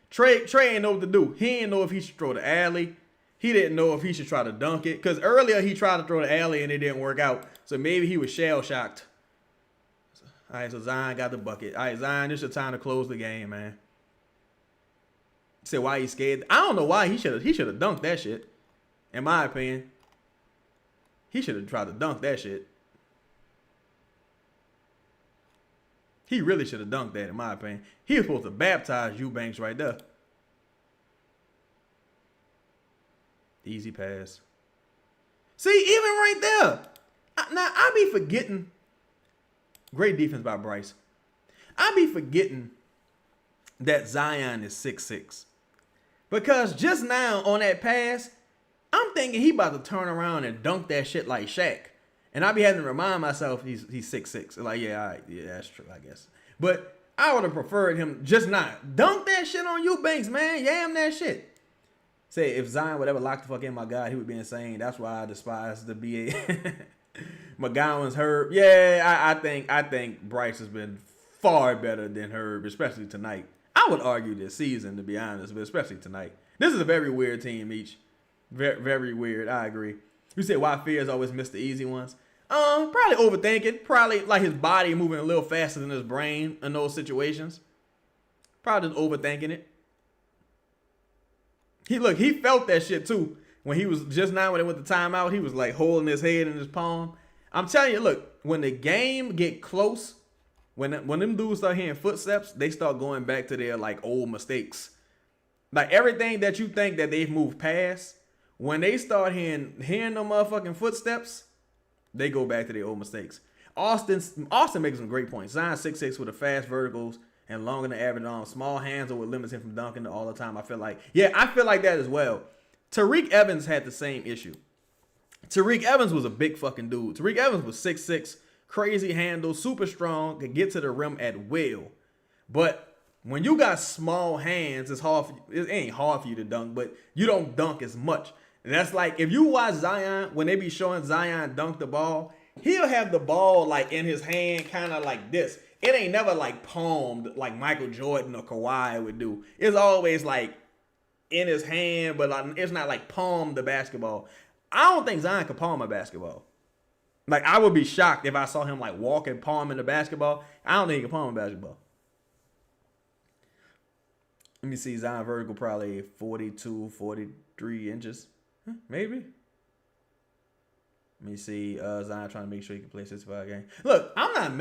Trey ain't know what to do. He didn't know if he should throw the alley. He didn't know if he should try to dunk it. Because earlier he tried to throw the alley and it didn't work out. So maybe he was shell-shocked. All right, so Zion got the bucket. All right, Zion, this is your time to close the game, man. Said why he scared. I don't know why he should have dunked that shit. In my opinion. He should have tried to dunk that shit. He really should have dunked that, in my opinion. He was supposed to baptize Eubanks right there. Easy pass. See, even right there. Now, I be forgetting. Great defense by Bryce. I be forgetting that Zion is 6'6". Because just now on that pass, I'm thinking he about to turn around and dunk that shit like Shaq. And I be having to remind myself he's 6'6". Like, yeah, all right, yeah, that's true, I guess. But I would have preferred him just not. Dunk that shit on Eubanks, man. Yam that shit. Say, if Zion would ever lock the fuck in, my God, he would be insane. That's why I despise the BA. McGowan's Herb. Yeah, I think Bryce has been far better than Herb, especially tonight. I would argue this season, to be honest, but especially tonight. This is a very weird team each. Very, very weird. I agree. You said why Fears always miss the easy ones. Probably overthinking. Probably like his body moving a little faster than his brain in those situations. Probably just overthinking it. He felt that shit too. When he was just now when it went to timeout, he was like holding his head in his palm. I'm telling you, look, when the game get close When them dudes start hearing footsteps, they start going back to their like old mistakes. Like everything that you think that they've moved past, when they start hearing them motherfucking footsteps, they go back to their old mistakes. Austin makes some great points. Zion 6'6" with a fast verticals and longer than average arms. Small hands are what limits him from dunking all the time. I feel like that as well. Tariq Evans had the same issue. Tariq Evans was a big fucking dude. Tariq Evans was 6'6", crazy handle, super strong, could get to the rim at will. But when you got small hands, it ain't hard for you to dunk, but you don't dunk as much. And that's like, if you watch Zion, when they be showing Zion dunk the ball, he'll have the ball like in his hand kind of like this. It ain't never like palmed like Michael Jordan or Kawhi would do. It's always like in his hand, but like, it's not like palm the basketball. I don't think Zion could palm a basketball. Like, I would be shocked if I saw him like walking palming the basketball. I don't think he can palm a basketball. Let me see, Zion vertical probably 42, 43 inches. Maybe. Let me see, Zion trying to make sure he can play 65 games. Look, I'm not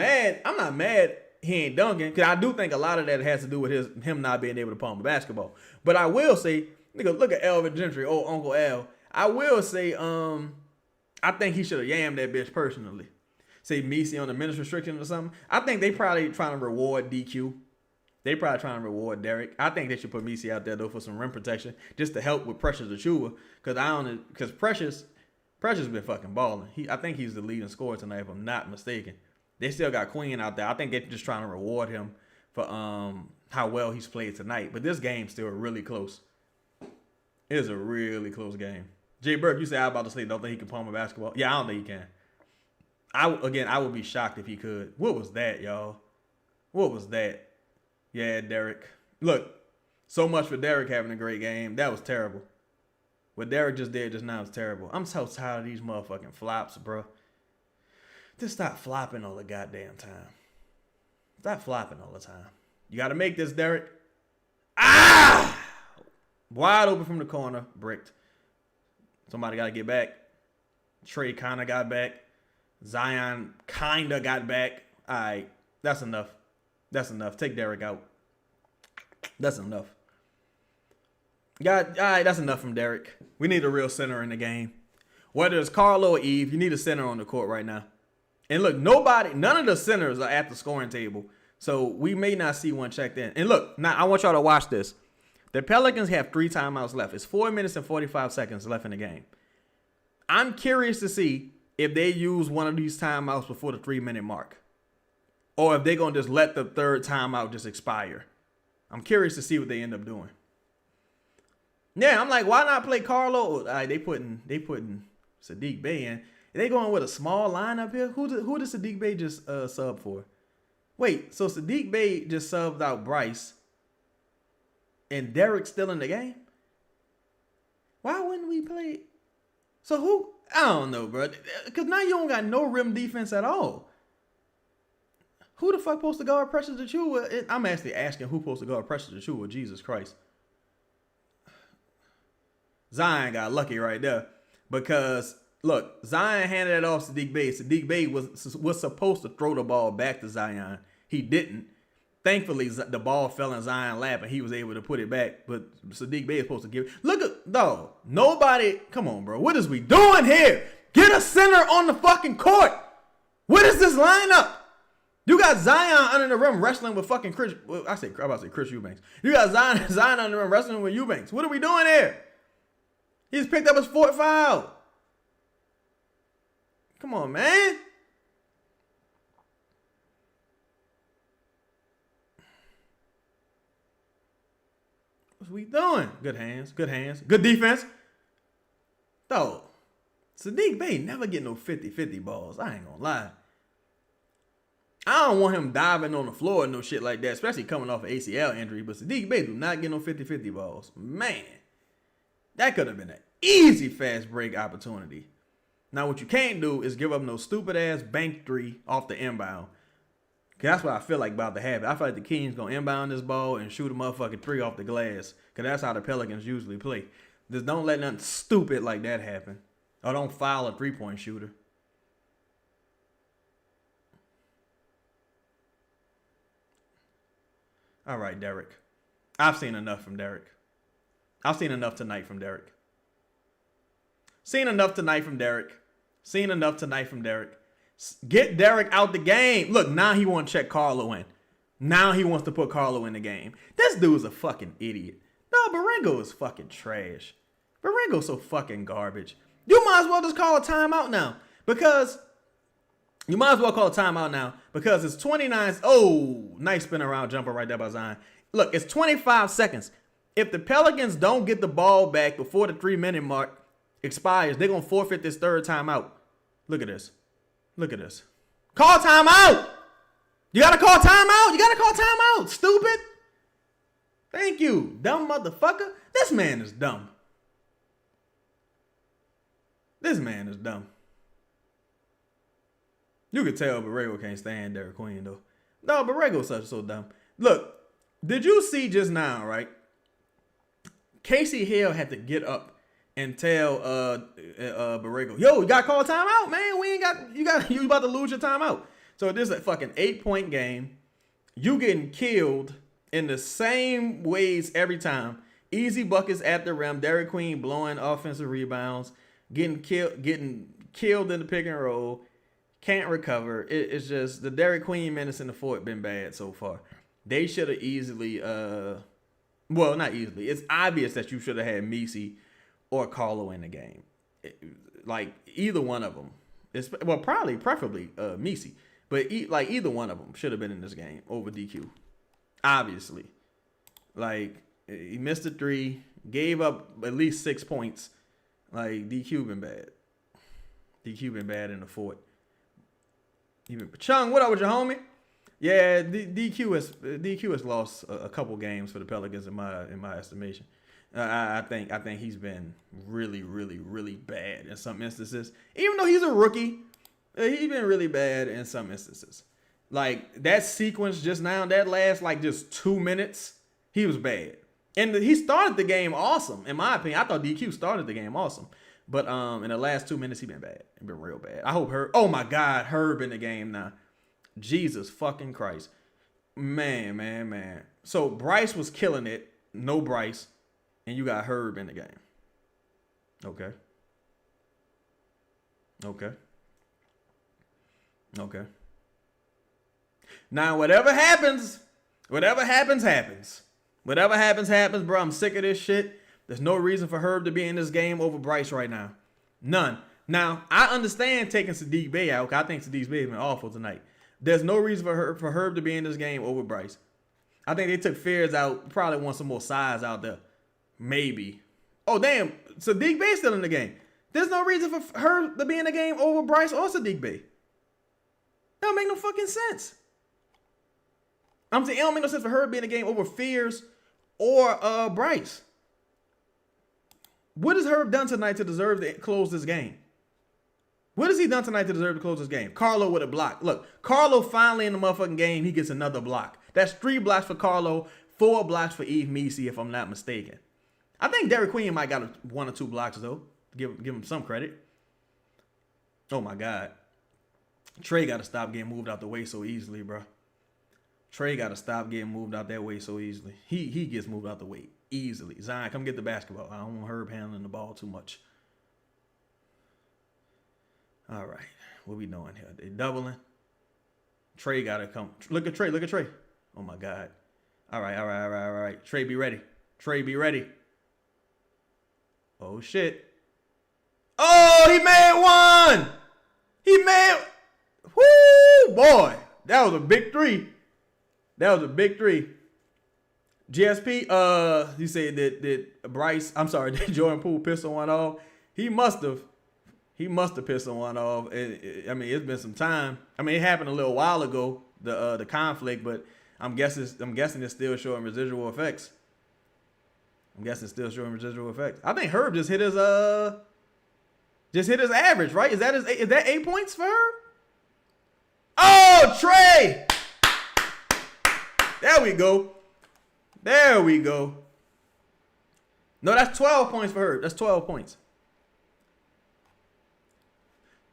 mad he ain't dunking, because I do think a lot of that has to do with him not being able to palm a basketball. But I will say, nigga, look at Elvin Gentry, old Uncle L. I will say, I think he should have yammed that bitch personally. Say Messi on the minutes restriction or something. I think they probably trying to reward DQ. They probably trying to reward Derek. I think they should put Messi out there though for some rim protection, just to help with Precious Achiuwa. Because Precious been fucking balling. I think he's the leading scorer tonight, if I'm not mistaken. They still got Queen out there. I think they're just trying to reward him for how well he's played tonight. But this game's still really close. It is a really close game. Jay Burke, you say I'm about to sleep. Don't think he can palm a basketball? Yeah, I don't think he can. I would be shocked if he could. What was that, y'all? What was that? Yeah, Derek. Look, so much for Derek having a great game. That was terrible. What Derek just did just now is terrible. I'm so tired of these motherfucking flops, bro. Just stop flopping all the goddamn time. Stop flopping all the time. You got to make this, Derek. Ah! Wide open from the corner. Bricked. Somebody got to get back. Trey kind of got back. Zion kind of got back. All right. That's enough. That's enough. Take Derek out. That's enough. All right, that's enough from Derek. We need a real center in the game. Whether it's Carlo or Eve, you need a center on the court right now. And look, none of the centers are at the scoring table. So we may not see one checked in. And look, now I want y'all to watch this. The Pelicans have 3 timeouts left. It's 4 minutes and 45 seconds left in the game. I'm curious to see if they use one of these timeouts before the 3-minute mark. Or if they're going to just let the third timeout just expire. I'm curious to see what they end up doing. Yeah, I'm like, why not play Carlo? They putting Sadiq Bey in. Are they going with a small lineup here? Who did Sadiq Bey just sub for? Wait, so Sadiq Bey just subbed out Bryce, and Derek's still in the game? Why wouldn't we play? So who? I don't know, bro. Because now you don't got no rim defense at all. Who the fuck supposed to guard Precious Achiuwa? I'm actually asking who supposed to guard Precious Achiuwa. Jesus Christ. Zion got lucky right there. Because, look, Zion handed it off to Sadiq Bey. Sadiq Bey was supposed to throw the ball back to Zion. He didn't. Thankfully, the ball fell in Zion's lap and he was able to put it back. But Sadiq Bey is supposed to give it. Look at, dog. Nobody. Come on, bro. What is we doing here? Get a center on the fucking court. What is this lineup? You got Zion under the rim wrestling with fucking Chris. Well, I'm about to say Chris Eubanks. You got Zion under the rim wrestling with Eubanks. What are we doing here? He's picked up his 4th foul. Come on, man. What's we doing? Good hands. Good hands. Good defense. Though, Sadiq Bey never get no 50-50 balls. I ain't gonna lie. I don't want him diving on the floor and no shit like that, especially coming off an ACL injury. But Sadiq Bey do not get no 50-50 balls. Man, that could have been an easy fast break opportunity. Now, what you can't do is give up no stupid-ass bank 3 off the inbound. Because that's what I feel like about to happen. I feel like the Kings going to inbound this ball and shoot a motherfucking 3 off the glass. Because that's how the Pelicans usually play. Just don't let nothing stupid like that happen. Or don't foul a 3-point shooter. All right, Derek. I've seen enough from Derek. I've seen enough tonight from Derek. Seen enough tonight from Derek. Seen enough tonight from Derek. Get Derek out the game. Look, now he wants to check Carlo in. Now he wants to put Carlo in the game. This dude's a fucking idiot. No, Barengo is fucking trash. Barengo's so fucking garbage. You might as well just call a timeout now. Because it's 29. Oh, nice spin around jumper right there by Zion. Look, it's 25 seconds. If the Pelicans don't get the ball back before the 3-minute mark expires, they're going to forfeit this third timeout. Look at this. Look at this. Call timeout. You got to call timeout. You got to call timeout, stupid. Thank you, dumb motherfucker. This man is dumb. This man is dumb. You could tell Borrego can't stand Derek Queen, though. No, Borrego's so dumb. Look, did you see just now, right? Casey Hill had to get up and tell Borrego, yo, you got to call a timeout, man. You about to lose your timeout. So this is a fucking 8-point game. You getting killed in the same ways every time. Easy buckets at the rim. Derek Queen blowing offensive rebounds. Getting killed in the pick and roll. Can't recover. It's just the Derek Queen minutes in the fourth been bad so far. They should have easily, well, not easily. It's obvious that you should have had Messi or Carlo in the game. Like either one of them. Preferably Messi. But either one of them should have been in this game over DQ. Obviously. Like, he missed a 3, gave up at least 6 points. Like, DQ been bad. DQ been bad in the fourth. Even Chung, what up with your homie? Yeah, DQ has lost a couple games for the Pelicans in my estimation. I think he's been really, really, really bad in some instances. Even though he's a rookie, he's been really bad in some instances. Like that sequence just now, that last like just 2 minutes, he was bad. And he started the game awesome, in my opinion. I thought DQ started the game awesome. But in the last 2 minutes, he been bad. He been real bad. I hope Herb. Oh my God, Herb in the game now. Jesus fucking Christ. Man. So Bryce was killing it. No Bryce. And you got Herb in the game. Okay. Now, whatever happens, happens. Whatever happens, bro. I'm sick of this shit. There's no reason for Herb to be in this game over Bryce right now. None. Now, I understand taking Sadiq Bey out. I think Sadiq Bey has been awful tonight. There's no reason for Herb to be in this game over Bryce. I think they took Fears out. Probably want some more size out there. Maybe. Oh, damn. Sadiq Bey still in the game. There's no reason for Herb to be in the game over Bryce or Sadiq Bey. That don't make no fucking sense. I'm saying it don't make no sense for Herb to be in the game over Fears or Bryce. What has Herb done tonight to deserve to close this game? What has he done tonight to deserve to close this game? Carlo with a block. Look, Carlo finally in the motherfucking game, he gets another block. That's 3 blocks for Carlo, 4 blocks for Eve Messi, if I'm not mistaken. I think Derek Queen might got 1 or 2 blocks, though. Give him some credit. Oh, my God. Trey got to stop getting moved out the way so easily, bro. Trey got to stop getting moved out that way so easily. He gets moved out the way easily. Zion, come get the basketball. I don't want Herb handling the ball too much. All right. What we doing here? They doubling. Trey got to come. Look at Trey. Oh, my God. All right. Trey, be ready. Oh, shit. Oh, he made one. Whoo, boy. That was a big 3. GSP, you said that Bryce, I'm sorry, that Jordan Poole pissed one off. He must have pissed one off. I mean, it's been some time. I mean, it happened a little while ago, the conflict, but I'm guessing it's still showing residual effects. I think Herb just hit his average, right? Is that 8 points for Herb? Oh, Trey! There we go. No, that's 12 points for Herb. That's 12 points.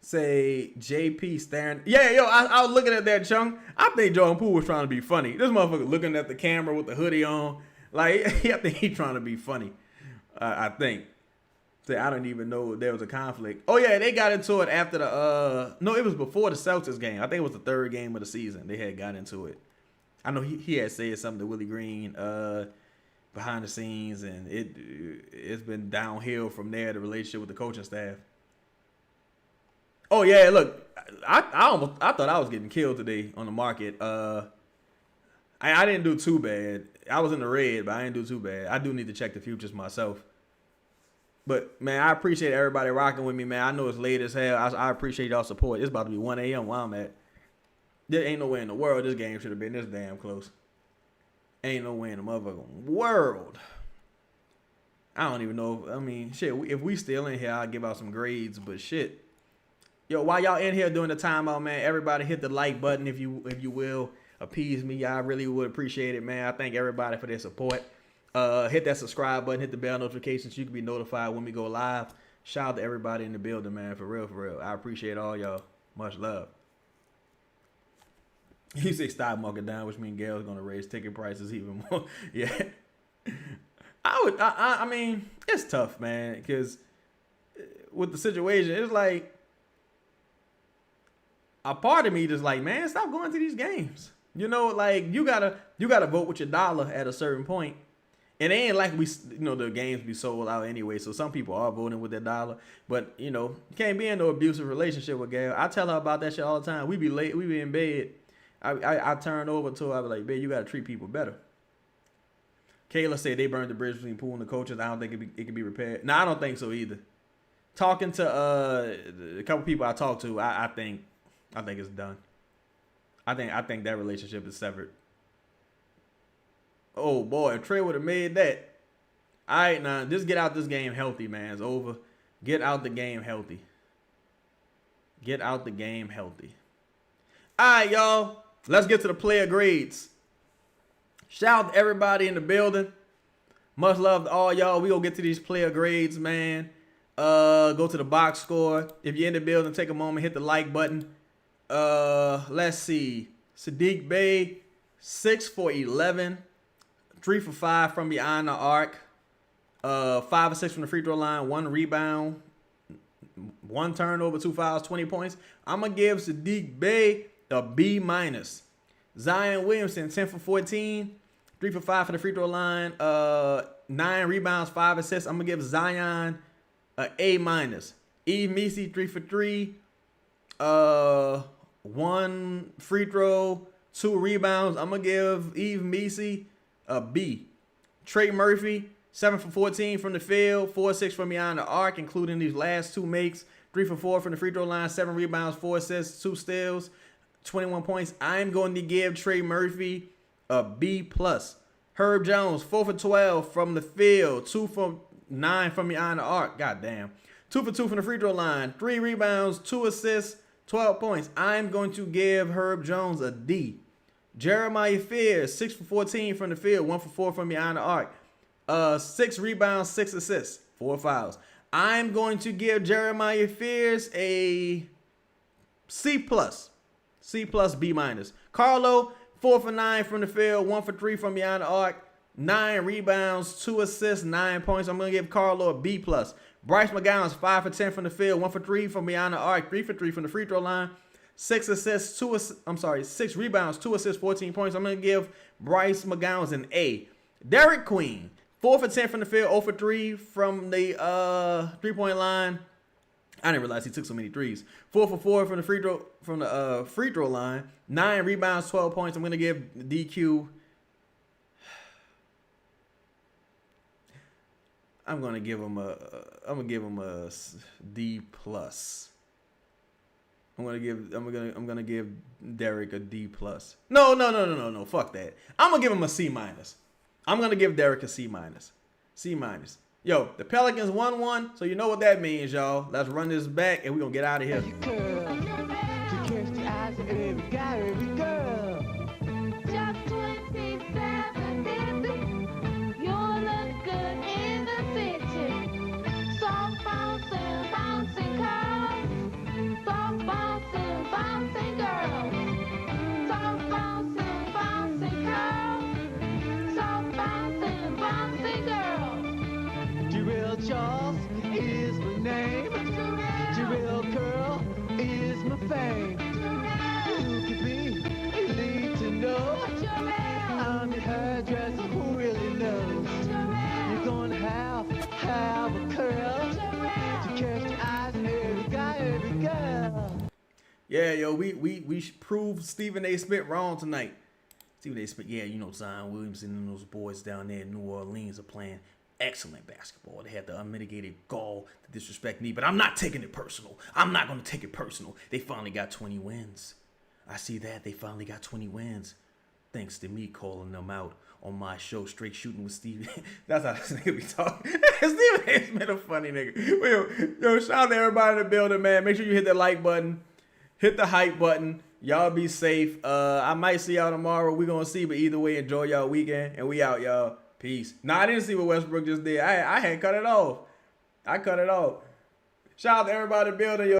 Say JP staring. Yeah, yo, I was looking at that chunk. I think Jordan Poole was trying to be funny. This motherfucker looking at the camera with the hoodie on. Like, I think he's trying to be funny. I think. Say, I don't even know there was a conflict. Oh yeah, they got into it after the no, it was before the Celtics game. I think it was the third game of the season. They had got into it. I know he had said something to Willie Green behind the scenes, and it's been downhill from there, the relationship with the coaching staff. Oh yeah, look, I thought I was getting killed today on the market. I didn't do too bad. I was in the red, but I didn't do too bad. I do need to check the futures myself. But man, I appreciate everybody rocking with me, man. I know it's late as hell. I appreciate y'all support. It's about to be 1 a.m. where I'm at. There ain't no way in the world this game should have been this damn close. Ain't no way in the motherfucking world. I don't even know. I mean, shit, if we still in here, I'll give out some grades, but shit. Yo, while y'all in here doing the timeout, man, everybody hit the like button if you will. Appease me. I really would appreciate it, man. I thank everybody for their support. Hit that subscribe button, hit the bell notifications so you can be notified when we go live. Shout out to everybody in the building, man. For real, for real. I appreciate all y'all. Much love. You say stock market down, which means Gail's gonna raise ticket prices even more. Yeah. I mean, it's tough, man, because with the situation, it's like a part of me just like, man, stop going to these games. You know, like you gotta vote with your dollar at a certain point. And it ain't like the games be sold out anyway. So some people are voting with their dollar. But, you can't be in no abusive relationship with Gail. I tell her about that shit all the time. We be late. We be in bed. I turn over to her. I be like, babe, you got to treat people better. Kayla said they burned the bridge between Poole and the coaches. I don't think it can be repaired. No, I don't think so either. Talking to a couple people I talked to, I think it's done. I think that relationship is severed. Oh boy, if Trey would have made that. All right, now just get out this game healthy, man. It's over. Get out the game healthy. Get out the game healthy. All right, y'all. Let's get to the player grades. Shout out to everybody in the building. Much love to all y'all. We gonna get to these player grades, man. Go to the box score. If you're in the building, take a moment, hit the like button. Let's see. Sadiq Bey, 6 for 11. 3 for 5 from behind the arc. 5 or 6 from the free throw line. 1 rebound. 1 turnover, 2 fouls, 20 points. I'm going to give Sadiq Bey a B-. Zion Williamson, 10 for 14. 3 for 5 for the free throw line. 9 rebounds, 5 assists. I'm going to give Zion a A-. Eve Messi, 3 for 3. 1 free throw, 2 rebounds. I'm going to give Eve Messi a B. Trey Murphy, 7 for 14 from the field, 4 or 6 from behind the arc, including these last 2 makes. 3 for 4 from the free throw line, 7 rebounds, 4 assists, 2 steals, 21 points. I'm going to give Trey Murphy a B+. Herb Jones, 4 for 12 from the field, 2 for 9 from behind the arc. Goddamn. 2 for 2 from the free throw line, 3 rebounds, 2 assists, 12 points. I'm going to give Herb Jones a D. Jeremiah Fears, 6 for 14 from the field, 1 for 4 from behind the arc. 6 rebounds, 6 assists, 4 fouls. I'm going to give Jeremiah Fears a C+. C+, B-. Carlo, 4 for 9 from the field, 1 for 3 from behind the arc. 9 rebounds, 2 assists, 9 points. I'm going to give Carlo a B+. Bryce McGowan's 5 for 10 from the field, 1 for 3 from behind the arc, 3 for 3 from the free throw line. 6 rebounds, 2 assists, 14 points. I'm going to give Bryce McGowan's an A. Derek Queen, 4 for 10 from the field, 0 for 3 from the three-point line. I didn't realize he took so many threes. 4 for 4 from the free throw line. 9 rebounds, 12 points. I'm going to give DQ. I'm going to give him a D+. I'm gonna give Derek a D+. No. Fuck that. I'm gonna give him a C-. I'm gonna give Derek a C-. C-. Yo, the Pelicans 1-1, so you know what that means, y'all. Let's run this back and we're gonna get out of here. Bouncing cars, Charles is my name. Jarrell Curl is my fame. You could be elite to know. I'm your hairdresser who really knows. You're gonna have a curl to catch the eyes of every guy, every girl. Yeah, yo, we proved Stephen A. Smith wrong tonight. Stephen A. Smith, yeah, you know, Zion Williamson and those boys down there in New Orleans are playing excellent basketball. They had the unmitigated gall to disrespect me, but I'm not taking it personal. I'm not going to take it personal. They finally got 20 wins. I see that. They finally got 20 wins. Thanks to me calling them out on my show, Straight Shooting with Steve. That's how this nigga be talking. Stephen A. Smith a funny nigga. Yo, shout out to everybody in the building, man. Make sure you hit that like button. Hit the hype button. Y'all be safe. I might see y'all tomorrow. We gonna see, but either way, enjoy y'all weekend. And we out, y'all. Peace. Nah, I didn't see what Westbrook just did. I had cut it off. I cut it off. Shout out to everybody in the building, yo.